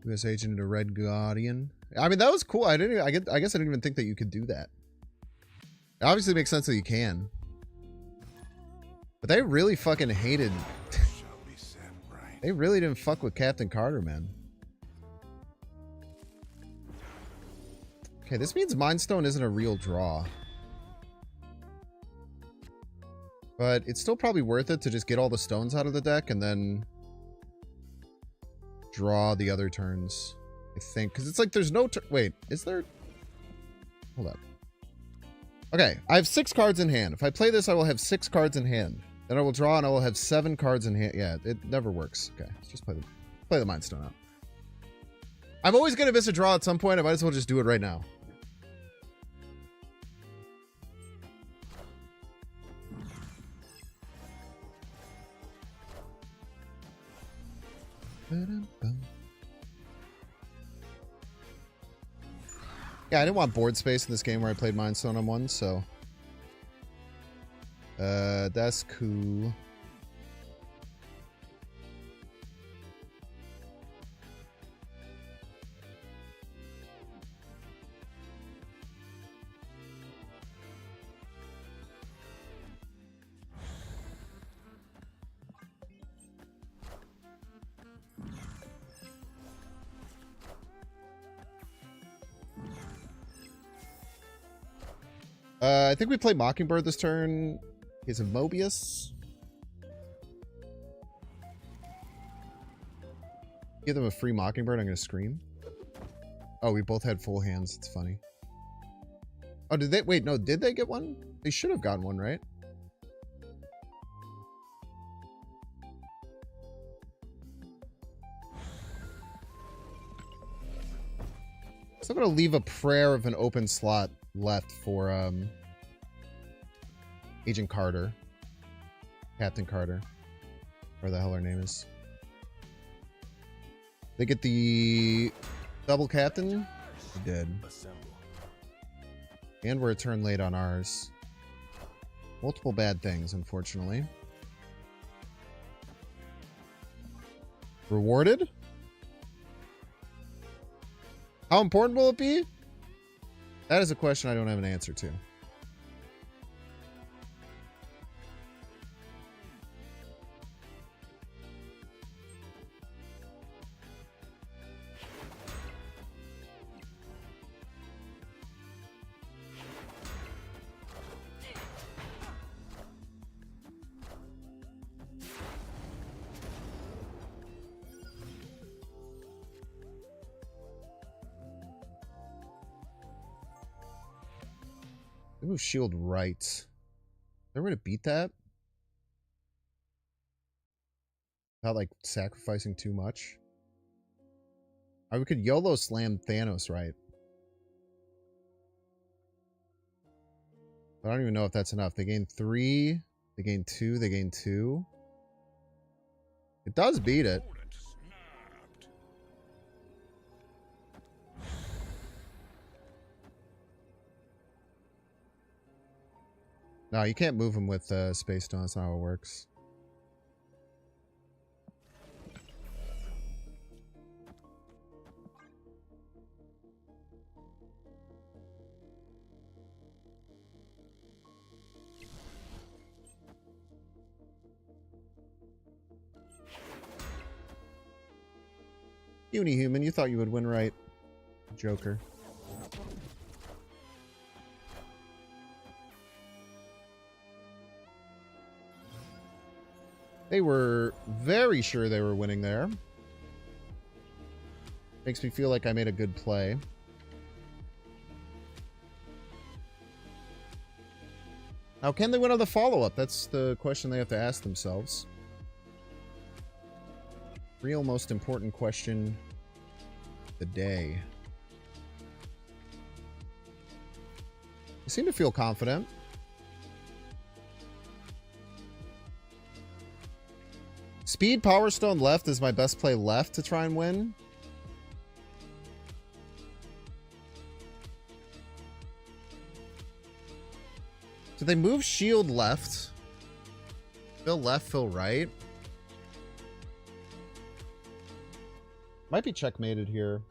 U.S. agent and a Red Guardian. I mean, that was cool. I guess I didn't even think that you could do that. It obviously makes sense that you can. But they really fucking hated... They really didn't fuck with Captain Carter, man. Okay, this means Mind Stone isn't a real draw. But it's still probably worth it to just get all the stones out of the deck and then draw the other turns, I think. Because it's like there's no... Wait, is there... Hold up. Okay, I have 6 cards in hand. If I play this, I will have 6 cards in hand. Then I will draw and I will have 7 cards in hand. Yeah, it never works. Okay, let's just play the Mind Stone out. I'm always going to miss a draw at some point. I might as well just do it right now. Yeah, I didn't want board space in this game where I played Mind Stone on 1, so... that's cool. I think we play Mockingbird this turn. He's a Mobius. Give them a free Mockingbird, I'm gonna scream. Oh, we both had full hands. It's funny. Oh, did they? Wait, no, did they get one? They should have gotten one, right? So I'm gonna leave a prayer of an open slot left for Agent Carter. Captain Carter. Where the hell her name is. They get the double captain? They did. And we're a turn late on ours. Multiple bad things, unfortunately. Rewarded? How important will it be? That is a question I don't have an answer to. Ooh, shield right. Is there a way to beat that? Without, like, sacrificing too much? We could YOLO slam THANOS, right? But I don't even know if that's enough. They gain 3. They gain 2. They gain 2. It does beat it. No, you can't move them with Space Stone. That's not how it works. Uni-human, you thought you would win, right? Joker. They were very sure they were winning there. Makes me feel like I made a good play. Now, can they win on the follow-up? That's the question they have to ask themselves. Real most important question of the day. I seem to feel confident. Speed Power Stone left is my best play left to try and win. they move shield left? Fill left, fill right. Might be checkmated here.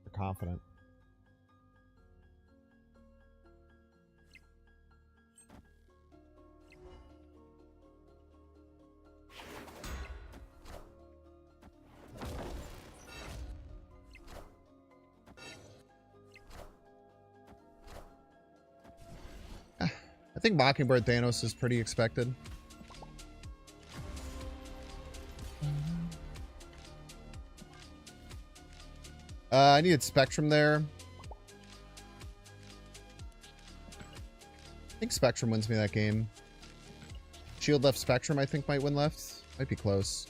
They're confident. I think Mockingbird Thanos is pretty expected. I needed Spectrum there. I think Spectrum wins me that game. Shield left, Spectrum I think might win left. Might be close.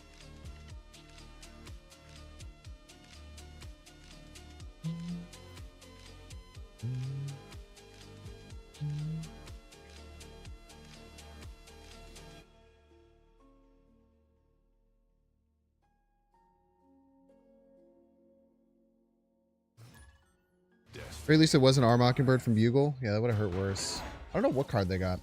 Or at least it wasn't our Mockingbird from Bugle. Yeah, that would have hurt worse. I don't know what card they got.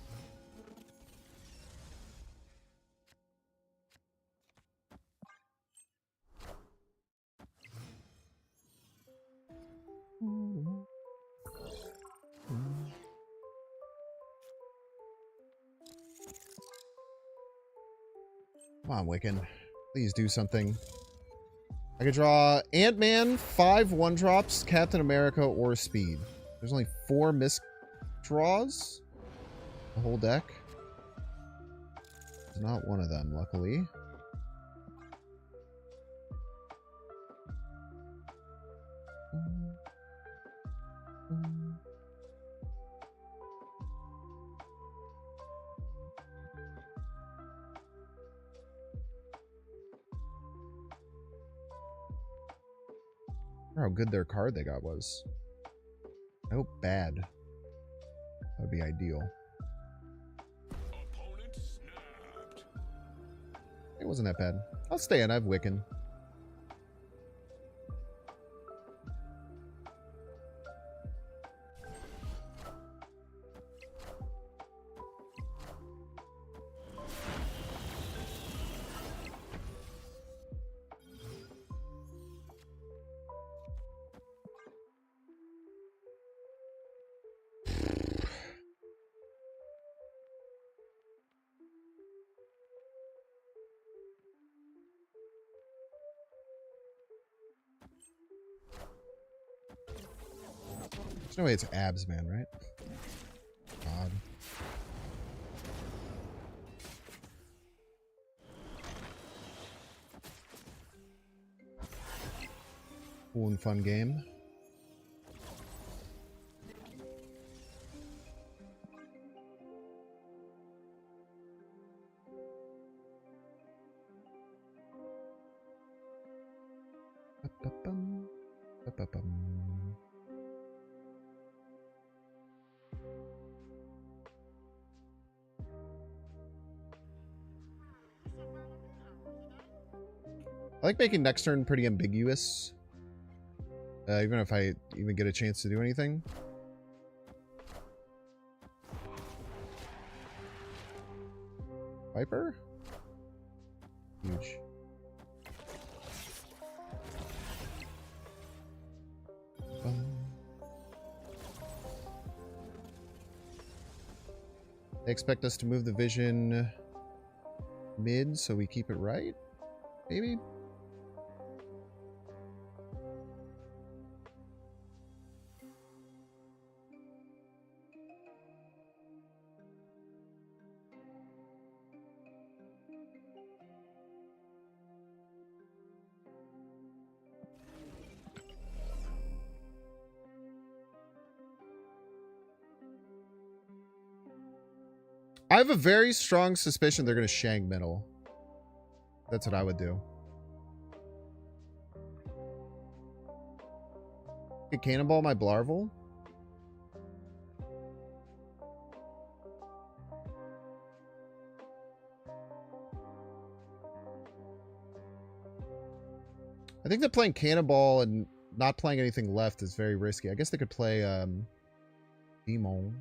Come on, Wiccan. Please do something. I could draw Ant-Man, 5 1-drops, Captain America, or Speed. There's only 4 missed draws. The whole deck. It's not one of them, luckily. I wonder how good their card they got was. I hope bad. That would be ideal. It wasn't that bad. I'll stay in. I have Wiccan. There's no way it's abs, man, right? God. Cool and fun game. Ba-ba-bum. Ba-ba-bum. I like making next turn pretty ambiguous. Even if I even get a chance to do anything. Viper? Huge. They expect us to move the vision mid so we keep it right? Maybe? I have a very strong suspicion they're going to Shang middle. That's what I would do. Could Cannonball my Blarvel? I think that playing Cannonball and not playing anything left is very risky. I guess they could play Demon.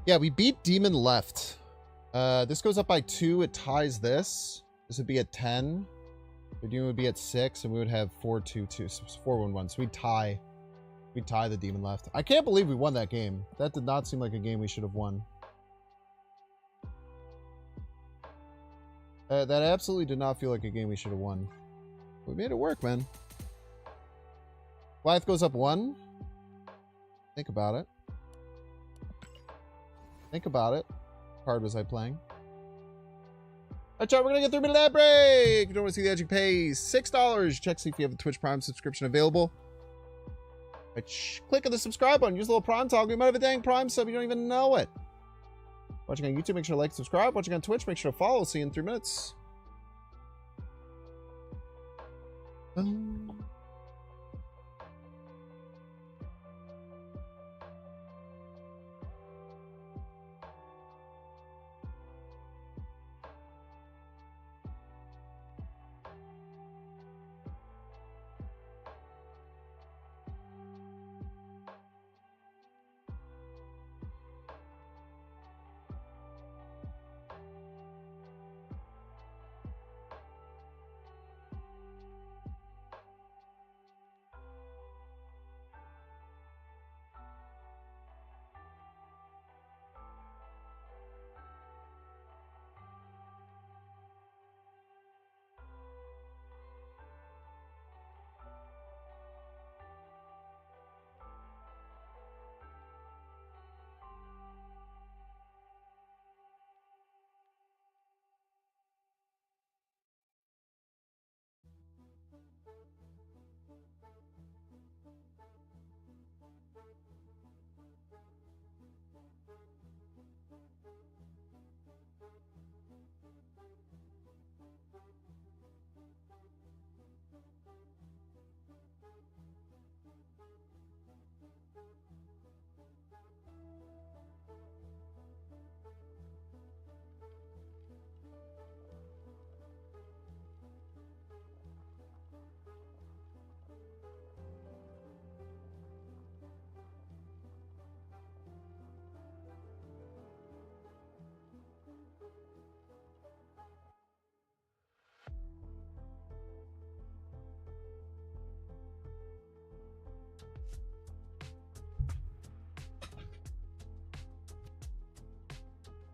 Yeah, we beat Demon left. This goes up by 2. It ties this. This would be at 10. The Demon would be at 6, and we would have 4-2-2. So 4-1-1. So we'd tie. We'd tie the Demon left. I can't believe we won that game. That did not seem like a game we should have won. That absolutely did not feel like a game we should have won. We made it work, man. Goliath goes up 1. Think about it. Think about it. What card was I playing? Alright, chat, we're gonna get through a minute ad break. If you don't want to see the ad, you can pay $6. Check see if you have a Twitch Prime subscription available. Click on the subscribe button. Use the little Prime toggle. You might have a dang Prime sub. You don't even know it. Watching on YouTube, make sure to like, subscribe. Watching on Twitch, make sure to follow. See you in 3 minutes.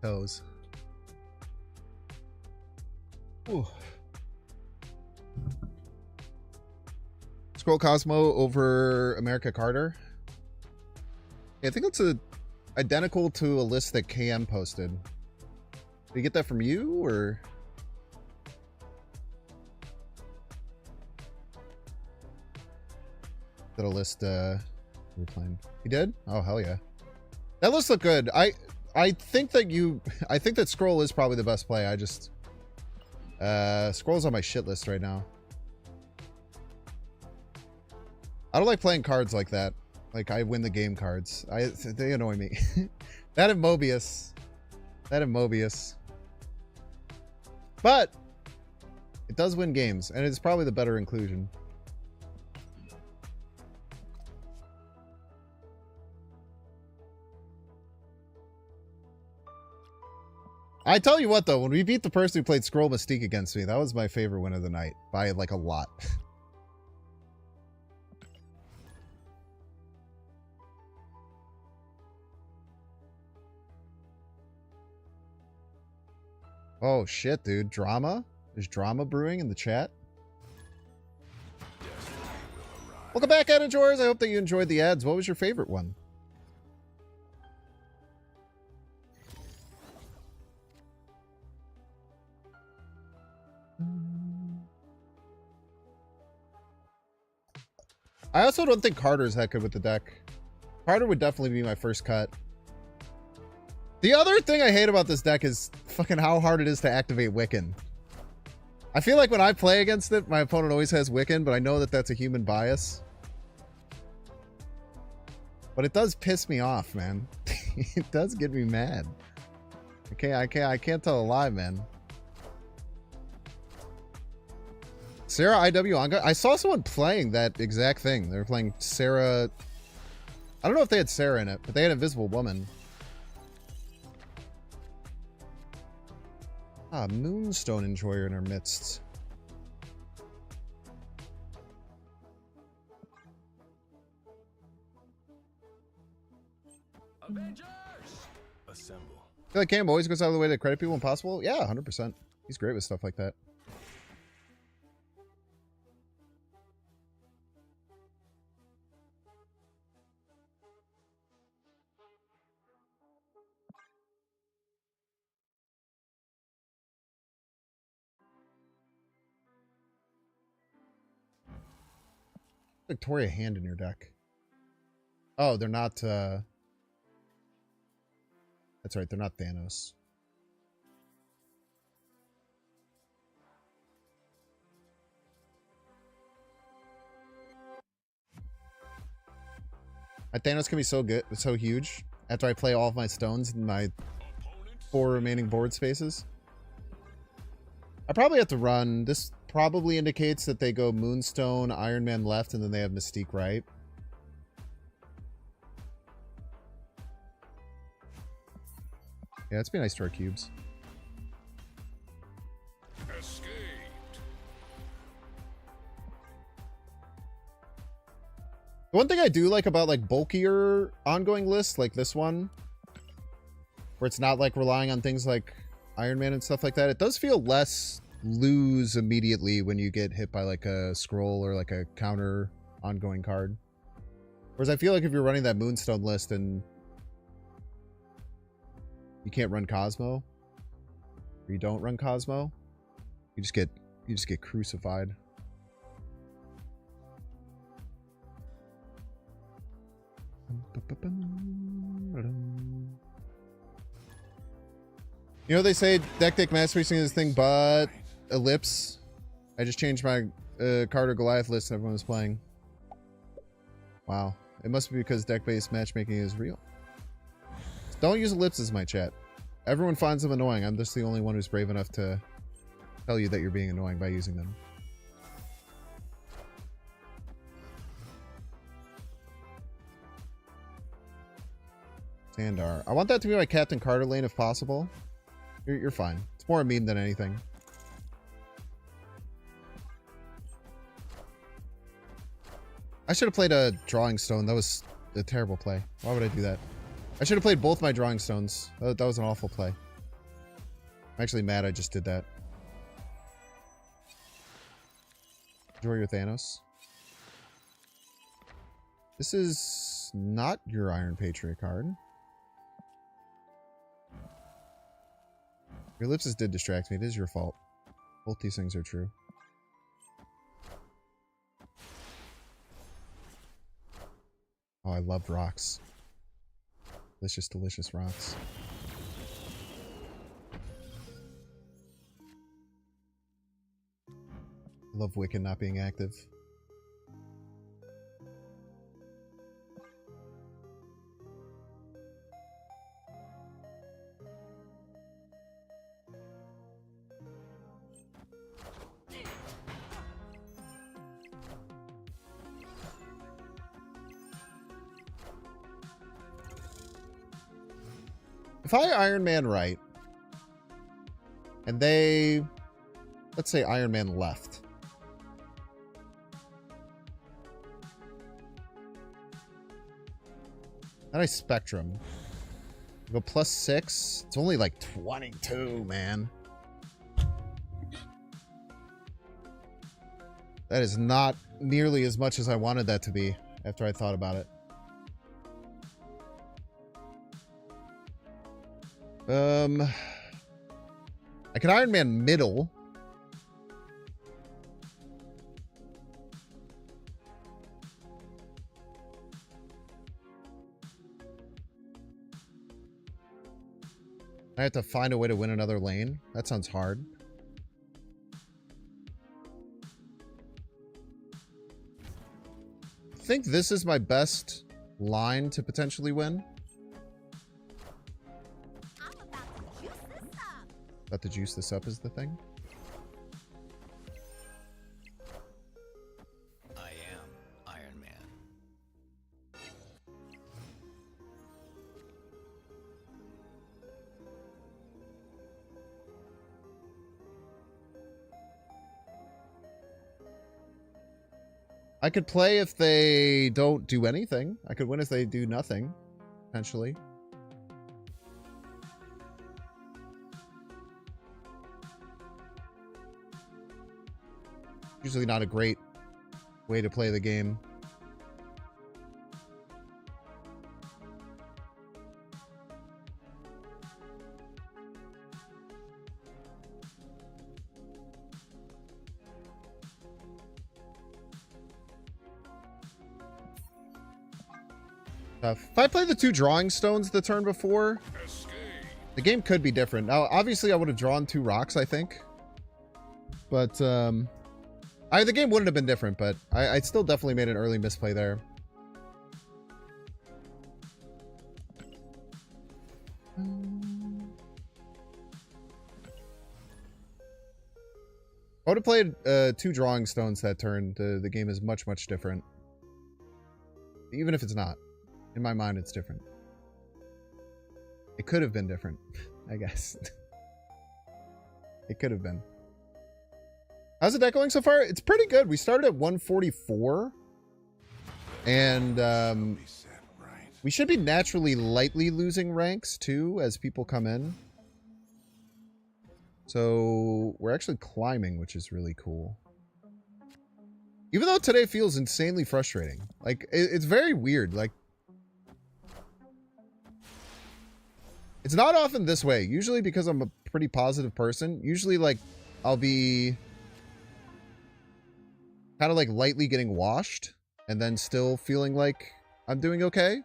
Toes. Ooh. Skrull Cosmo over America Carter. Yeah, I think it's identical to a list that KM posted. Did you get that from you, or? That a list we're playing. You did? Oh, hell yeah. That list looked good. I think that Skrull is probably the best play. I just Skrull's on my shit list right now. I don't like playing cards like that. Like I win the game cards. They annoy me. That and Mobius. But it does win games, and it's probably the better inclusion. I tell you what, though, when we beat the person who played Skrull Mystique against me, that was my favorite win of the night by like a lot. Oh shit, dude. Drama? There's drama brewing in the chat. Welcome back, ad enjoyers. I hope that you enjoyed the ads. What was your favorite one? I also don't think Carter's that good with the deck. Carter would definitely be my first cut. The other thing I hate about this deck is fucking how hard it is to activate Wiccan. I feel like when I play against it, my opponent always has Wiccan, but I know that that's a human bias. But it does piss me off, man. It does get me mad. I can't tell a lie, man. Sarah IW Anga. I saw someone playing that exact thing. They were playing Sarah. I don't know if they had Sarah in it, but they had Invisible Woman. Ah, Moonstone Enjoyer in our midst. Avengers! Assemble. I feel like Cam always goes out of the way to credit people when possible. Yeah, 100%. He's great with stuff like that. Victoria Hand in your deck. Oh, they're not, that's right, they're not Thanos. My Thanos can be so good, so huge, after I play all of my stones in my 4 remaining board spaces. I probably have to run, this probably indicates that they go Moonstone, Iron Man left, and then they have Mystique right. Yeah, it's been nice to our cubes. Escaped. The one thing I do like about like bulkier ongoing lists like this one, where it's not like relying on things like Iron Man and stuff like that, it does feel less lose immediately when you get hit by like a Skrull or like a counter ongoing card. Whereas I feel like if you're running that Moonstone list and you can't run Cosmo, or you don't run Cosmo, you just get crucified. You know, they say deck masterpiecing is thing, but Ellipse. I just changed my Carter Goliath list everyone was playing. Wow. It must be because deck-based matchmaking is real. Don't use ellipses, my chat. Everyone finds them annoying. I'm just the only one who's brave enough to tell you that you're being annoying by using them. Sandar. I want that to be my Captain Carter lane if possible. You're fine. It's more a meme than anything. I should have played a Drawing Stone. That was a terrible play. Why would I do that? I should have played both my Drawing Stones. That was an awful play. I'm actually mad I just did that. Enjoy your Thanos. This is not your Iron Patriot card. Your ellipses did distract me. It is your fault. Both these things are true. Oh, I loved rocks. Delicious, delicious rocks. I love Wiccan not being active. If I Iron Man right, and they, let's say Iron Man left. Then I Spectrum. Go +6. It's only like 22, man. That is not nearly as much as I wanted that to be after I thought about it. I can Iron Man middle. I have to find a way to win another lane. That sounds hard. I think this is my best line to potentially win. About to juice this up is the thing. I am Iron Man. I could play if they don't do anything. I could win if they do nothing, potentially. Usually not a great way to play the game. If I played the 2 drawing stones the turn before, the game could be different. Now, obviously, I would have drawn 2 rocks, I think. But, the game wouldn't have been different, but I still definitely made an early misplay there. If I would have played 2 drawing stones that turn, the game is much, much different. Even if it's not. In my mind, it's different. It could have been different, I guess. It could have been. How's the deck going so far? It's pretty good. We started at 144. And we should be naturally lightly losing ranks, too, as people come in. So we're actually climbing, which is really cool. Even though today feels insanely frustrating. Like, it's very weird. Like, it's not often this way. Usually because I'm a pretty positive person. Usually, like, I'll be kind of like lightly getting washed and then still feeling like I'm doing okay.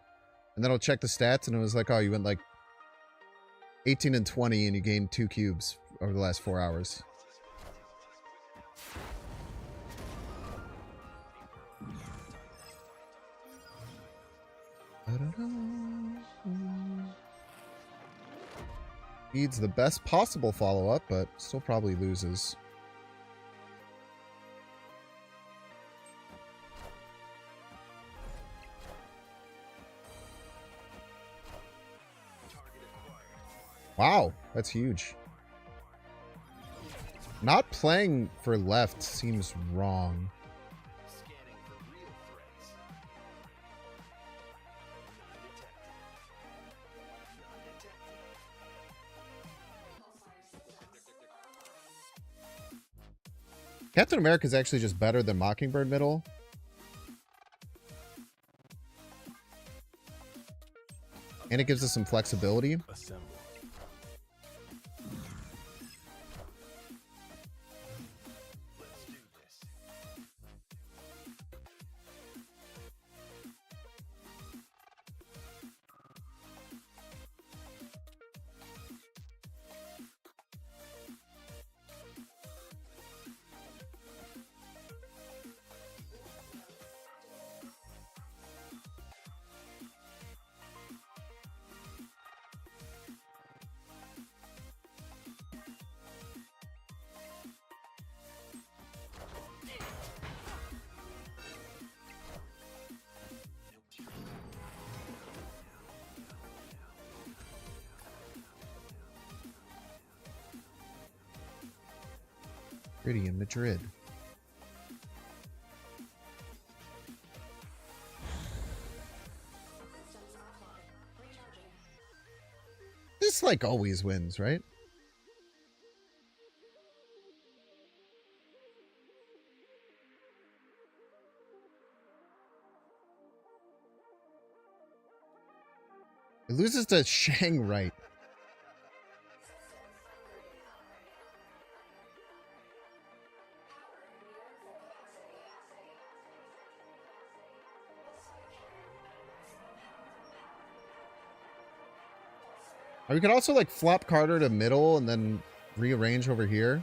And then I'll check the stats and it was like, oh, you went like 18 and 20 and you gained 2 cubes over the last 4 hours. I don't know. Needs the best possible follow-up, but still probably loses. Wow, that's huge. Not playing for left seems wrong. Captain America is actually just better than Mockingbird middle. And it gives us some flexibility. Pretty in Madrid. This like always wins, right? It loses to Shang right. Or we could also like flop Carter to middle and then rearrange over here.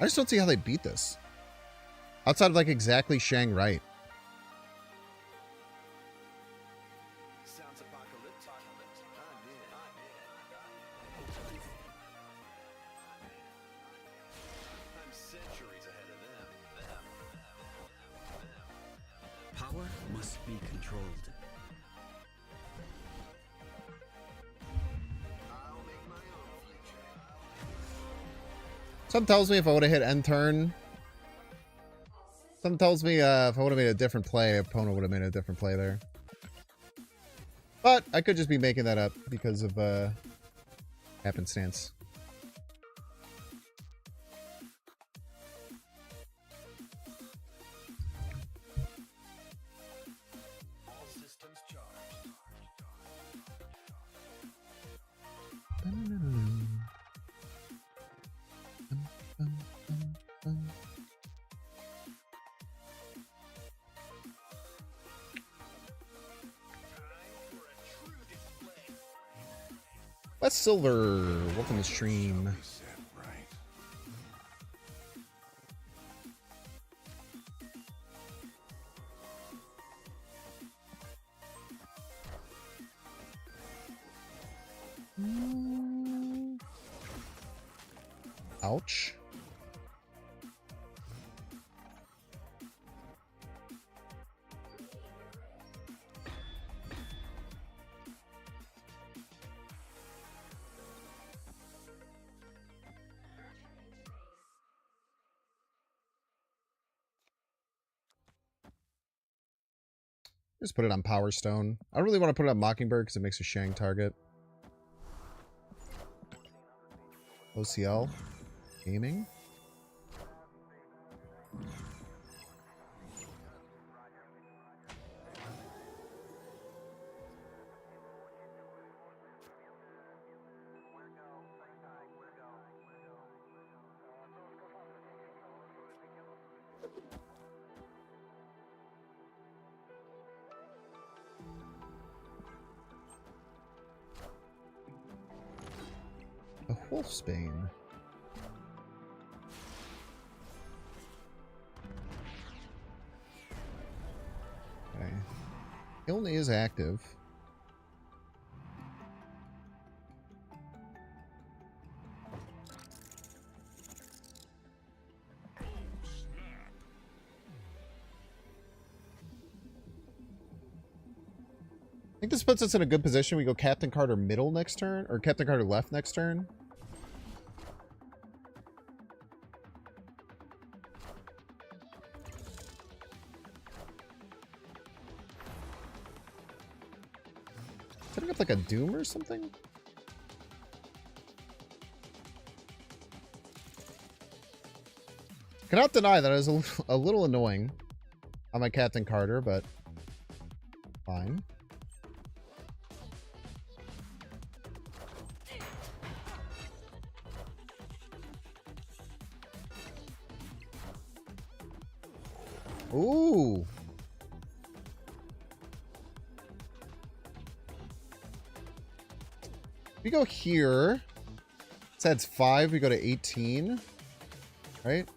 I just don't see how they beat this. Outside of like exactly Shang right. Sounds apocalyptic. I'm centuries ahead of them. Power must be controlled. I'll make my own future. Something tells me if I would have hit end turn. Something tells me if I would have made a different play, opponent would have made a different play there. But I could just be making that up because of happenstance. All systems charged. West Silver, welcome to the stream. Ouch. Just put it on Power Stone. I don't really want to put it on Mockingbird because it makes a Shang target. OCL. Gaming. A Wolfsbane. Okay. Hilne is active. I think this puts us in a good position. We go Captain Carter middle next turn, or Captain Carter left next turn. Setting up like a Doom or something? Cannot deny that it was a little annoying on my Captain Carter, but fine. Ooh. We go here. It adds 5. We go to 18. Right?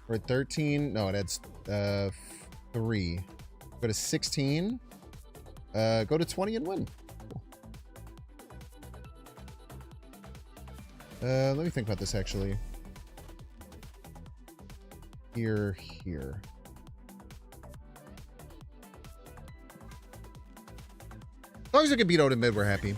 Or 13. No, it adds 3. Go to 16. Go to 20 and win. Let me think about this actually. Here. As long as we can beat Odin mid, we're happy.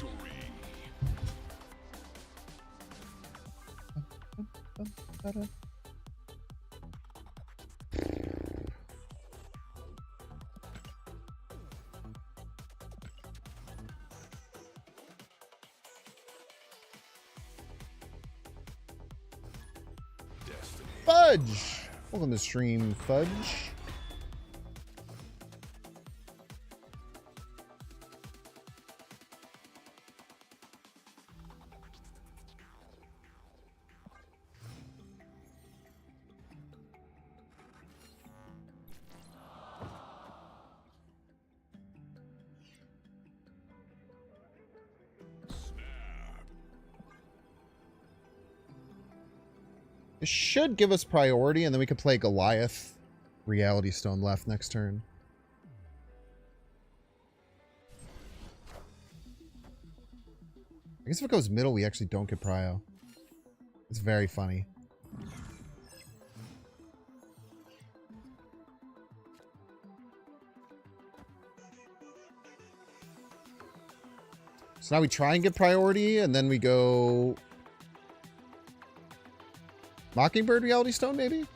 Fudge! Welcome to stream, Fudge. It should give us priority, and then we can play Goliath. Reality Stone left next turn. I guess if it goes middle, we actually don't get prio. It's very funny. So now we try and get priority, and then we go... Mockingbird Reality Stone, maybe?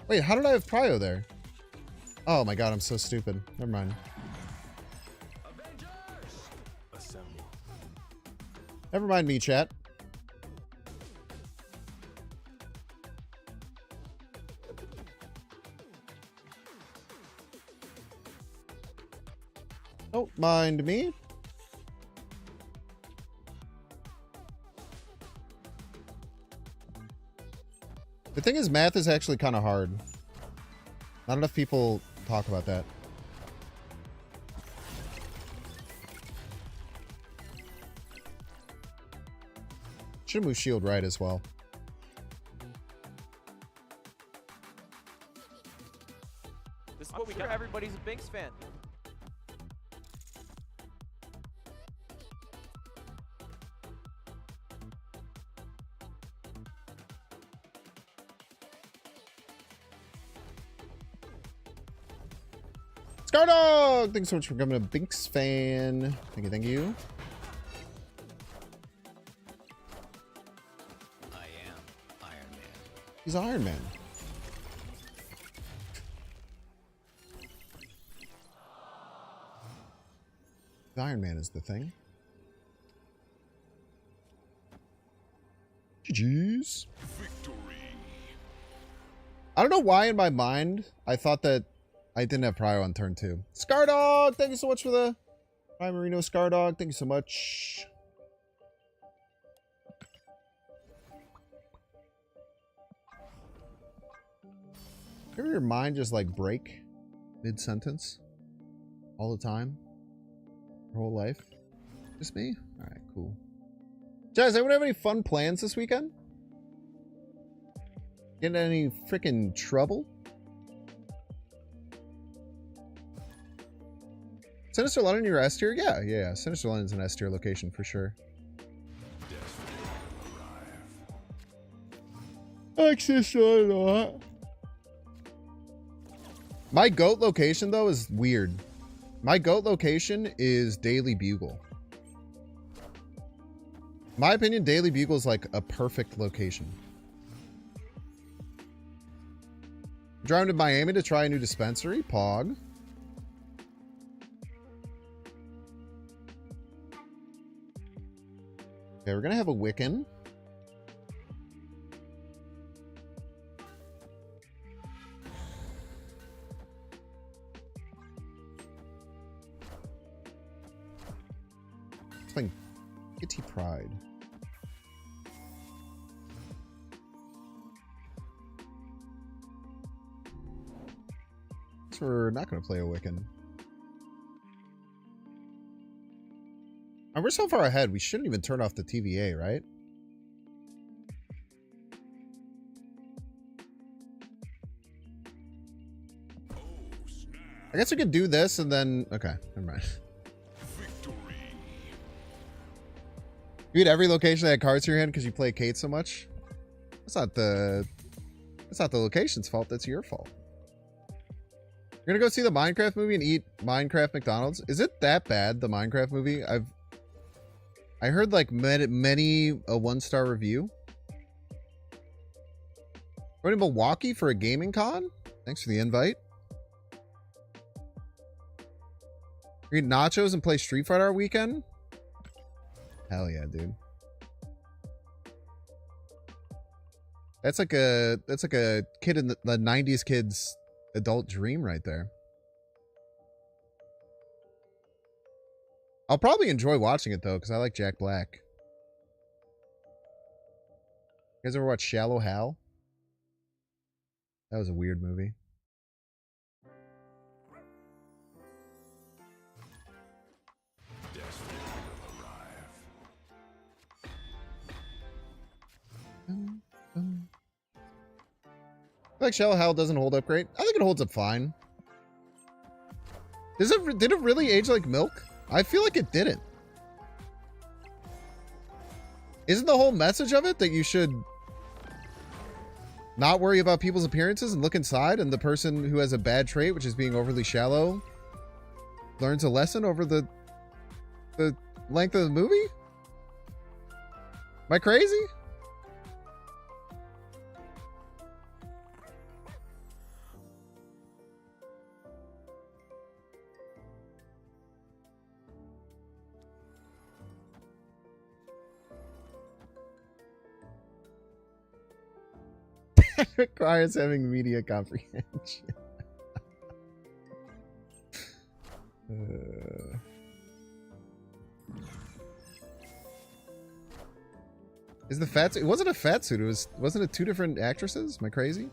Wait, how did I have prio there? Oh my god, I'm so stupid. Never mind. Never mind me, chat. Don't mind me. The thing is, math is actually kind of hard. Not enough people talk about that. Should move shield right as well. This is what we got. Everybody's a Binks fan. Skardog! Thanks so much for becoming a Binks fan. Thank you, thank you. I am Iron Man. He's Iron Man. Iron Man is the thing. GG's. I don't know why in my mind I thought that I didn't have prio on turn 2. Skardog! Thank you so much for the Primarino Skardog. Thank you so much. Ever your mind just like break mid-sentence all the time? Your whole life? Just me? Alright, cool. Jazz, anyone have any fun plans this weekend? Getting any freaking trouble? Sinister London, your S tier? Yeah. Sinister London's an S tier location for sure. I like Sinister London a lot. My GOAT location, though, is weird. My GOAT location is Daily Bugle. In my opinion, Daily Bugle is like a perfect location. Driving to Miami to try a new dispensary. Pog. Okay, we're gonna have a Wiccan. Playing Kitty Pride. So we're not gonna play a Wiccan. And we're so far ahead, we shouldn't even turn off the TVA, right? I guess we could do this and then... Okay, never mind. You had every location that had cards in your hand because you play Kate so much? That's not the location's fault, that's your fault. You're gonna go see the Minecraft movie and eat Minecraft McDonald's? Is it that bad, the Minecraft movie? I heard like many a 1-star review. Going to Milwaukee for a gaming con? Thanks for the invite. Eat nachos and play Street Fighter weekend? Hell yeah, dude. That's like a kid in the 90s kid's adult dream right there. I'll probably enjoy watching it, though, because I like Jack Black. You guys ever watch Shallow Hal? That was a weird movie. I feel like Shallow Hal doesn't hold up great. I think it holds up fine. Did it really age like milk? I feel like it didn't. Isn't the whole message of it that you should not worry about people's appearances and look inside, and the person who has a bad trait, which is being overly shallow, learns a lesson over the length of the movie? Am I crazy? Requires having media comprehension. Is the fat suit? It wasn't a fat suit. Wasn't it two different actresses? Am I crazy?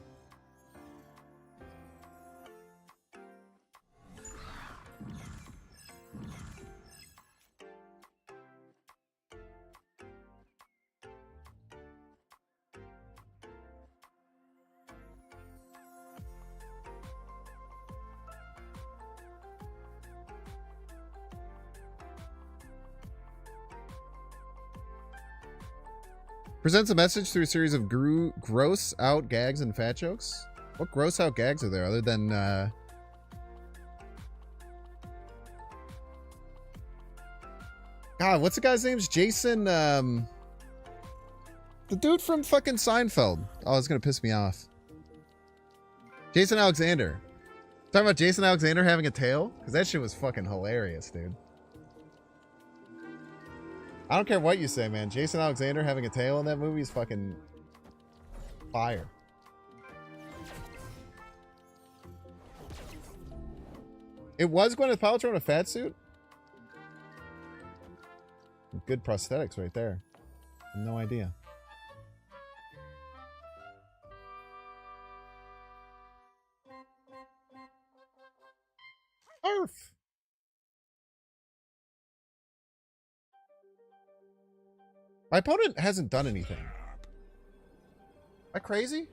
Presents a message through a series of gross out gags and fat jokes. What gross out gags are there other than God, what's the guy's name? Jason the dude from fucking Seinfeld. Oh, it's gonna piss me off. Jason Alexander. Talking about Jason Alexander having a tail? Because that shit was fucking hilarious, dude. I don't care what you say, man. Jason Alexander having a tail in that movie is fucking fire. It was Gwyneth Paltrow in a fat suit? Good prosthetics right there. No idea. Arf! My opponent hasn't done anything. Am I crazy?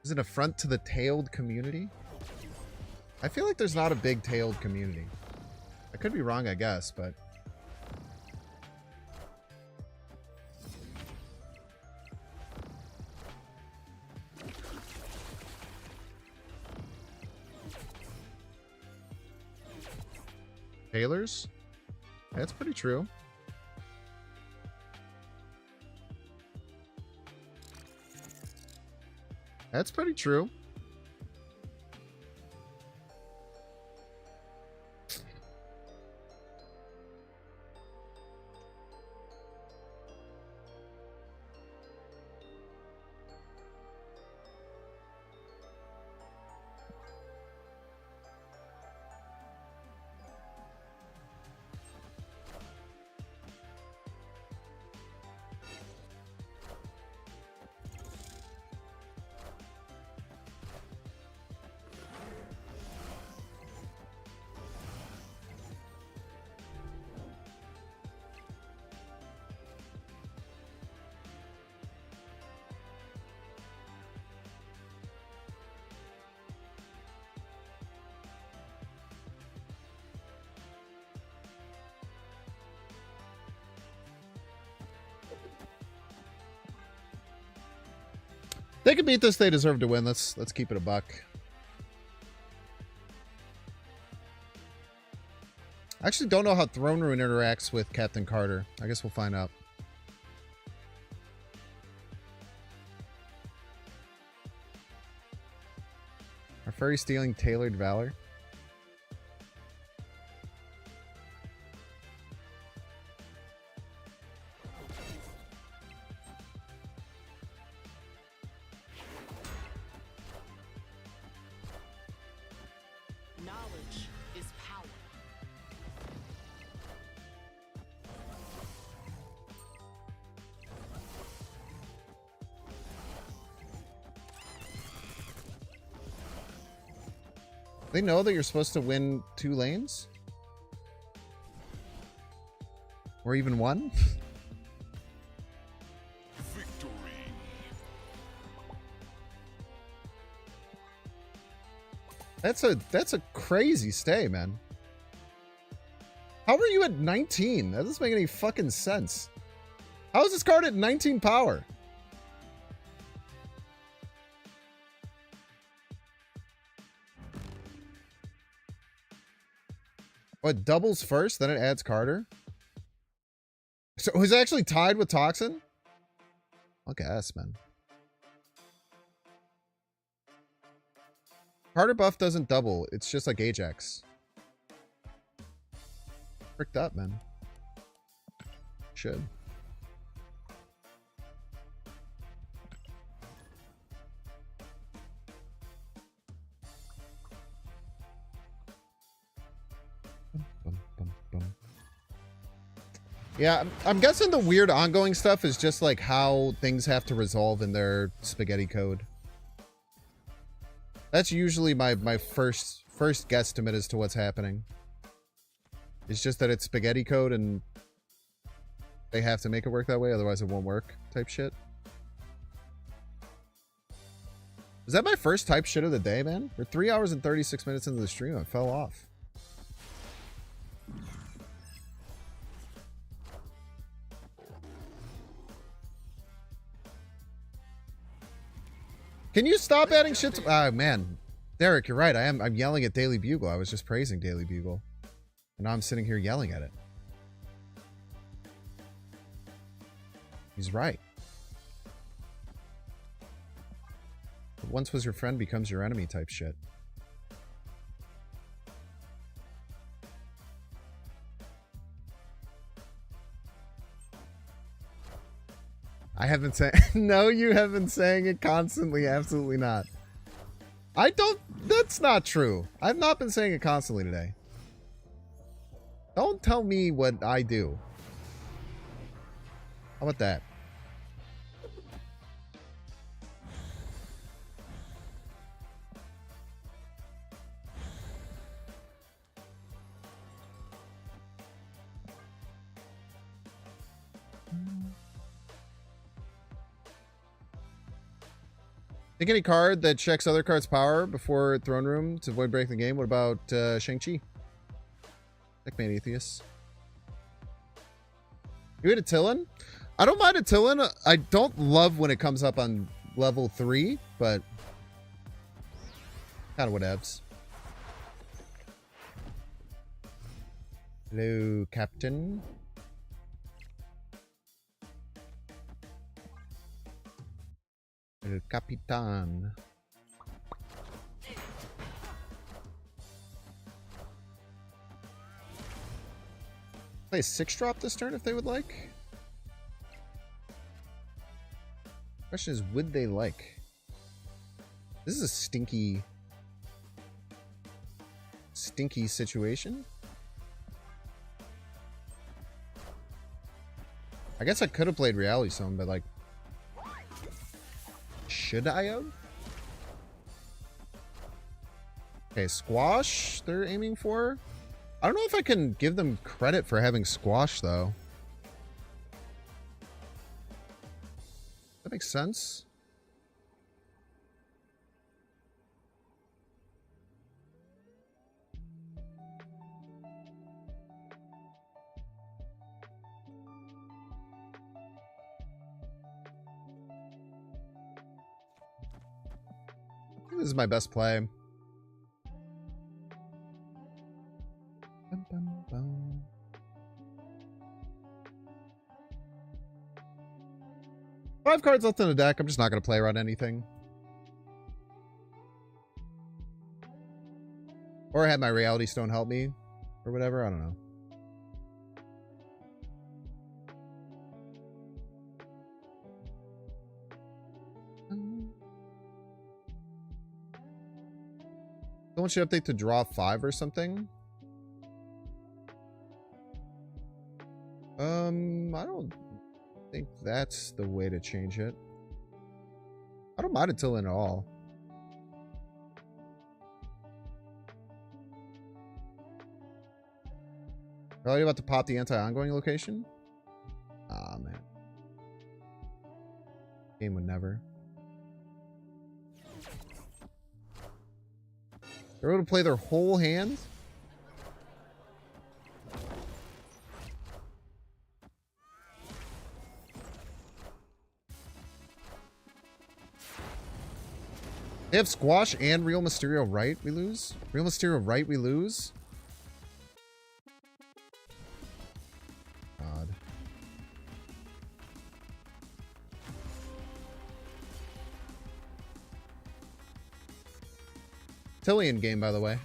Is it an affront to the tailed community? I feel like there's not a big tailed community. I could be wrong, I guess, but... Tailors? That's pretty true. That's pretty true. They can beat this. They deserve to win. Let's keep it a buck. I actually don't know how Throne Room interacts with Captain Carter. I guess we'll find out. Are furry stealing tailored valor? They know that you're supposed to win 2 lanes? Or even 1? That's a crazy stay, man. How are you at 19? That doesn't make any fucking sense. How is this card at 19 power? What, doubles first, then it adds Carter? So who's actually tied with Toxin? I guess, man. Carter buff doesn't double. It's just like Ajax. Fricked up, man. Should. Yeah, I'm guessing the weird ongoing stuff is just like how things have to resolve in their spaghetti code. That's usually my first guesstimate as to what's happening. It's just that it's spaghetti code and they have to make it work that way, otherwise it won't work type shit. Is that my first type shit of the day, man? We're 3 hours and 36 minutes into the stream. I fell off. Can you stop adding shit to... Ah, man. Derek, you're right. I'm yelling at Daily Bugle. I was just praising Daily Bugle. And now I'm sitting here yelling at it. He's right. What once was your friend becomes your enemy type shit. I have been saying... No, you have been saying it constantly. Absolutely not. I don't... That's not true. I've not been saying it constantly today. Don't tell me what I do. How about that? Think any card that checks other cards' power before Throne Room to avoid breaking the game? What about Shang-Chi? Checkmate, Atheist. You hit a Tillin? I don't mind a Tillin. I don't love when it comes up on level 3, but kind of whatevs. Hello, Captain. El Capitan. Play a 6-drop this turn if they would like. Question is, would they like? This is a stinky situation. I guess I could have played Reality Stone, but like, should I have? Okay, Squash they're aiming for. I don't know if I can give them credit for having Squash, though. That makes sense. I think this is my best play. Bum, bum, bum. Five cards left in the deck. I'm just not going to play around anything. Or have my Reality Stone help me. Or whatever. I don't know. Someone should update to draw 5 or something. I don't think that's the way to change it. I don't mind it till in at all. Are you about to pop the anti-ongoing location? Ah, man. Game would never. They're able to play their whole hand? They have Squash and Real Mysterio right, we lose? Real Mysterio right, we lose? God. Tillian game, by the way.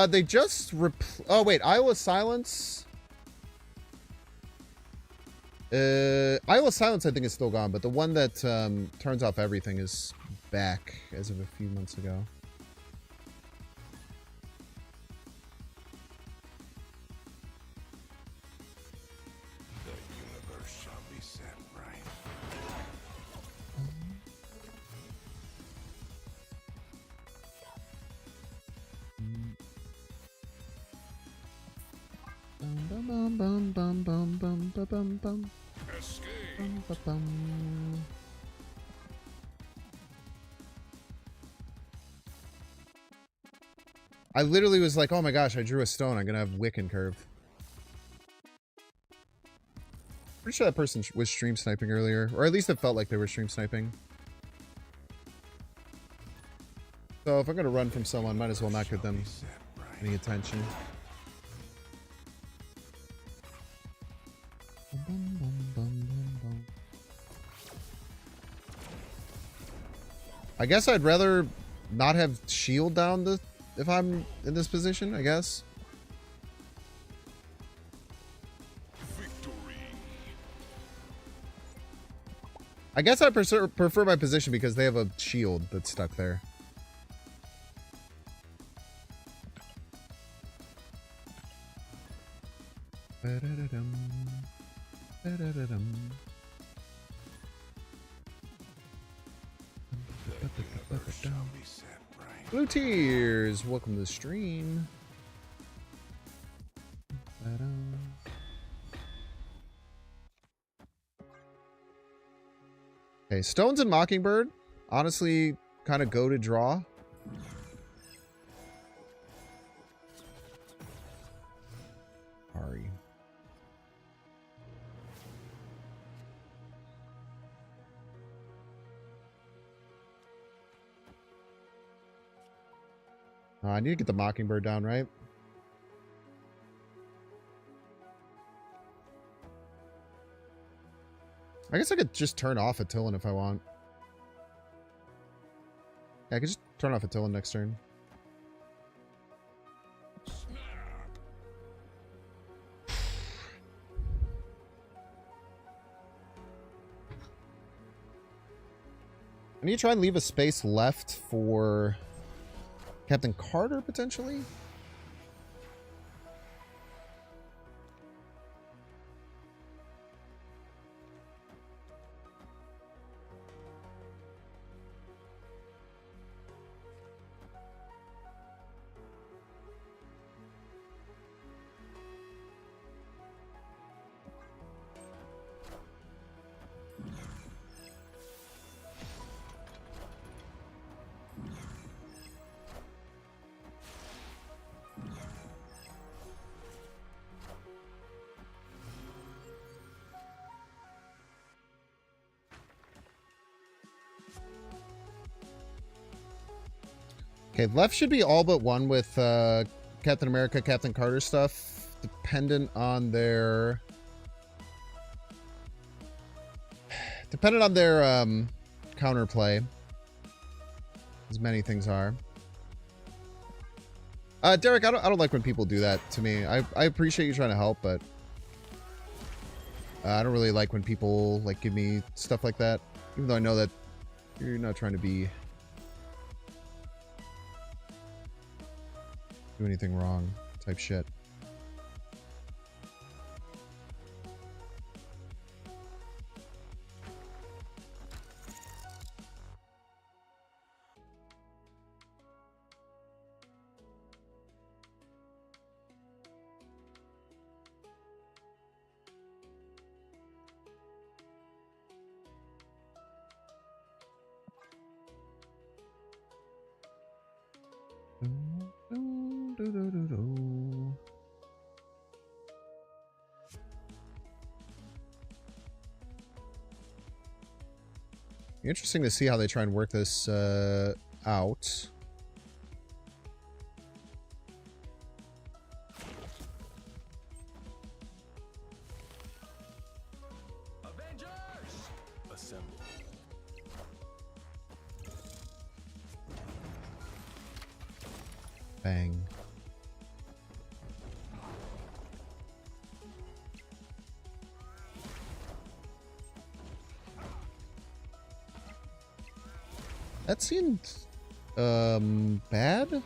They just oh wait, Isle of Silence. Isle of Silence I think is still gone, but the one that turns off everything is back as of a few months ago. The universe shall be set right. Bum, bum, bum, bum, bum, bum, bum, bum. Escape. Bum, ba, bum. I literally was like, oh my gosh, I drew a stone. I'm going to have Wiccan curve. Pretty sure that person was stream sniping earlier. Or at least it felt like they were stream sniping. So if I'm going to run from someone, might as well not give them any attention. I guess I'd rather not have shield down if I'm in this position, I guess. Victory. I guess I prefer my position because they have a shield that's stuck there. Ba-da-da-dum. Ba-da-da-dum. Shall be set right. Blue Tears, welcome to the stream. Ba-dum. Okay, Stones and Mockingbird. Honestly, kind of go to draw. Sorry. I need to get the Mockingbird down, right? I guess I could just turn off Attilan if I want. Yeah, I could just turn off Attilan next turn. I need to try and leave a space left for Captain Carter, potentially? Okay, left should be all but one with Captain America, Captain Carter stuff, dependent on their counterplay, as many things are. Derek, I don't like when people do that to me. I appreciate you trying to help, but I don't really like when people like give me stuff like that, even though I know that you're not trying to do anything wrong type shit. Interesting to see how they try and work this out. Assemble. Bang. That seemed bad.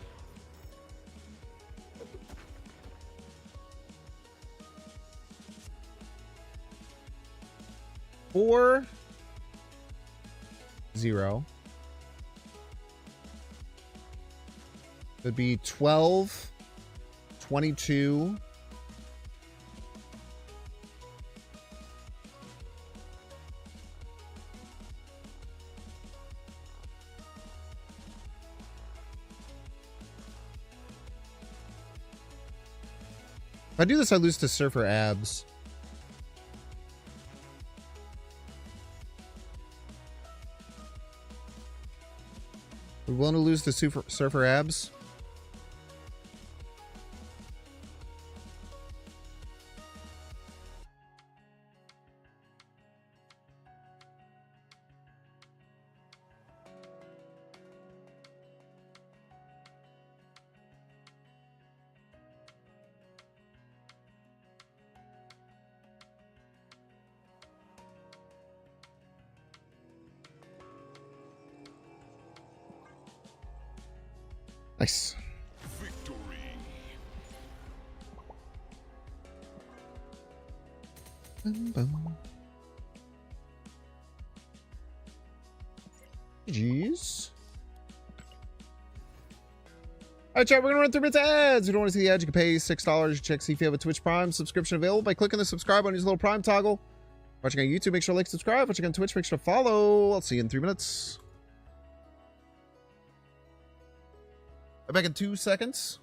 Four, 0. It'd be 12, 22. If I do this, I lose to Surfer Abs. We willing to lose to Surfer Abs? Nice. Victory. Bum, bum. Jeez. All right, chat, we're going to run through bits of ads. If you don't want to see the ads, you can pay $6. Check see if you have a Twitch Prime subscription available by clicking the subscribe button. Use the little Prime toggle. Watching on YouTube, make sure to like, subscribe. Watching on Twitch, make sure to follow. I'll see you in 3 minutes. I'm back in 2 seconds.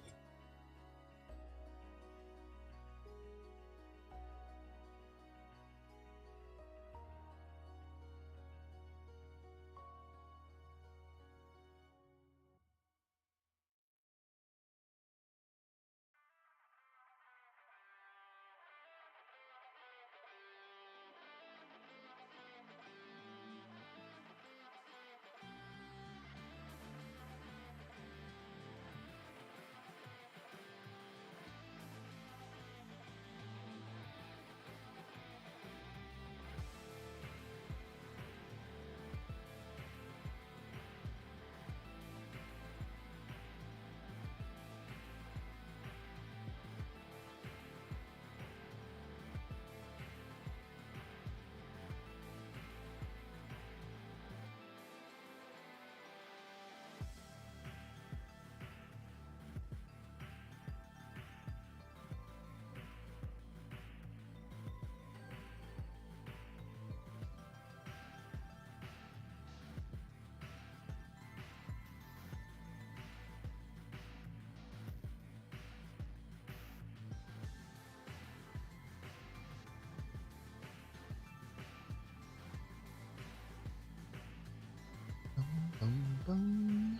Bum, bum.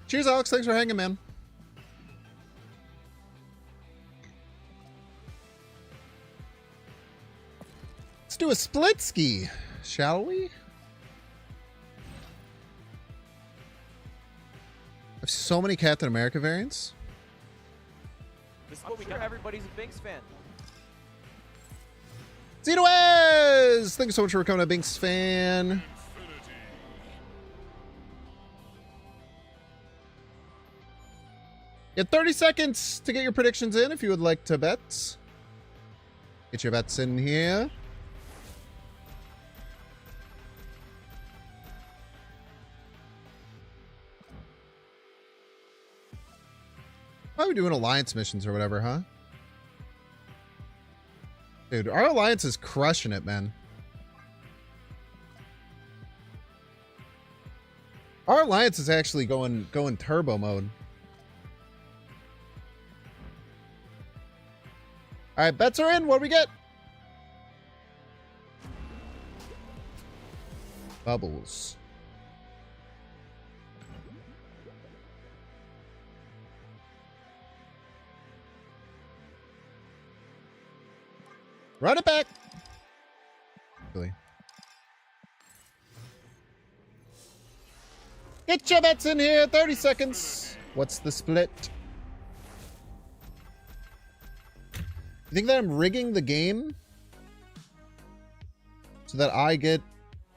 Cheers, Alex. Thanks for hanging, man. Let's do a split ski, shall we? I have so many Captain America variants. This is what we got. Everybody's a Binks fan. Zeno Wes! Thank you so much for coming to Binks fan. You have 30 seconds to get your predictions in if you would like to bet. Get your bets in here. Why are we doing alliance missions or whatever, huh? Dude, our alliance is crushing it, man. alliance is actually going turbo mode. All right, bets are in. What do we get? Bubbles. Run it back. Really. Get your bets in here. 30 seconds. What's the split? You think that I'm rigging the game so that I get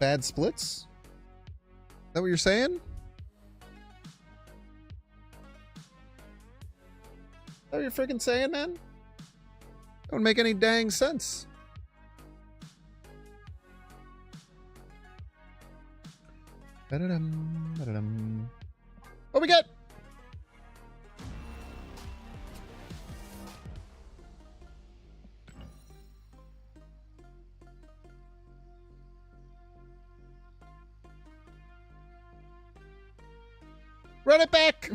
bad splits? Is that what you're saying? Is that what you're freaking saying, man? Don't make any dang sense. Ba-da-dum, ba-da-dum. What we get? Run it back.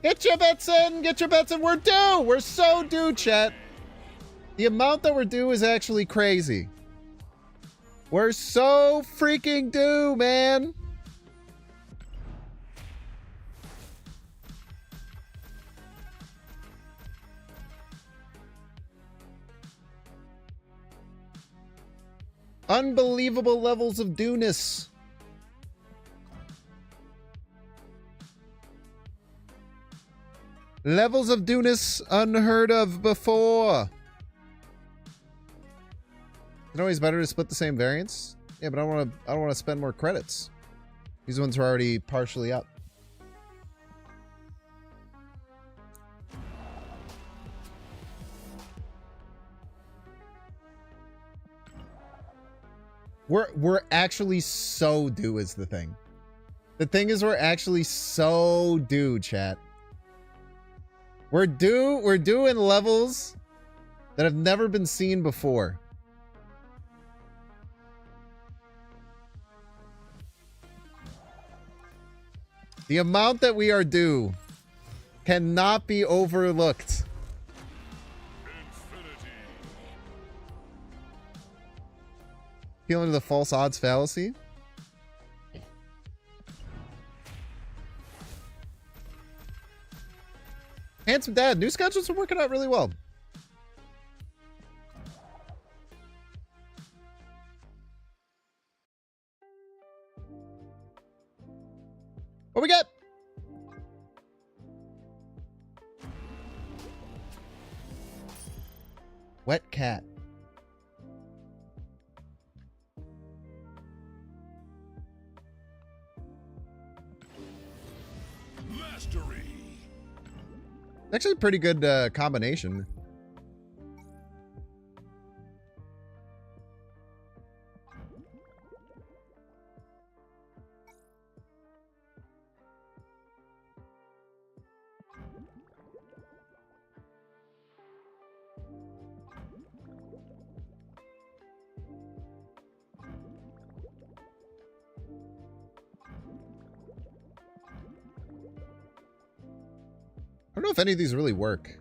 Get your bets in. Get your bets in. We're due. We're so due, chat. The amount that we're due is actually crazy. We're so freaking due, man. Unbelievable levels of due-ness. Levels of due-ness unheard of before. It's always better to split the same variants. Yeah, but I don't want to spend more credits. These ones are already partially up. We're actually so due is the thing. The thing is we're actually so due, chat. We're due in levels that have never been seen before. The amount that we are due cannot be overlooked. Appealing to the false odds fallacy. Handsome Dad, new schedules are working out really well. What we got? Wet cat. Mastery. Actually a pretty good combination. I don't know if any of these really work.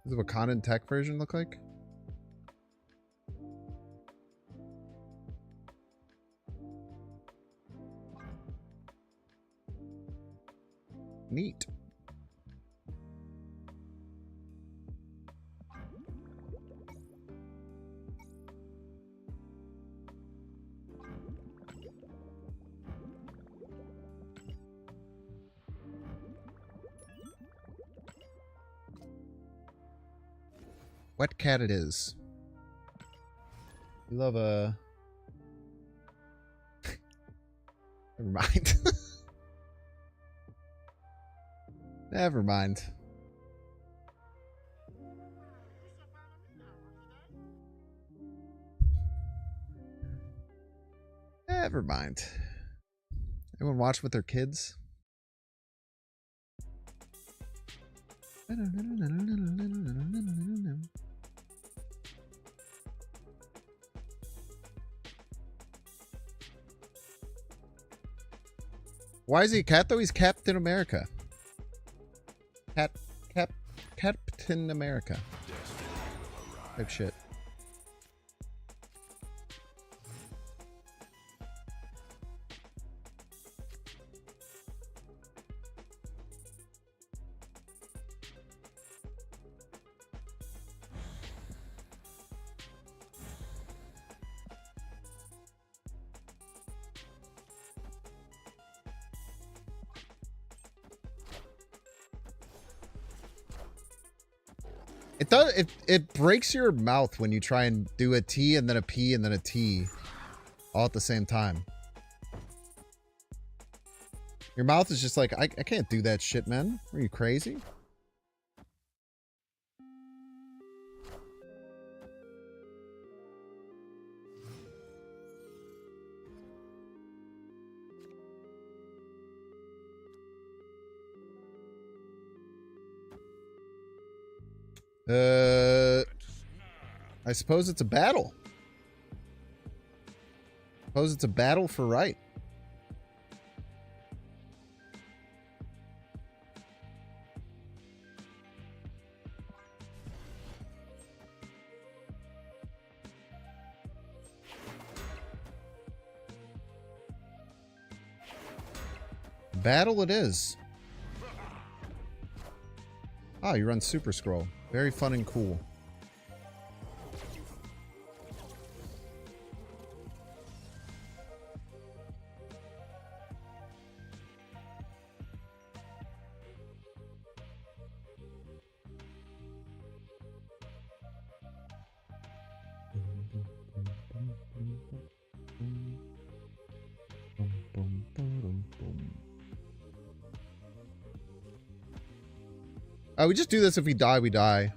Does the Wiccan tech version look like? Neat. Wet cat it is. You love a... Never mind. Never mind. Never mind. Anyone watch with their kids? Why is he a cat though? He's Captain America. Captain America. Type shit. It does. It breaks your mouth when you try and do a T and then a P and then a T all at the same time. Your mouth is just like, I can't do that shit, man. Are you crazy? I suppose it's a battle. Suppose it's a battle for right. Battle it is. Ah, you run Super Skrull. Very fun and cool. We just do this. If we die, we die.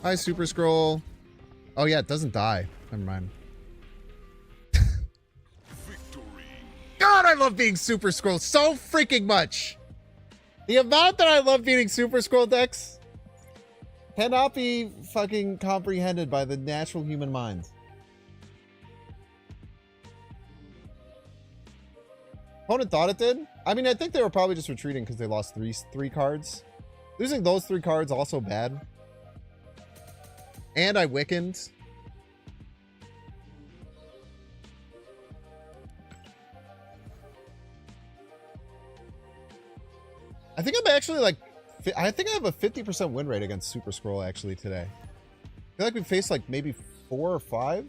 Hi, Super Skrull. Oh yeah, it doesn't die. Never mind. God, I love being Super Skrull so freaking much. The amount that I love beating Super Skrull decks cannot be fucking comprehended by the natural human mind. Opponent thought it did. I mean, I think they were probably just retreating because they lost three cards. Losing those 3 cards also bad. And I Wiccaned. I think I'm actually like, I think I have a 50% win rate against Super Skrull actually today. I feel like we faced like maybe 4 or 5.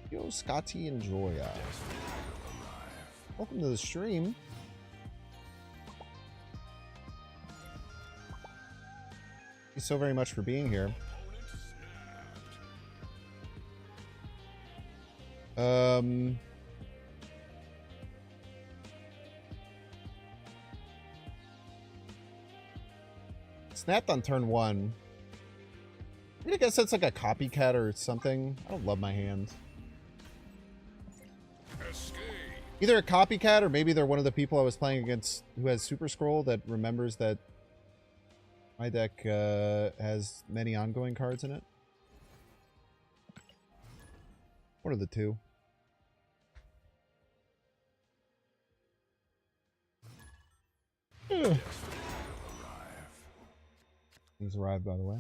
Yo, Scotty and Joya. Welcome to the stream. Thank you so very much for being here. Snapped on turn 1. I guess that's like a copycat or something. I don't love my hand. Either a copycat or maybe they're one of the people I was playing against who has Super Skrull that remembers that my deck has many ongoing cards in it. One of the two. Things arrived, by the way.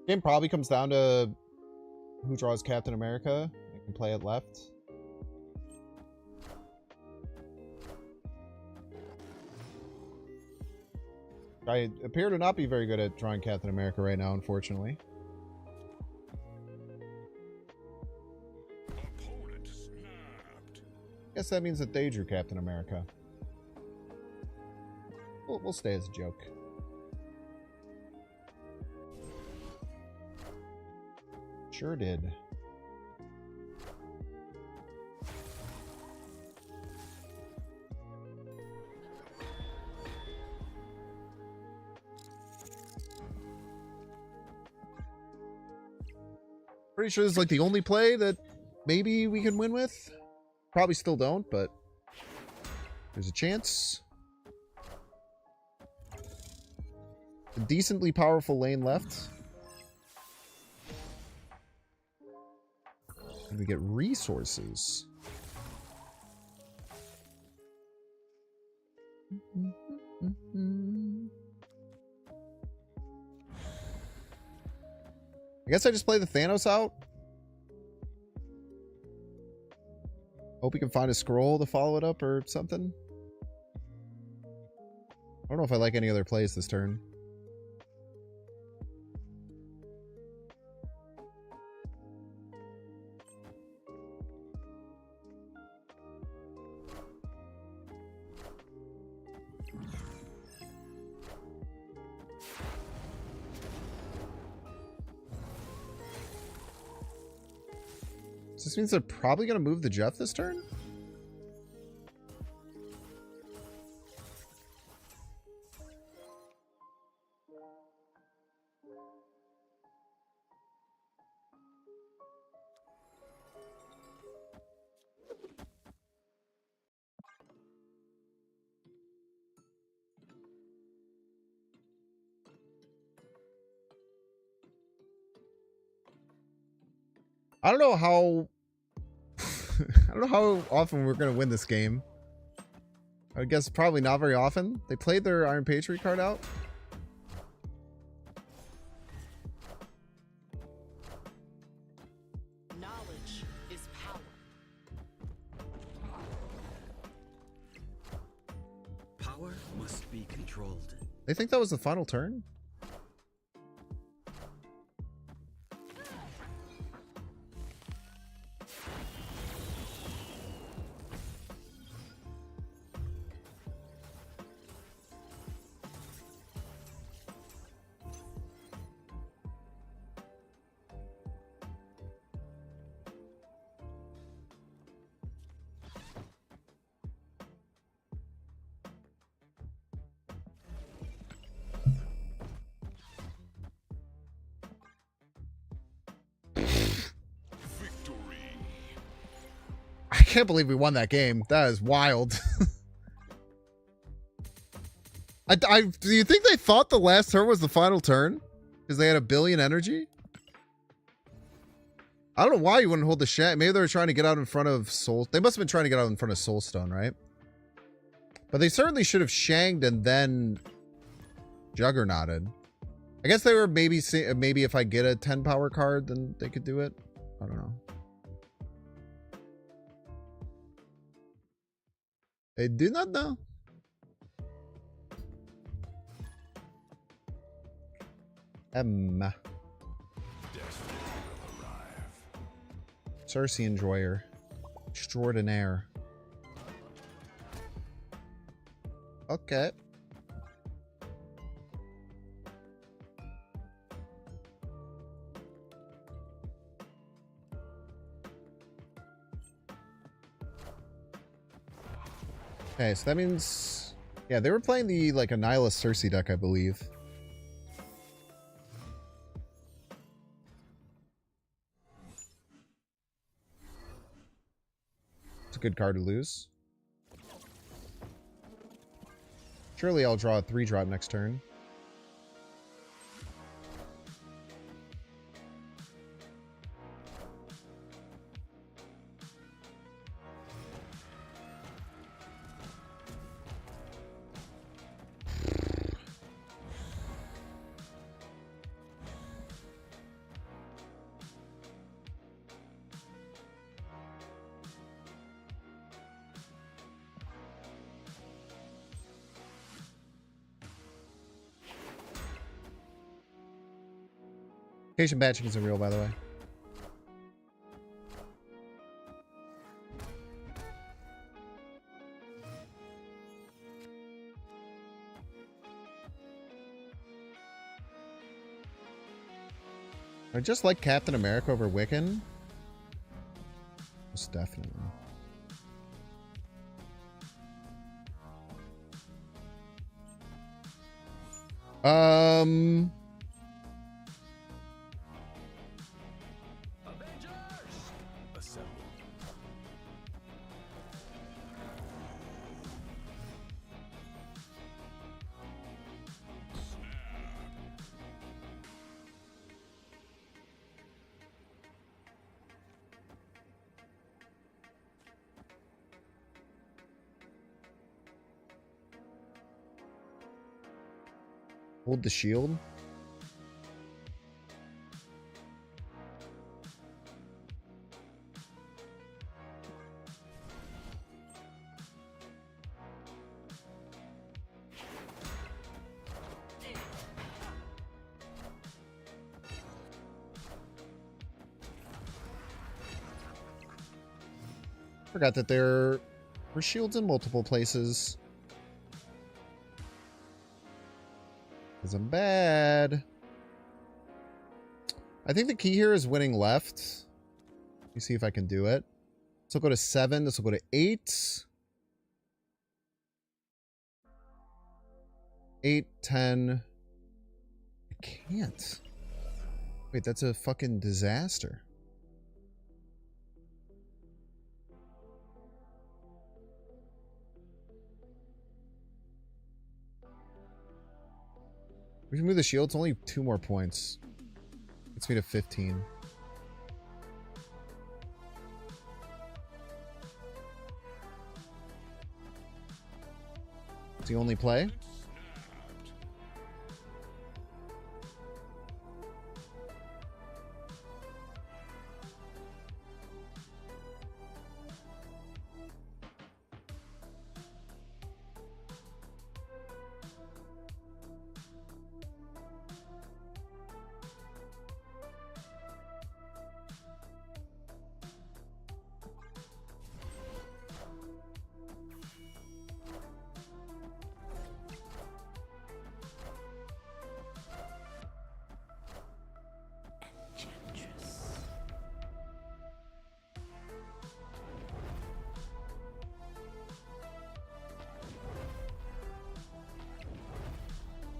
Game probably comes down to who draws Captain America. I can play it left. I appear to not be very good at drawing Captain America right now, unfortunately. Opponent snapped. Guess that means that they drew Captain America. We'll stay as a joke. Sure did. Pretty sure this is like the only play that maybe we can win with. Probably still don't, but there's a chance. A decently powerful lane left. And we get resources. I guess I just play the Thanos out. Hope we can find a Skrull to follow it up or something. I don't know if I like any other plays this turn. So this means they're probably going to move the Jeff this turn? I don't know how I don't know how often we're going to win this game. I guess probably not very often. They played their Iron Patriot card out. Knowledge is power. Power must be controlled. They think that was the final turn? I can't believe we won that game. That is wild. Do you think they thought the last turn was the final turn? Because they had 1 billion energy? I don't know why you wouldn't hold the Shang. Maybe they were trying to get out in front of Soul. They must have been trying to get out in front of Soulstone, right? But they certainly should have Shanged and then Juggernauted. I guess they were maybe if I get a 10 power card, then they could do it. I don't know. I do not know. Emma. Cersei Enjoyer. Extraordinaire. Okay. Okay, so that means... Yeah, they were playing the, like, Annihilus Cersei deck, I believe. It's a good card to lose. Surely I'll draw a 3-drop next turn. Patient batching isn't real, by the way. I just like Captain America over Wiccan. Most definitely. Hold the shield. Forgot that there were shields in multiple places. Because I'm bad. I think the key here is winning left. Let me see if I can do it. This will go to 7. This will go to 8. 8, 10. I can't. Wait, that's a fucking disaster. We can move the shield. It's only 2 more points. Gets me to 15. It's the only play.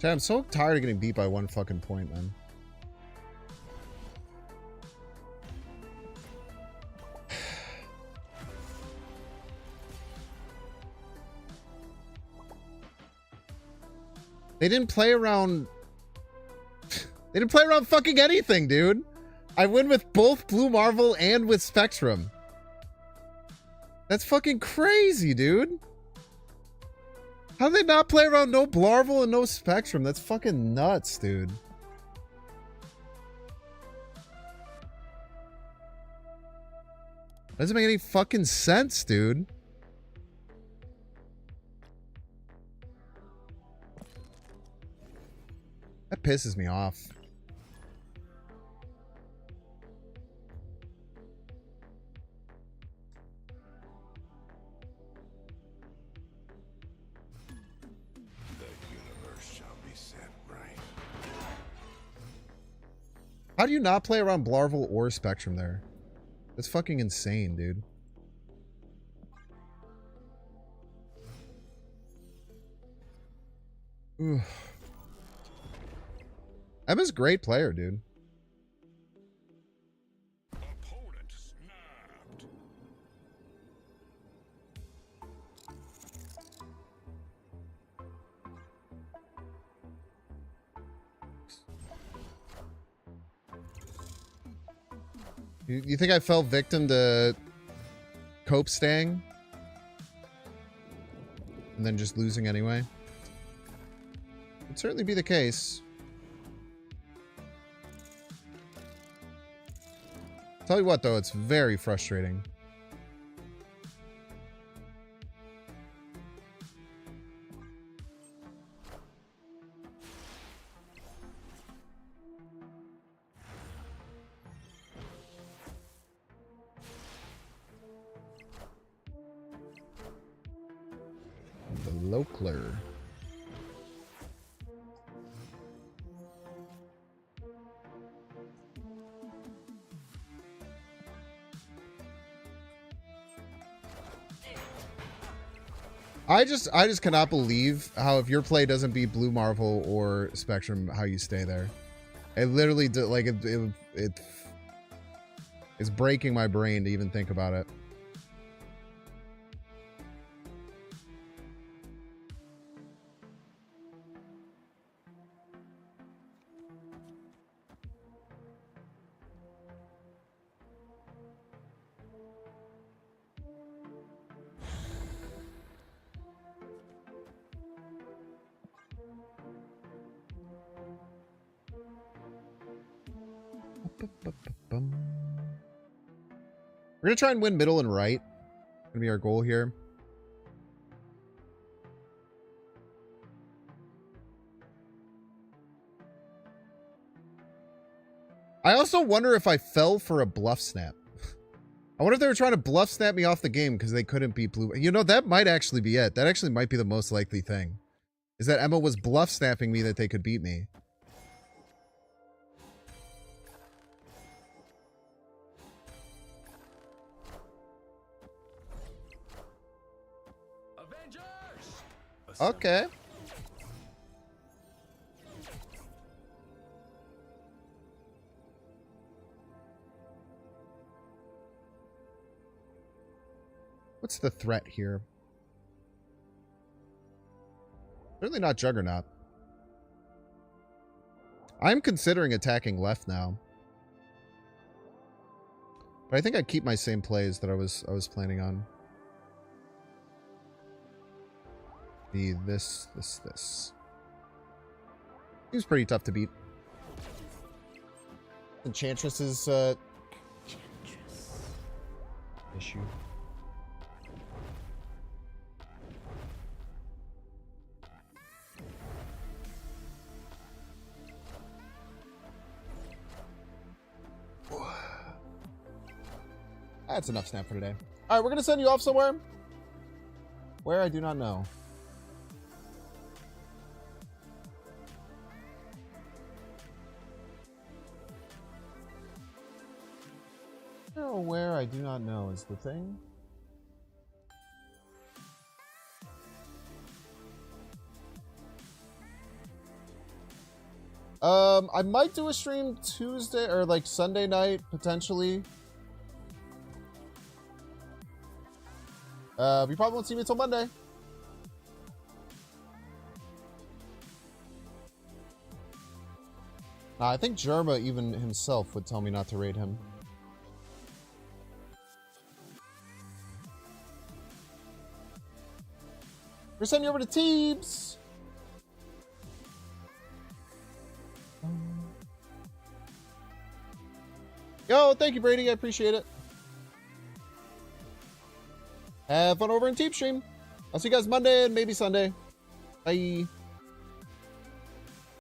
Chad, I'm so tired of getting beat by 1 fucking point, man. They didn't play around... They didn't play around fucking anything, dude. I win with both Blue Marvel and with Spectrum. That's fucking crazy, dude. How did they not play around no Blarvel and no Spectrum? That's fucking nuts, dude. Doesn't make any fucking sense, dude. That pisses me off. How do you not play around Blarvel or Spectrum there? That's fucking insane, dude. Ooh. Emma's a great player, dude. Opponent snapped. You think I fell victim to Cope staying? And then just losing anyway? Could certainly be the case. Tell you what, though, it's very frustrating. Lokler. I just cannot believe how if your play doesn't beat Blue Marvel or Spectrum, how you stay there. It literally like it's breaking my brain to even think about it. We're gonna try and win middle and right. Gonna be our goal here. I also wonder if I fell for a bluff snap. I wonder if they were trying to bluff snap me off the game because they couldn't beat blue. You know, that might actually be it. That actually might be the most likely thing. Is that Emma was bluff snapping me that they could beat me. Okay. What's the threat here? Certainly not Juggernaut. I'm considering attacking left now. But I think I'd keep my same plays that I was planning on. Be this. Seems pretty tough to beat. Enchantress is issue. That's enough snap for today. All right, we're gonna send you off somewhere. Where I do not know. Where I do not know is the thing. I might do a stream Tuesday or like Sunday night potentially. You probably won't see me until Monday. I think Jerma even himself would tell me not to raid him. We're sending you over to Teebs. Yo, thank you, Brady. I appreciate it. Have fun over in Teep stream. I'll see you guys Monday and maybe Sunday. Bye.